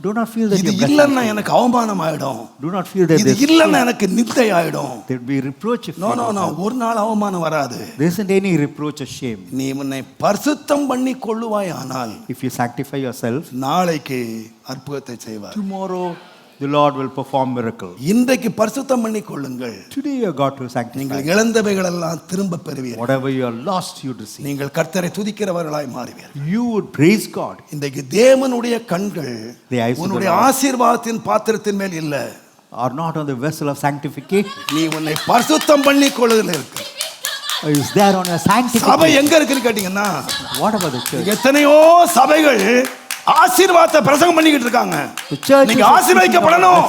do not feel that இது your blessing. இல்லன்னா எனக்கு அவமானம் ஆயிடும். Do not feel that இது இல்லன்னா எனக்கு நிந்தை ஆயிடும். there will be reproach if no you no don't no, have. ஒரு நாள் அவமானம் வராது. There isn't any reproach or shame. நீ உன்னை பரிசுத்தம் பண்ணி கொள்ளுவாய், ஆனால் If you sanctify yourself, நாளைக்கு அற்புதத்தை செய்வார். tomorrow the Lord will perform miracle. இன்றைக்கு பரிசுத்தம் பண்ணி கொள்ளுங்கள். Today you got to sanctify. நீங்கள் இழந்தவைகள் எல்லாம் திரும்ப பெறுவீர்கள். Whatever you are lost, you receive. நீங்கள் கர்த்தரை துதிக்கிறவர்களாய் மாறுவீர்கள். You would praise God. இன்றைக்கு தேவனுடைய கண்கள் The eyes of the உன்னுடைய Lord ஆசீர்வாதத்தின் பாத்திரத்தின் மேல் இல்ல, are not on the vessel of sanctification. நீ உன்னை பரிசுத்தம் பண்ணி கொள்ளுதல் இருக்கு. Is there on your சபை sanctification? எங்க இருக்குன்னு கேட்டீங்கன்னா, What about the church? எத்தனையோ சபைகள் ஆசீர்வாதத்தை பிரசங்கம் பண்ணிக்கிட்டு இருக்காங்க. The church நீங்க is ஆசீர்வதிக்கப்படணும்,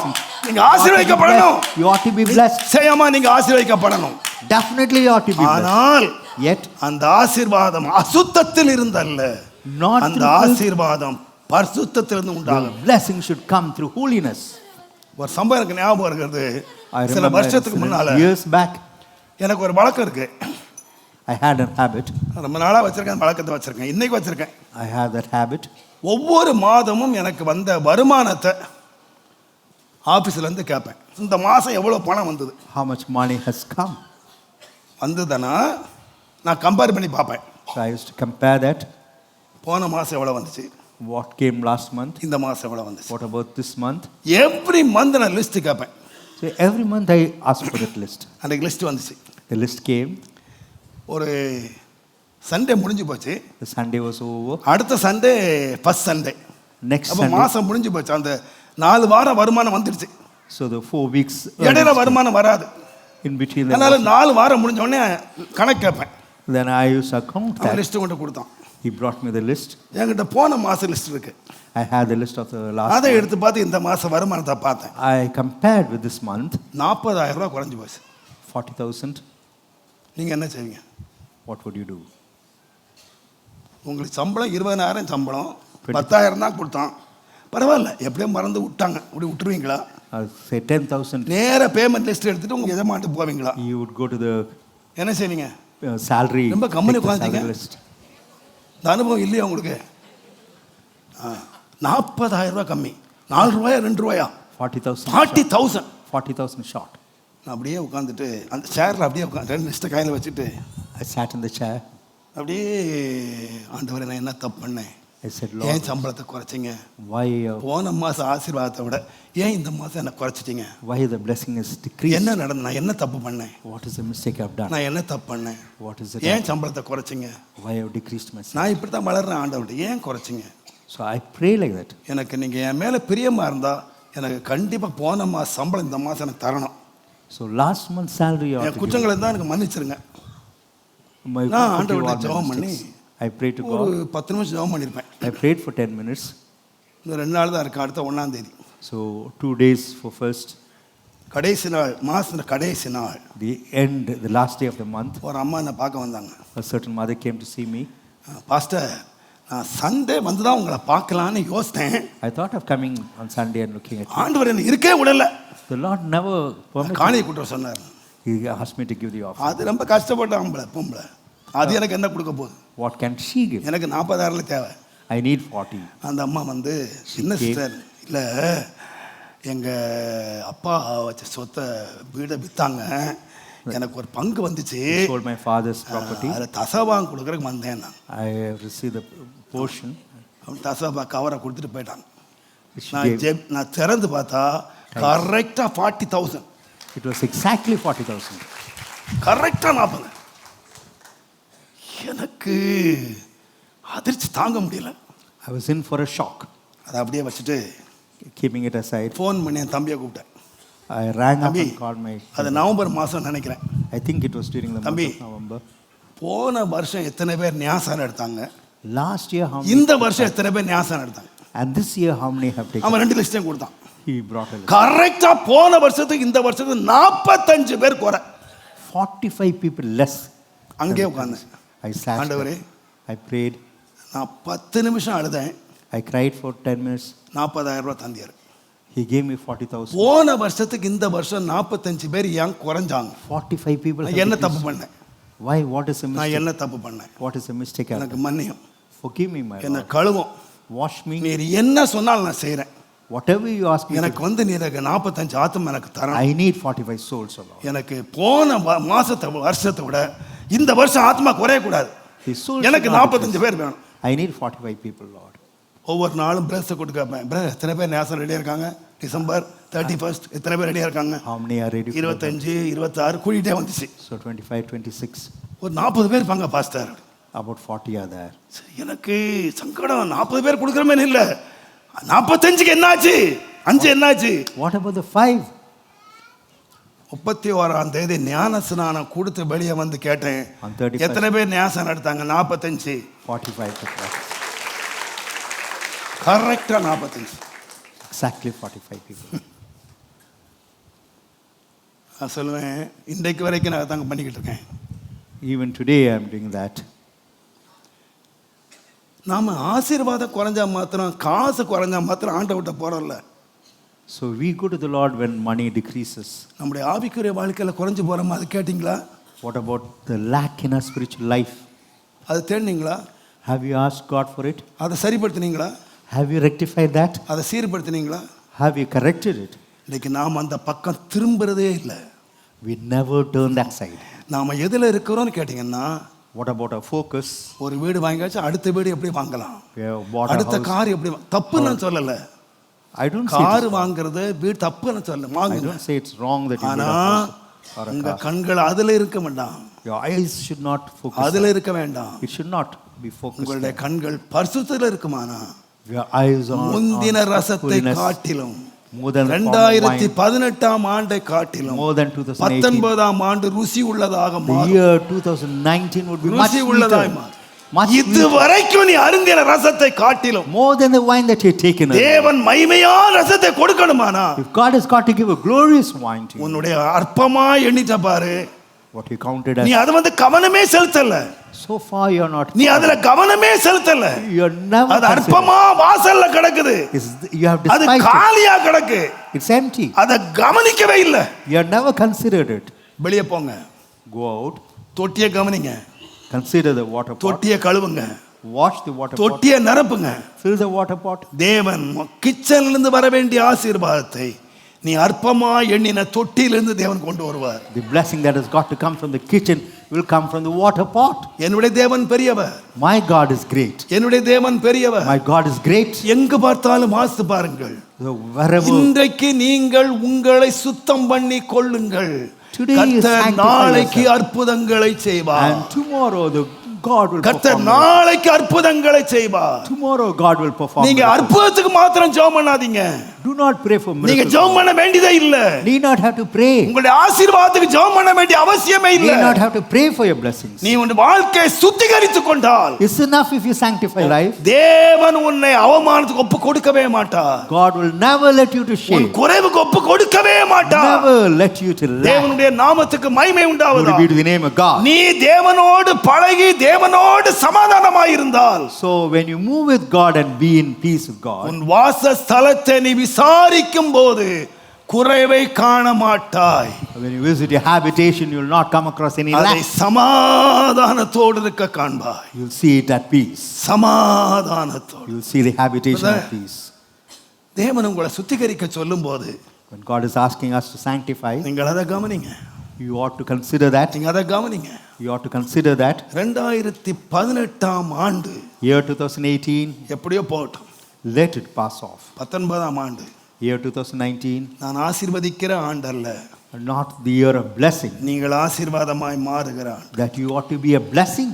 நீங்க ஆசீர்வதிக்கப்படணும், You ought to be blessed. நிச்சயமா நீங்க ஆசீர்வதிக்கப்படணும். Definitely you ought to be blessed. ஆனால் Yet, அந்த ஆசீர்வாதம் அசுத்தத்தில் இருந்தல்ல, not அந்த through filth. ஆசீர்வாதம் பரிசுத்தத்திலிருந்து The உண்டாகும். blessing should come through holiness. ஒரு சம்பவம் எனக்கு ஞாபகம் இருக்கிறது. I சில remember வருஷத்துக்கு முன்னால years back, எனக்கு ஒரு வழக்கம் இருக்கு. I had a habit. ரொம்ப நாளா வச்சிருக்கேன், வழக்கத்தை வச்சிருக்கேன், இன்னைக்கு வச்சிருக்கேன். I have that habit. ஒவ்வொரு மாதமும் எனக்கு வந்த வருமானத்தை ஆபீஸ்ல இருந்து கேட்பேன். இந்த மாசம் எவ்வளவு பணம் வந்தது, How much money has come? வந்ததுன்னா நான் கம்பேர் பண்ணி பார்ப்பேன். So I used to compare that. போன மாசம் எவ்வளவு வந்துச்சு, What came last month? இந்த மாசம் எவ்வளவு வந்துச்சு. What about this month? Every month நான் லிஸ்ட் கேட்பேன். So every month I asked for that list. அன்றைக்கு லிஸ்ட் வந்துச்சு. The list came. ஒரு சண்டே முடிஞ்சு போச்சு. The Sunday was over. அடுத்த சண்டே ஃபர்ஸ்ட் சண்டே. Next அப்ப Sunday. மாசம் முடிஞ்சு போச்சு. அந்த 4 வாரம் வருமானம் வந்துடுச்சு. So the 4 weeks. இடையில earnings வருமானம் வராது. in between them. அதனால 4 வாரம் முடிஞ்ச உடனே கணக்கு கேட்பேன். Then I used to account அவன் that. லிஸ்ட் கொண்டு கொடுத்தான். He brought me the list. என்கிட்ட போன மாசம் லிஸ்ட் இருக்கு. I had the list of the last அதை month. எடுத்து பார்த்து இந்த மாசம் வருமானத்தை பார்த்தேன். I compared with this month. 40,000 ரூபாய் குறைஞ்சு போச்சு. 40,000. நீங்க என்ன செய்வீங்க? What would you do? உங்களுக்கு சம்பளம் 20,000 சம்பளம், 10,000 தான் கொடுத்தான், பரவாயில்ல, எப்படியும் மறந்து விட்டாங்க, அப்படி விட்டுருவீங்களா? I'll say 10,000. நேர பேமெண்ட் லிஸ்ட் எடுத்துட்டு உங்க எஜமான்ட்டு போவீங்களா? You would go to the என்ன செய்வீங்க? salary. ரொம்ப company take the உட்கார்ந்தீங்க. salary list. இந்த அனுபவம் இல்லையா உங்களுக்கு? 40,000 ரூபாய் கம்மி, 4 ரூபாயா 2 ரூபாயா? 40,000. 40,000. 40,000 short. நான் அப்படியே உட்காந்துட்டு அந்த சேர்ல அப்படியே உட்காந்து 2 லிஸ்ட்டை கையில் வச்சுட்டு I sat in the chair. அப்படியே, ஆண்டவரே நான் என்ன தப்பு பண்ணேன், I said, ஏன் Lord, சம்பளத்தை குறைச்சிங்க, why போன மாசம் ஆசீர்வாதத்தை விட ஏன் இந்த மாசம் என்ன குறைச்சிட்டீங்க, the blessing is decreased? என்ன நடந்து, நான் என்ன தப்பு பண்ணேன், What is the mistake I've done? நான் என்ன தப்பு பண்ணேன், What is it? ஏன் சம்பளத்தை குறைச்சிங்க, Why I've decreased myself? நான் இப்படி தான் வளர்றேன் ஆண்டவர்கிட்ட, ஏன் குறைச்சிங்க. So I pray like that. எனக்கு நீங்க என் மேல பிரியமா இருந்தா எனக்கு கண்டிப்பா போன மாசம் சம்பளம் இந்த மாசம் எனக்கு தரணும். So last month's salary you ought N to give. குற்றங்களை தான் எனக்கு மன்னிச்சிருங்க. My நான் forgive ஆண்டவர்கிட்ட all my ஜெபம் பண்ணி mistakes. I prayed to ஒரு God. 10 நிமிஷம் ஜெபம் பண்ணியிருப்பேன். I prayed for 10 minutes. இன்னும் 2 நாள் தான் இருக்கு, அடுத்த 1ஆம் தேதி So 2 days for first. கடைசி நாள், மாசத்துல கடைசி நாள், The end, the last day of the month. ஒரு அம்மா என்னை பார்க்க வந்தாங்க. A certain mother came to see me. Pastor, நான் சண்டே வந்து தான் உங்களை பார்க்கலான்னு யோசித்தேன், I thought of coming on Sunday and looking at you. ஆண்டவர் என்ன இருக்கே விடல. The Lord never permitted. காணியை கூட்ட சொன்னார். He asked me to give the offering. அது ரொம்ப கஷ்டப்பட்ட பொம்பளை, அது எனக்கு என்ன கொடுக்க போகுது, What can she give? எனக்கு 40,000 தேவை. I need 40. அந்த அம்மா வந்து, என்ன சிஸ்டர், இல்லை எங்கள் அப்பா வச்ச சொத்தை வீடை விற்றாங்க, எனக்கு ஒரு பங்கு வந்துச்சு, He sold my father's property. அதில் தசவாங்க கொடுக்குறதுக்கு வந்தேன் நான். I have received the portion. அவன் தசவா கவரை கொடுத்துட்டு போயிட்டாங்க. She நான் gave. நான் திறந்து பார்த்தா கரெக்டாக 40,000, It was exactly 40,000. கரெக்டாக நாற்பது. எனக்கு அதிர்ச்சி தாங்க முடியல. I was in for a shock. அதை அப்படியே வச்சுட்டு Keeping it aside, ஃபோன் பண்ணி என் தம்பியை கூப்பிட்டேன். I rang up தம்பி, and called my. அது நவம்பர் மாதம் நினைக்கிறேன். I think it was during the month தம்பி, of November. போன வருஷம் எத்தனை பேர் ஞாசனம் எடுத்தாங்க, Last year how many? இந்த வருஷம் எத்தனை பேர் ஞாசனம் எடுத்தாங்க. And this year how many have taken? அவன் 2 லிஸ்டையும் கொடுத்தான். He brought a list. கரெக்டா போன வருஷத்துக்கு இந்த வருஷத்துக்கு 45 பேர் குறை. 45 people less. அங்கே உட்கார்ந்தேன். I sat. ஆண்டவரே, there. I prayed. நான் 10 நிமிஷம் அழுதேன். I cried for 10 minutes. 40,000 ரூபாய் தந்தியார். He gave me 40,000. போன வருஷத்துக்கு இந்த வருஷம் 45 பேர் ஏன் குறைஞ்சாங்க? 45 people. நான் have என்ன தப்பு decreased. பண்ணேன்? Why? What is a நான் mistake? என்ன தப்பு பண்ணேன்? What is a mistake? I எனக்கு done? மன்னியும், Forgive me, my என்னை Lord. கழுவும். Wash me. நீர் என்ன சொன்னாலும் நான் செய்றேன். Whatever you ask me to எனக்கு வந்து நீர் 45 ஆத்தும் எனக்கு do. தரணும். I need 45 souls, O Lord. எனக்கு போன மாசத்தை வருஷத்தை விட இந்த வருஷம் ஆத்மா குறைய கூடாது. His souls எனக்கு should not 45 decrease. பேர் வேணும். I need 45 people, Lord. ஒவ்வொரு நாளும் பிரஸ் கொடுக்கப்பேன். பிரதர் எத்தனை பேர் நேசம் ரெடியாக இருக்காங்க? டிசம்பர் 31 எத்தனை பேர் ரெடியாக இருக்காங்க? How many are ready for that? 25 26 கூட்டிகிட்டே வந்துச்சு. So 25, 26. ஒரு 40 பேர் இருப்பாங்க பாஸ்டர். About 40 are there. எனக்கு சங்கடம். 40 பேர் கொடுக்குறமே இல்லை, 45க்கு என்னாச்சு? 5 என்னாச்சு? What about the 5? 31ஆம் தேதி ஞான ஸ்நானம் கொடுத்து வெளியே வந்து கேட்டேன், On 31st. எத்தனை பேர் ஞாசம் எடுத்தாங்க? 45. 45 to 40. கரெக்டாக 45. Exactly 45 people. நான் சொல்லுவேன், இன்றைக்கு வரைக்கும் நான் தாங்க பண்ணிக்கிட்டு இருக்கேன். Even today I am doing that. நாம் ஆசீர்வாதம் குறைஞ்சா மாத்திரம், காசு குறைஞ்சா மாத்திரம் ஆண்டவர்கிட்ட போகிறோம்ல. So we go to the Lord when money decreases. நம்முடைய ஆவிக்குரிய வாழ்க்கையில் குறைஞ்சு போகிறோமா? அது கேட்டிங்களா? What about the lack in our spiritual life? அது தேடினீங்களா? Have you asked God for it? அதை சரிப்படுத்தினீங்களா? Have you rectified that? அதை சீர்படுத்தினீங்களா? Have you corrected it? இன்னைக்கு நாம் அந்த பக்கம் திரும்புறதே இல்லை. We never turn that side. நாம் எதில் இருக்கிறோம்னு கேட்டிங்கன்னா, What about our focus? ஒரு வீடு வாங்கியாச்சு, அடுத்த வீடு எப்படி வாங்கலாம், We have bought a அடுத்த house. கார் எப்படி தப்பு நான் சொல்லலை. I don't say car it's wrong. வாங்குறது வீடு தப்பு நான் சொல்ல I வாங்குங்க. don't say it's wrong that you ஆனா build a house or a உங்க car. கண்கள் அதுல இருக்க வேண்டாம், Your eyes should not focus அதுல there. இருக்க வேண்டாம். It should not be focused உங்களுடைய there. கண்கள் பரிசுத்தத்துல இருக்குமானா, Your eyes on முந்தின ரசத்தை holiness காட்டிலும், more than the former wine, 2018ஆம் ஆண்டை காட்டிலும், more than 2018. 19ஆம் ஆண்டு ருசி உள்ளதாக The மாறும். year 2019 would be much ருசி உள்ளதாய் sweeter. மாறும். Much இது sweeter. வரைக்கும் நீ அருந்தின ரசத்தை காட்டிலும் More than the wine that you've taken. தேவன் மகிமையான ரசத்தை கொடுக்கணுமானா, If God has got to give a glorious wine to you, உன்னுடைய அற்பமா எண்ணிட்ட பாரு. what you counted நீ as, அது வந்து கவனமே செலுத்தல, so far you're not. நீ அதுல கவனமே செலுத்தல. You're never அது considered. அற்பமா வாசல்ல கிடக்குது, You have அது despised it. காலியா கிடக்கு, It's empty. அத கவனிக்கவே இல்லை. You have never considered it. வெளியே போங்க, Go out, தொட்டியை கவனிங்க, consider the water pot, தொட்டியை கழுவுங்க, wash the water pot, தொட்டியை நிரப்புங்க. fill the water pot. தேவன் கிச்சன்ல வர வேண்டிய ஆசீர்வாதத்தை நீ அற்பமா எண்ணின தொட்டியிலிருந்து தேவன் கொண்டு வருவார். The blessing that has got to come from the kitchen will come from the water pot. என்னுடைய தேவன் பெரியவர், My God is great. என்னுடைய தேவன் பெரியவர். My God is great. எங்கு பார்த்தாலும் வாசித்து பாருங்கள். So wherever இன்றைக்கு நீங்கள் உங்களை சுத்தம் பண்ணி கொள்ளுங்கள். Today you கர்த்தர் sanctify நாளைக்கு yourself. அற்புதங்களை செய்வார். and tomorrow the God will கர்த்தர் perform. நாளைக்கு அற்புதங்களை செய்வார். Tomorrow God will perform. நீங்க miracles. அற்புதத்துக்கு மாத்திரம் ஜெபம் பண்ணாதீங்க. Do not pray for நீங்க miracles. ஜெபம் பண்ண வேண்டியதே இல்ல. Need not have to pray. உங்களுடைய ஆசீர்வாதத்துக்கு ஜெபம் பண்ண வேண்டிய அவசியமே இல்ல. Need not have to pray for your blessings. நீ உன் வாழ்க்கையை சுத்திகரித்துக் கொண்டால், It's enough if you sanctify life. தேவன் உன்னை அவமானத்துக்கு ஒப்பு கொடுக்கவே மாட்டார். God will never let you to உன் shame. குறைவுக்கு ஒப்பு கொடுக்கவே மாட்டார். Never let you to lack. தேவனுடைய நாமத்துக்கு மகிமை Glory உண்டாவதாக. be to the name of God. நீ தேவனோடு பழகி தேவனோடு சமாதானமாய் இருந்தால், So when you move with God and be in peace with God, உன் வாசஸ்தலத்தை நீ விசாரிக்கும் போது குறைவை காண மாட்டாய். when you visit your habitation, you will not come across any அதை lack. சமாதானத்தோடு இருக்க காண்பாய். You'll see it at peace. சமாதானத்தோடு. You'll see the habitation Brother. at peace. தேவன் உங்களை சுத்திகரிக்க சொல்லும் போது When God is asking us to sanctify, நீங்கள் அதை கவனிங்க. you ought to consider that. நீங்க அதை கவனிங்க. You ought to consider that. 2018ஆம் ஆண்டு Year 2018, எப்படியோ போகட்டும். let it pass off. 19ஆம் ஆண்டு Year 2019, நான் ஆசீர்வதிக்கிற ஆண்டல்ல, not the year of blessing. நீங்கள் ஆசீர்வாதமாய் மாறுகிற ஆண்டு. That you ought to be a blessing.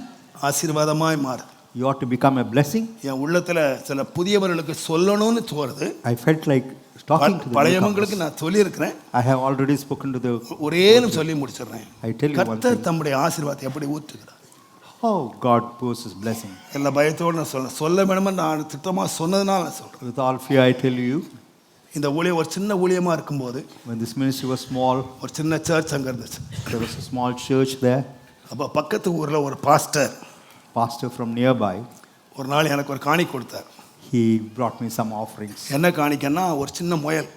ஆசீர்வாதமாய் மாறு. You ought to become a blessing. என் உள்ளத்துல சில புதியவர்களுக்கு சொல்லணும்னு தோணுது. I felt like talking to the பழையவங்களுக்கு newcomers. நான் சொல்லியிருக்கிறேன். I have already spoken to the. ஒரேன்னு சொல்லி முடிச்சிடுறேன். I tell you one கர்த்தர் thing. தம்முடைய ஆசீர்வாதத்தை எப்படி ஊற்றுகிறார். How God pours His blessing. எல்லா பயத்தோடு நான் சொல்ல வேணுமென்னு நான் திட்டமாக சொன்னதுனால நான் சொல்கிறேன். With all fear, I tell you, இந்த ஊழியம் ஒரு சின்ன ஊழியமாக இருக்கும்போது, when this ministry was small, ஒரு சின்ன சர்ச் அங்கே இருந்துச்சு. there was a small church there. அப்போ பக்கத்து ஊரில் ஒரு பாஸ்டர் Pastor from nearby, ஒரு நாள் எனக்கு ஒரு காணி கொடுத்தார். he brought me some offerings. என்ன காணிக்கன்னா ஒரு சின்ன முயல்.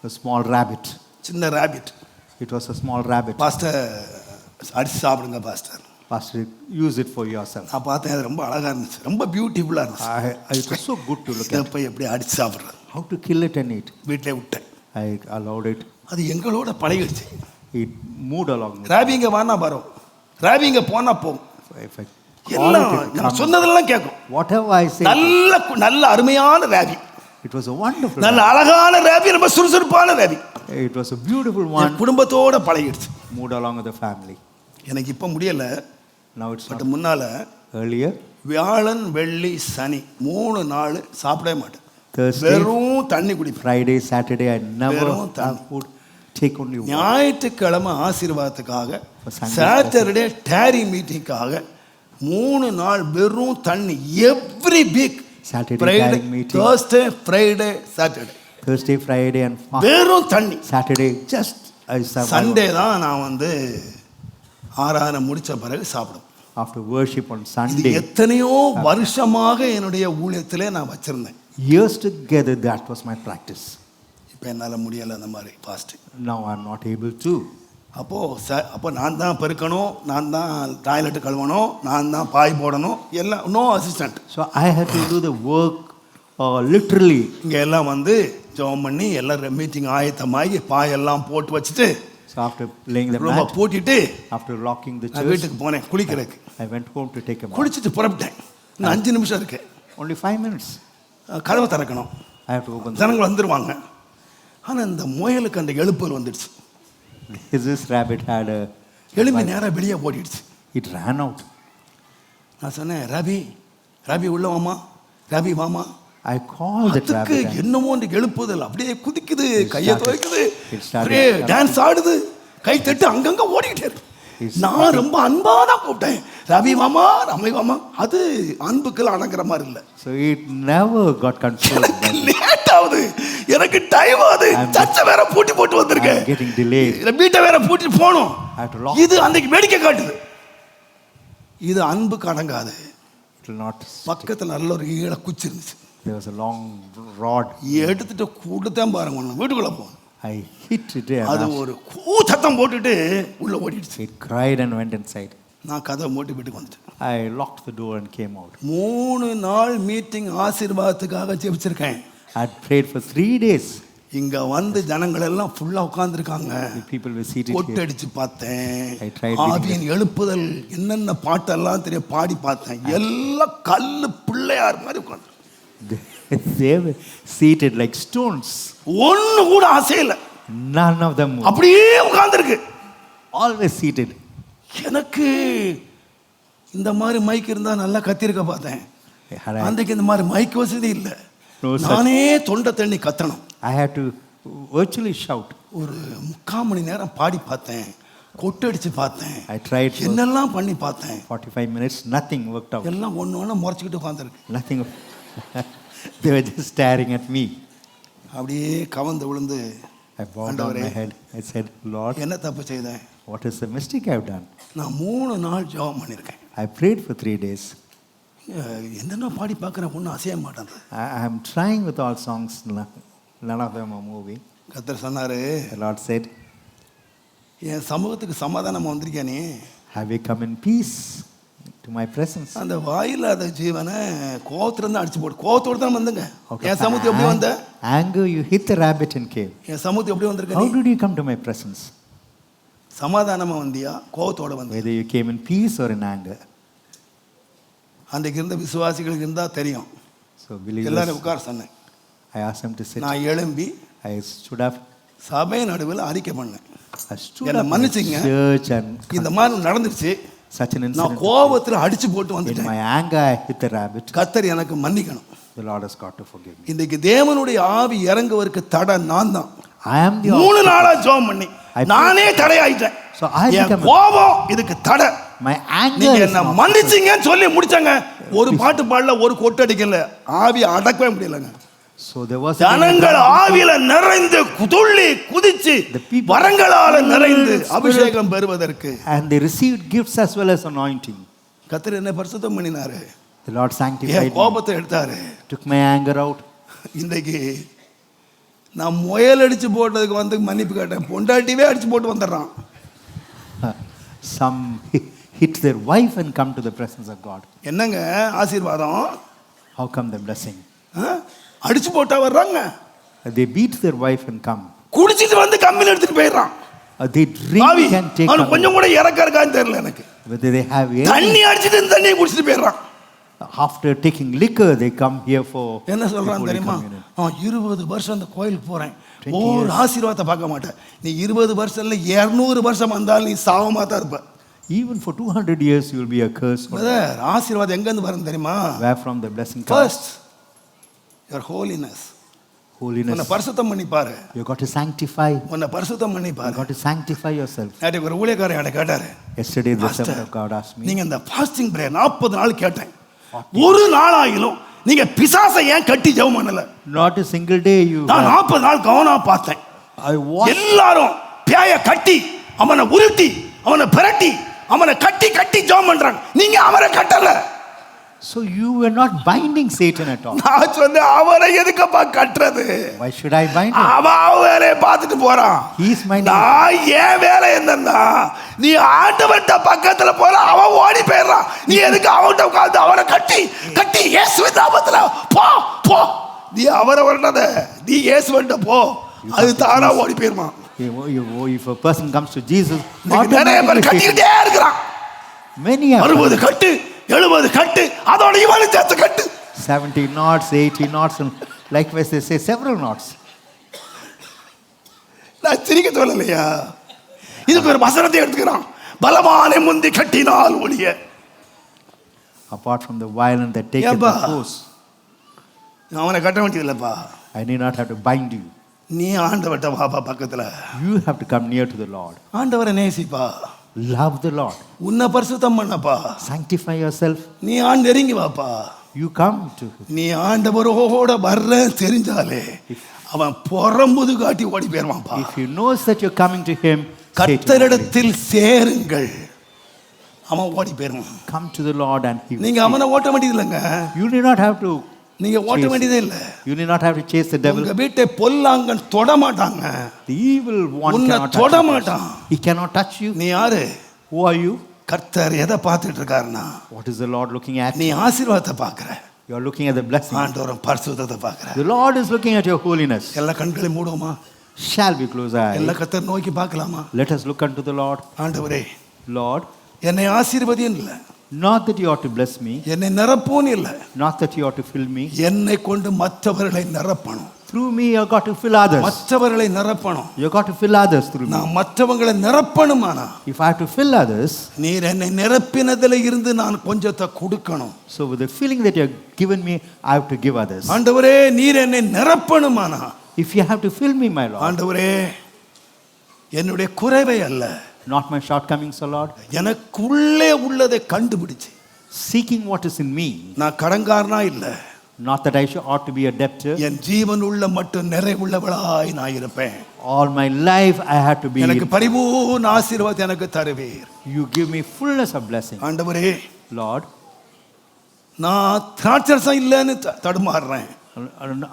a small rabbit. சின்ன rabbit. It was a small rabbit. Pastor அடிச்சு சாப்பிடுங்க pastor. Pastor, use it for yourself. நான் பார்த்தேன், அது ரொம்ப அழகா இருந்துச்சு, ரொம்ப பியூட்டிஃபுல்லா இருந்துச்சு. It was so good to look இதை at. போய் எப்படி அடிச்சு சாப்பிட்றது, How to kill it and eat. வீட்டிலே விட்டேன். I allowed it. அது எங்களோட பழகிடுச்சு. It moved along with ராபிங்க வானா வரும், ராபிங்க போனா போகும், If I call எல்லாம் it, it நம்ம comes. சொன்னதெல்லாம் கேட்கும். Whatever I say, நல்ல நல்ல அருமையான rabi, it was a wonderful நல்ல one. அழகான ராபி, ரொம்ப சுறுசுறுப்பான rabi. It was a beautiful N one. குடும்பத்தோட பழகிடுச்சு. Moved along with the family. எனக்கு இப்போ முடியல, Now it's பட் not. முன்னால Earlier, வியாழன் வெள்ளி சனி 3 நாள் சாப்பிடவே மாட்டேன். Thursday, வெறும் தண்ணி குடிப்பேன். Friday, Saturday, I never வெறும் have தண்ணி. food. Take only water. ஞாயிற்றுக்கிழமை ஆசீர்வாதத்துக்காக, For Sunday சாட்டர்டே டேரி மீட்டிங்காக 3 நாள் வெறும் தண்ணி. Every week Saturday Friday, tarrying meeting. Thursday, Friday, Saturday Thursday, Friday, and வெறும் தண்ணி. Saturday, just I survive. Sunday தான் நான் ஆராதனை முடிச்ச பிறகு சாப்பிடுவேன். After worship on இது Sunday, எத்தனையோ வருஷமாக என்னுடைய ஊழியத்திலே நான் வச்சிருந்தேன். years together, that was my practice. இப்போ என்னால் முடியலை அந்த மாதிரி fasting. Now I'm not able to. அப்போ நான் தான் பெருக்கணும், நான் தான் டாய்லெட்டு கழுவணும், நான் தான் பாய் போடணும், எல்லாம் no assistant. So I had to do the work literally. இங்கே எல்லாம் ஜெபம் பண்ணி எல்லாம் மீட்டிங் ஆயத்தமாகி பாயெல்லாம் போட்டு வச்சுட்டு So after laying the ரொம்ப mat, பூட்டிட்டு after locking the நான் church, வீட்டுக்கு போனேன் குளிக்கிறதுக்கு. I went home to take a bath. குளிச்சுட்டு புறப்பட்டேன். இன்னும் 5 நிமிஷம் இருக்கு, Only 5 minutes. கதவை திறக்கணும், I have to open the ஜனங்கள் வந்துருவாங்க. ஆனால் இந்த முயலுக்கு அந்த எழுப்புதல் வந்துடுச்சு. This rabbit had a. எலும்பி நேராக வெளியே ஓடிடுச்சு. It ran out. நான் சொன்னேன், ரவி ரவி உள்ள வாமா, ரவி வாமா. I called the அதுக்கு rabbit. என்னமோ எழுப்புதல் அப்படியே குதிக்குது, கையை started- துவைக்குது, it started அப்படியே டான்ஸ் ஆடுது, கை தட்டு அங்கங்க ஓடிக்கிட்டே இருக்கு. It நான் ரொம்ப அன்பா தான் கூப்பிட்டேன், ரவி மாமா ரமை மாமா. அது அன்புக்கெல்லாம் அடங்குற மாதிரி இல்லை. So it never got controlled. by me. Late ஆகுது, எனக்கு டைம் ஆகுது, சர்ச்சை வேற பூட்டி போட்டு வந்திருக்கேன், I'm getting delayed. வீட்டை வேற பூட்டிட்டு போகணும். I have to lock. இது அன்னைக்கு வேடிக்கை காட்டுது. இது அன்புக்கு அடங்காது. It will not. பக்கத்துல நல்ல ஒரு ஈழ குச்சி இருந்துச்சு, There was a long rod. எடுத்துட்டு கொடுத்தேன் பாருங்க, ஒன்று வீட்டுக்குள்ள போகணும். I hit it. அது And ஒரு சத்தம் போட்டுட்டு உள்ள ஓடிடுச்சு. it cried and went inside. நான் கதவை மூட்டி வீட்டுக்கு வந்துட்டேன். I locked the door and came out. 3 நாள் meeting ஆசீர்வாதத்துக்காக ஜெபிச்சிருக்கேன். I had prayed for 3 days. இங்க ஜனங்கள் எல்லாம் ஃபுல்லா உட்கார்ந்துருக்காங்க. The people were seated here. கொட்டடிச்சு பார்த்தேன், I tried reading ஆவியின் எழுப்புதல் என்னென்ன பாட்டெல்லாம் தெரியும் பாடி பார்த்தேன். எல்லாம் கல்லு பிள்ளையார் மாதிரி உட்கார்ந்து, They were seated like stones. ஒண்ணு கூட அசையல, None of them moved. அப்படியே உட்கார்ந்துருக்கு. Always seated. எனக்கு இந்த மாதிரி மைக் இருந்தா நல்லா கத்திருக்க பார்த்தேன். Had I- அன்றைக்கு இந்த மாதிரி மைக் வசதி இல்லை. No such- நானே தொண்டை தண்ணி கத்தணும். I had to virtually shout. ஒரு 3/4 மணி நேரம் பாடி பார்த்தேன், கொட்டடிச்சு பார்த்தேன், I tried for என்னெல்லாம் பண்ணி பார்த்தேன். 45 minutes. Nothing worked out. எல்லாம் ஒன்று முறைச்சிக்கிட்டு உட்காந்துருக்கு. Nothing. They were just staring at me. அப்படியே கவர்ந்து விழுந்து, I bowed down ஆண்டவரே, my head. I said, Lord, என்ன தப்பு செய்தேன்? what is the mistake I've done? நான் 3 நாள் ஜெபம் பண்ணியிருக்கேன். I prayed for 3 days. என்னென்ன பாடி பார்க்குறேன், ஒன்றும் அசைய மாட்டேன். I am trying with all songs. None of them are moving. கர்த்தர் சொன்னாரு, The Lord said, என் சமூகத்துக்கு சமாதானம் வந்திருக்கியா நீ? have you come in peace to my presence? அந்த வாயில்லாத ஜீவனை கோவத்திலிருந்து அடிச்சு போட்டு, கோவத்தோடு தான் வந்துங்க. Out of என் சமூகத்துக்கு எப்படி வந்த? anger, you hit the rabbit and came. என் சமூகத்துக்கு எப்படி வந்திருக்க How நீ? did you come to my presence? சமாதானமா வந்தியா, கோவத்தோட வந்தியா? Whether you came in peace or in anger. அன்றைக்கு இருந்த விசுவாசிகளுக்கு இருந்தா தெரியும். So believers, எல்லாரும் உட்கார சொன்னேன். I asked them to sit. நான் எழும்பி I stood up. சபை நடுவில் அறிக்கை பண்ணேன். I stood என்னை up in மன்னிச்சுங்க, church and இந்த மாதிரி நடந்துருச்சு, such an நான் incident. கோபத்தில் அடிச்சு போட்டு In வந்துட்டேன், my anger, I hit the rabbit. கர்த்தர் எனக்கு மன்னிக்கணும். The Lord has got to forgive me. இன்றைக்கு தேவனுடைய ஆவி இறங்குவதற்கு தடை நான் தான். I am the 3 நாளா ஜெபம் பண்ணி I- நானே தடையாயிட்டேன். So I என் become- கோபம் இதுக்கு தடை. My anger நீங்க is என்ன not- மன்னிச்சீங்கன்னு சொல்லி முடிச்சாங்க. ஒரு பாட்டு பாடல, ஒரு கொட்டு அடிக்கல, ஆவியை அடக்கவே முடியலங்க. So there was ஜனங்கள் ஆவியில நிறைந்து துள்ளி குதிச்சு The people- வரங்களால நிறைந்து Spirit. அபிஷேகம் பெறுவதற்கு and they received gifts as well as anointing. கர்த்தர் என்னை பரிசுத்தம் பண்ணினாரு. The Lord N sanctified me. கோபத்தை எடுத்தாரு. Took my anger out. இன்றைக்கு நான் முயல் அடிச்சு போட்டதுக்கு வந்து மன்னிப்பு கேட்டேன், பொண்டாட்டிவே அடிச்சு போட்டு வந்துடுறான். Some hit their wife and come to the presence of God. என்னங்க ஆசீர்வாதம்? How come the blessing? அடிச்சு போட்டா வர்றாங்க. They beat their wife and come. குடிச்சிட்டு வந்து கம்மியில் எடுத்துட்டு போயிடுறான். They drink and take. அவனுக்கு கொஞ்சம் கூட இறக்க இருக்கான்னு தெரியல எனக்கு. Whether they have தண்ணி அடிச்சிட்டு தண்ணியை குடிச்சிட்டு போயிடுறான். After taking liquor, they come here for. என்ன சொல்றான் தெரியுமா? 20 வருஷம் அந்த கோயிலுக்கு போறேன், ஒரு ஆசீர்வாதத்தை பார்க்க மாட்டேன். நீ 20 வருஷம் இல்ல 200 வருஷம் வந்தாலும் நீ சாவமா தான் இருப்ப. Even for 200 years, you will be a curse. ஆசீர்வாதம் எங்க இருந்து வரும் தெரியுமா? Where from the blessing comes? First, your holiness. Holiness. உன்னை பரிசுத்தம் பண்ணி பாரு. You got to sanctify. உன்னை பரிசுத்தம் பண்ணி பாரு. You got to sanctify yourself. நேற்று ஒரு ஊழியக்காரன் என்கிட்ட கேட்டாரு. Yesterday, the servant of God asked me. நீங்க இந்த ஃபாஸ்டிங் பிரேயர் 40 நாள் கேட்டேன், ஒரு நாள் ஆயிலும் நீங்க பிசாசை ஏன் கட்டி ஜெபம் பண்ணல? Not a single day you. நான் 40 நாள் கவனமா பார்த்தேன். I watched. எல்லாரும் பேய கட்டி அவனை உருட்டி அவனை பிரட்டி அவனை கட்டி கட்டி ஜெபம் பண்றாங்க, நீங்க அவரை கட்டல. So you were not binding Satan at all. நான் சொன்னேன், அவரை எதுக்குப்பா கட்டுறது? Why should I bind him? அவன் வேலையை பார்த்துட்டு போறான். He is minding. நான் ஏன் வேலை என்னன்னா, நீ ஆண்டவன்ட்ட பக்கத்துல போற அவன் ஓடி போயிடுறான், நீ எதுக்கு அவன்கிட்ட உட்கார்ந்து அவனை கட்டி கட்டி இயேசுவின் நாமத்துல போ போ, நீ அவரை வரனத நீ இயேசுவன்ட்ட போ, அது தானா ஓடி போயிடுமா. If a person comes to Jesus, நிறைய பேர் கட்டிக்கிட்டே இருக்கிறான். many are 60 கட்டு 70 கட்டு, அதோட இவனை சேர்த்து கட்டு. 70 knots, 80 knots, and likewise they say several knots. நான் சிரிக்க சொல்லலையா? இதுக்கு ஒரு வசனத்தை எடுத்துக்கிறான், பலமான முந்தி கட்டினால் ஒளிய. Apart from the violent that take it by force, அவனை கட்ட வேண்டியதில்லப்பா. I need not have to bind you. நீ ஆண்டவர்ட்ட வாப்பா பக்கத்துல. You have to come near to the Lord. ஆண்டவரை நேசிப்பா. Love the Lord. உன்னை பரிசுத்தம் பண்ணப்பா. Sanctify yourself. நீ ஆண்டு நெருங்கி வாப்பா. You come to him. நீ ஆண்டவரோட வர்ற தெரிஞ்சாலே அவன் புறம்புது காட்டி ஓடி போயிருவான்ப்பா. If you knows that you're coming to him, கர்த்தரிடத்தில் சேருங்கள், அவன் ஓடி போயிருவான். come to the Lord and he will. நீங்க அவனை ஓட்ட வேண்டியது இல்லைங்க. You need not have to. நீங்க ஓட்ட வேண்டியதே இல்ல. You need not have to chase the devil. உங்க வீட்டை பொல்லாங்கன் தொட மாட்டாங்க. The evil one உன்னை cannot தொட touch you. மாட்டான். He cannot touch you. நீ யாரு? Who are you? கர்த்தர் எதை பார்த்துட்டு இருக்காருன்னா, What is the Lord looking at? நீ ஆசீர்வாதத்தை பார்க்கற, You are looking at the blessing. ஆண்டவரும் பரிசுத்தத்தை பார்க்கற. The Lord is looking at your holiness. எல்லா கண்களை மூடுவோமா? Shall we close our எல்லா eyes? கர்த்தர் நோக்கி பார்க்கலாமா? Let us look unto the Lord. ஆண்டவரே, Lord, என்னை ஆசீர்வதியும் இல்ல, not that you ought to bless me, என்னை நிரப்பவும் இல்ல, not that you ought to fill me. என்னை கொண்டு மற்றவர்களை நிரப்பணும். Through me you got to fill others. மற்றவர்களை நிரப்பணும். You got to fill others through me. நான் மற்றவங்களை நிரப்பணுமானா, If I have to fill others, நீர் என்னை நிரப்பினதுல இருந்து நான் கொஞ்சத்தை கொடுக்கணும். so with the filling that you have given me, I have to give others. ஆண்டவரே, நீர் என்னை நிரப்பணுமானா, If you have to fill me, my Lord, ஆண்டவரே, என்னுடைய குறைவை அல்ல, not my shortcomings, O Lord, எனக்குள்ளே உள்ளதை கண்டுபிடிச்சு, seeking what is in me, நான் கடன்காரனா இல்ல, not that I ought to be a debtor. என் ஜீவன் உள்ள மட்டும் நிறைவுள்ளவளாய் நான் இருப்பேன். All my life I had to be. எனக்கு பரிபூர்ண ஆசீர்வாதம் எனக்கு தருவீர். You give me fullness of blessing. ஆண்டவரே, Lord, நான் திராட்சரசம் இல்லைன்னு தடுமாறுறேன்,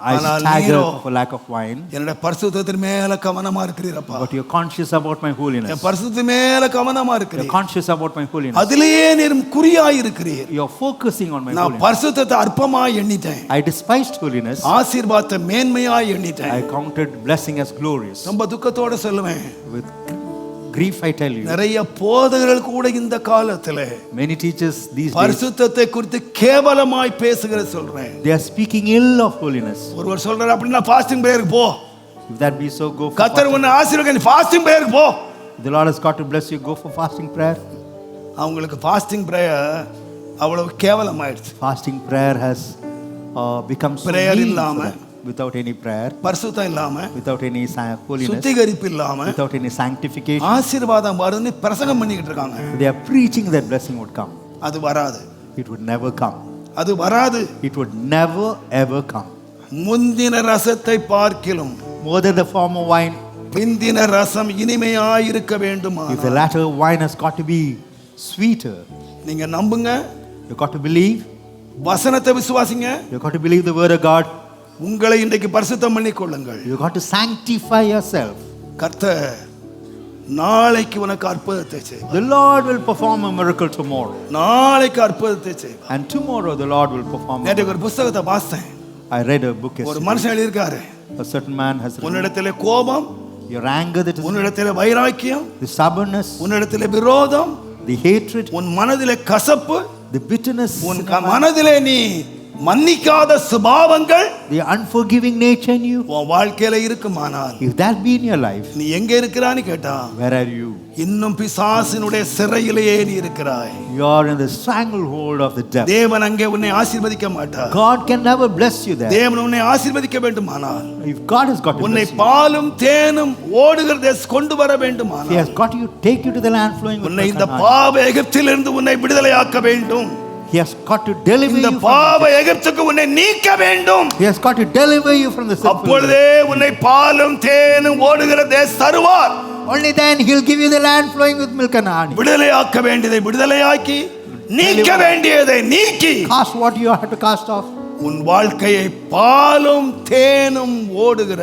I stagger for lack of wine. என்னோட பரிசுத்தத்தின் மேல கவனமா இருக்கிறீரப்பா. But you're conscious about my holiness. என் பரிசுத்தத்தின் மேல கவனமா You're இருக்கிறீர். conscious about my holiness. அதிலேயே நீர் குறியாய் இருக்கிறீர். You're focusing on my நான் holiness. பரிசுத்தத்தை அற்பமாய் எண்ணிட்டேன், I despised holiness. ஆசீர்வாதத்தை மேன்மையாய் எண்ணிட்டேன். I counted blessing as glorious. ரொம்ப துக்கத்தோட சொல்லுவேன், With grief I tell you, நிறைய போதகர்கள் கூட இந்த காலத்துல many teachers these days, பரிசுத்தத்தை குறித்து கேவலமாய் பேசுகிற சொல்றேன். they are speaking ill of holiness. ஒருவர் சொல்றாரு, அப்படின்னா ஃபாஸ்டிங் பிரேயருக்கு போ, If that be so, go for கர்த்தர் fasting. உன்னை ஆசீர்வதிக்க, நீ ஃபாஸ்டிங் பிரேயருக்கு போ. The Lord has got to bless you, go for fasting prayer. அவங்களுக்கு ஃபாஸ்டிங் பிரேயர் அவ்வளவு கேவலமாயிடுச்சு. Fasting prayer has become so Prayer mean இல்லாம, for them. Without any prayer, பரிசுத்தம் இல்லாம, without any holiness, சுத்திகரிப்பு இல்லாம without any sanctification, ஆசீர்வாதம் வரும்னு பிரசங்கம் பண்ணிக்கிட்டு இருக்காங்க. they are preaching that blessing would come. அது வராது, It would never come. அது வராது. It would never ever come. முந்தின ரசத்தை பார்க்கிலும் More than the former wine, பிந்தின ரசம் இனிமையாய் இருக்க வேண்டுமா? if the latter wine has got to be sweeter, நீங்க நம்புங்க, you got to believe. வசனத்தை விசுவாசிங்க, You got to believe the word of God. உங்களை இன்றைக்கு பரிசுத்தம் பண்ணிக் கொள்ளுங்கள். You got to sanctify yourself. கர்த்தர் நாளைக்கு உனக்கு அற்புதத்தை செய்வார். The Lord will perform a miracle tomorrow. நாளைக்கு அற்புதத்தை செய்வார். And tomorrow the Lord will perform. நேற்று ஒரு புத்தகத்தை வாசித்தேன். I read a book ஒரு yesterday. மனுஷன் எழுதியிருக்காரு. A certain man has written, உன்னிடத்திலே கோபம், your anger that is, உன்னிடத்திலே வைராக்கியம், the stubbornness, உன்னிடத்திலே விரோதம், the hatred, உன் மனதிலே கசப்பு, the bitterness, உன் மனதிலே நீ மன்னிக்காத சுபாவங்கள் the unforgiving nature in you. உன் வாழ்க்கையில இருக்குமானால் If that be in your life, நீ எங்க இருக்கிறான்னு கேட்டா, where are you? இன்னும் பிசாசினுடைய சிறையிலேயே நீ இருக்கிறாய். You are in the stranglehold of the devil. தேவன் அங்கே உன்னை ஆசீர்வதிக்க மாட்டார். God can never bless you there. தேவன் உன்னை ஆசீர்வதிக்க வேண்டுமானால், If God has got to உன்னை bless you, பாலும் தேனும் ஓடுகிற தேசம் கொண்டு வர He has வேண்டுமானால், got to take you to the land flowing with உன்னை milk இந்த and honey. பாவ எகிப்திலிருந்து உன்னை விடுதலையாக்க வேண்டும். He has got to deliver இந்த you from பாவ எகிப்துக்கு உன்னை நீக்க வேண்டும். He has got to deliver you from the sinful. அப்பொழுதே உன்னை பாலும் தேனும் ஓடுகிற தேசம் தருவார். Only then He'll give you the land flowing with milk and honey. விடுதலையாக்க வேண்டியதை விடுதலையாக்கி, நீக்க வேண்டியதை நீக்கி, Cast what you have to cast off. உன் வாழ்க்கையை பாலும் தேனும் ஓடுகிற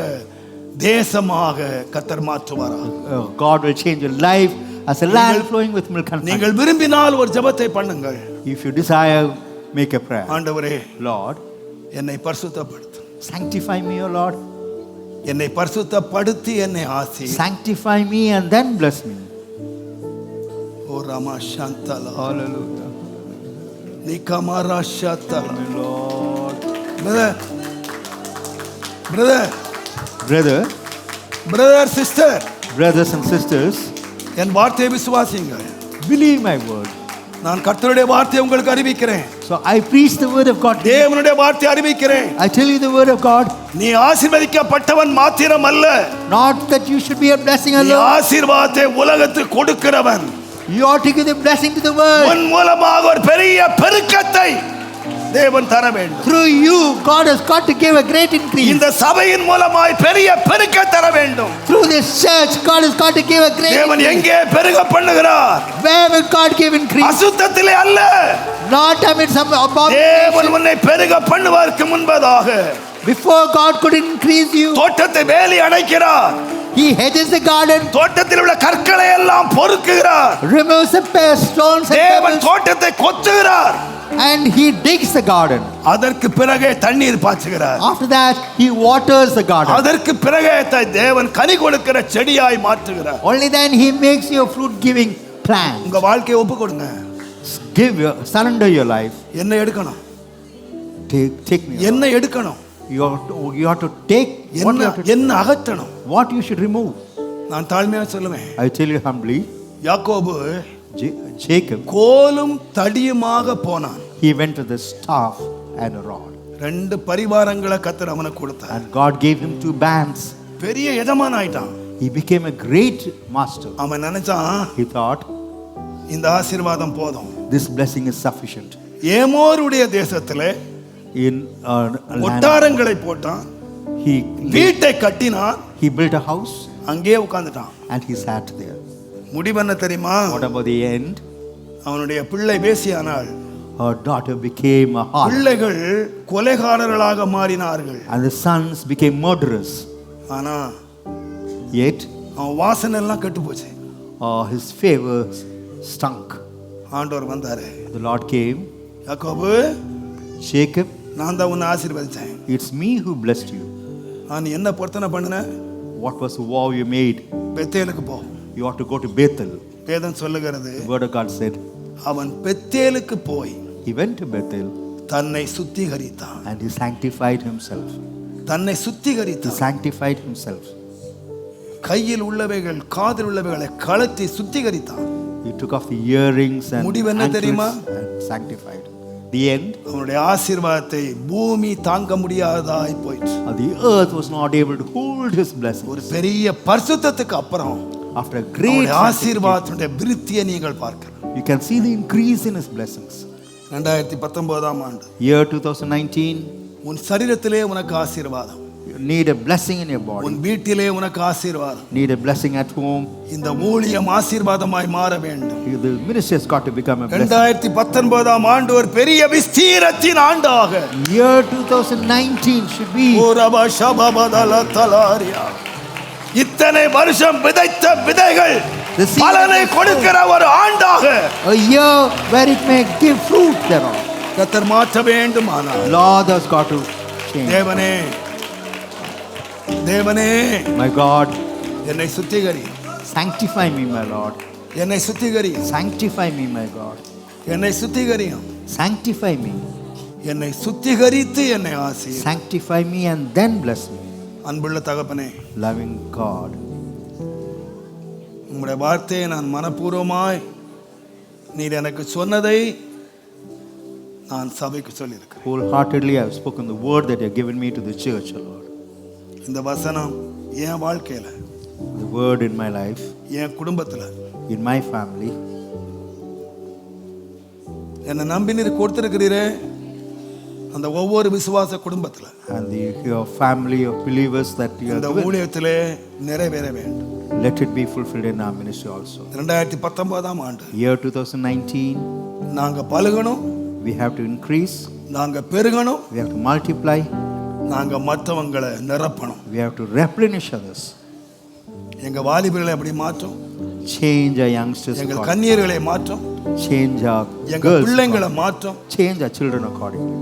தேசமாக கர்த்தர் மாற்றுவாராக. God will change your life as a land flowing with milk and honey. நீங்கள் விரும்பினால் ஒரு ஜெபத்தை பண்ணுங்கள். If you desire, make a prayer. ஆண்டவரே, Lord, என்னை பரிசுத்தப்படுத்து. sanctify me, O Lord. என்னை பரிசுத்தப்படுத்தி என்னை ஆசி. Sanctify me and then bless me. ஓ ராமா சாந்தலா Hallelujah. நிகமரா ஷாத்தலா. Lord. Brother sister, Brothers and sisters, என் வார்த்தையை விசுவாசியுங்கள். believe my word. நான் கர்த்தருடைய வார்த்தையை உங்களுக்கு அறிவிக்கிறேன். So I preach the word of God. தேவனுடைய வார்த்தையை அறிவிக்கிறேன். I tell you the word of God. நீ ஆசீர்வதிக்கப்பட்டவன் மாத்திரம் அல்ல, Not that you should be a blessing நீ alone. ஆசீர்வாதத்தை உலகத்துக்கு கொடுக்கிறவன். You ought to give the blessing to the world. உன் மூலமாக ஒரு பெரிய பெருக்கத்தை தேவன் தர வேண்டும். Through you, God has got to give a great increase. இந்த சபையின் மூலமாய் பெரிய பெருக்க தர வேண்டும். Through this church, God has got to give a great தேவன் increase. எங்கே பெருக பண்ணுகிறார்? Where will God give increase? அசுத்தத்திலே அல்ல. Not amid some தேவன் abomination. உன்னை பெருக பண்ணுவதற்கு முன்பதாக Before God could increase you, தோட்டத்தை வேலி அடைக்கிறார். He hedges the garden, தோட்டத்தில் உள்ள கற்களை எல்லாம் பொறுக்குகிறார். removes the stones and தேவன் pebbles, தோட்டத்தை கொத்துகிறார். and He digs the garden. அதற்கு பிறகே தண்ணீர் பாய்ச்சுகிறார். After that, He waters the garden. அதற்கு பிறகே தேவன் கனி கொடுக்கிற செடியாய் மாற்றுகிறார். Only then He makes you a fruit-giving plant. உங்க வாழ்க்கையை ஒப்பு கொடுங்க. Surrender your life. என்ன எடுக்கணும்? Take me. என்ன எடுக்கணும்? You have to take what you have to, என்ன அகற்றணும்? what you should remove. நான் தாழ்மையா சொல்லுவேன். I tell you humbly, யாக்கோபு Jacob, கோலும் தடியுமாக போனான். he went with a staff and a rod. ரெண்டு பரிவாரங்களை கர்த்தர் அவனுக்கு கொடுத்தார். And God gave him 2 bands. பெரிய எஜமான் ஆயிட்டான். He became a great master. அவன் நினைச்சான், He thought, இந்த ஆசீர்வாதம் போதும். this blessing is sufficient. ஏமோருடைய தேசத்திலே In a land, ஒட்டாரங்களை போட்டான். he வீட்டை கட்டினான். built a house அங்கே உட்கார்ந்துட்டான். and he sat there. முடிவென்ன தெரியுமா? What about the end? அவனுடைய பிள்ளை பேசியானால் Her daughter became a harlot, பிள்ளைகள் கொலைகாரர்களாக மாறினார்கள். and the sons became murderers. ஆனா Yet அவன் வாசனை எல்லாம் கெட்டு போச்சு. his favor stunk. ஆண்டவர் வந்தாரு. The Lord came. யாக்கோபு, Jacob, நான் தான் உன்னை ஆசீர்வதிச்சேன். it's me who blessed you. நீ என்ன பொருத்தனை பண்ணின? What was the vow you made? பெத்தேலுக்கு போ. You ought to go to Bethel. வேதம் சொல்லுகிறது, The word of God said, அவன் பெத்தேலுக்கு போய் he went to Bethel தன்னை சுத்திகரித்தான். and he sanctified himself. தன்னை He சுத்திகரித்தான். sanctified himself. கையில் உள்ளவைகள் காதில் உள்ளவைகளை கழற்றி சுத்திகரித்தான். He took off the earrings and முடிவு என்ன தெரியுமா? anklets and sanctified. The end, அவனுடைய ஆசீர்வாதத்தை பூமி தாங்க முடியாததாய் போயிற்று. the earth was not able to hold his blessing. ஒரு பெரிய பரிசுத்தத்துக்கு அப்புறம் After a great அவனுடைய ஆசீர்வாதத்துடைய விருத்தியை நீங்கள் பார்க்கலாம். you can see the increase in his blessings. 2019 ஆண்டு Year 2019, உன் சரீரத்திலே உனக்கு ஆசீர்வாதம். need a blessing in your body, உன் வீட்டிலே உனக்கு ஆசீர்வாதம், need a blessing at home, இந்த ஊழியம் ஆசீர்வாதமாய் மாற வேண்டும். the ministry has got to become a blessing. 2019 ஆண்டு ஒரு பெரிய விஸ்தீரத்தின் ஆண்டாக Year 2019 should be ஓரபா ஷபபதல தலாரியா. இத்தனை வருஷம் விதைத்த விதைகள் The seed பலனை of the கொடுக்கிற ஒரு ஆண்டாக a year where it may give fruit thereon. கர்த்தர் மாற்ற வேண்டுமானால் Lord has got to change. தேவனே தேவனே My God, என்னை சுத்திகரி, sanctify me, my Lord. என்னை சுத்திகரி, Sanctify me, my God. என்னை சுத்திகரியும், Sanctify me. என்னை சுத்திகரித்து என்னை ஆசி. Sanctify me and then bless me. அன்புள்ள தகப்பனே, Loving God, உம்முடைய வார்த்தையை நான் மனப்பூர்வமாய் நீர் எனக்கு சொன்னதை நான் சபைக்கு சொல்லியிருக்கிறேன். wholeheartedly I have spoken the word that you have given me to the church, O Lord. இந்த வசனம் என் வாழ்க்கையில, The word in my life, என் குடும்பத்துல, in my family, என்னை நம்பி நீர் கொடுத்திருக்கிறீரே அந்த ஒவ்வொரு விசுவாச குடும்பத்துல and your family of believers that you have இந்த given, ஊழியத்திலே நிறைவேற வேண்டும். let it be fulfilled in our ministry also. 2019 ஆண்டு Year 2019, நாங்க பலுகணும், we have to increase, நாங்க பெருகணும், we have to multiply, நாங்க மற்றவங்களை நிரப்பணும். we have to replenish others, எங்க வாலிபர்களை அப்படி மாற்றும், change our youngsters எங்கள் accordingly, கன்னியர்களை மாற்றும், change our எங்க girls பிள்ளைங்களை accordingly, மாற்றும். change our children accordingly.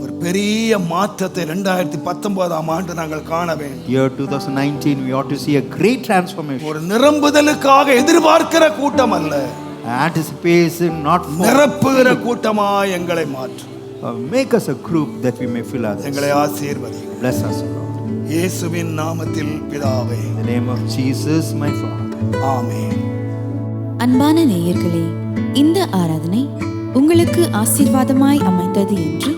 ஒரு பெரிய மாற்றத்தை 2019 ஆண்டு நாங்கள் காண வேண்டும். Year 2019, we ought to see a great transformation. ஒரு நிரம்புதலுக்காக எதிர்பார்க்கிற கூட்டம் அல்ல, Anticipation, not for நிரப்புகிற கூட்டமா எங்களை மாற்றும். make us a group that we may fill others. எங்களை ஆசீர்வதி. Bless us, O Lord. இயேசுவின் நாமத்தில் பிதாவே, In the name of Jesus, my Father. ஆமென். அன்பான நேயர்களே, இந்த ஆராதனை உங்களுக்கு ஆசீர்வாதமாய் அமைந்தது என்று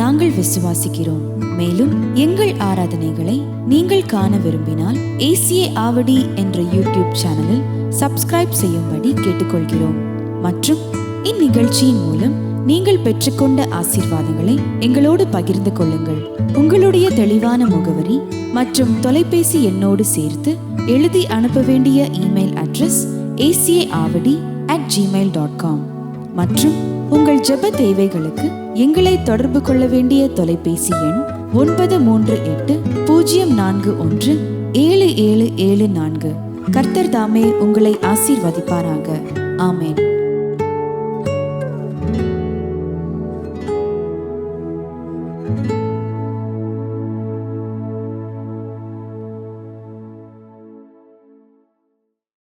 நாங்கள் விசுவாசிக்கிறோம். மேலும் எங்கள் ஆராதனைகளை நீங்கள் காண விரும்பினால் ஏசிஏ ஆவடி என்ற யூடியூப் சேனலில் சப்ஸ்கிரைப் செய்யும்படி கேட்டுக்கொள்கிறோம். மற்றும் இந்நிகழ்ச்சியின் மூலம் நீங்கள் பெற்றுக்கொண்ட ஆசீர்வாதங்களை எங்களோடு பகிர்ந்து கொள்ளுங்கள். உங்களுடைய தெளிவான முகவரி மற்றும் தொலைபேசி எண்ணோடு சேர்த்து எழுதி அனுப்ப வேண்டிய இமெயில் அட்ரஸ் acaavadi@gmail.com. மற்றும் உங்கள் ஜெப தேவைகளுக்கு எங்களை தொடர்பு கொள்ள வேண்டிய தொலைபேசி எண் 9381747774. கர்த்தர் தாமே உங்களை ஆசீர்வதிப்பாராக. ஆமென்.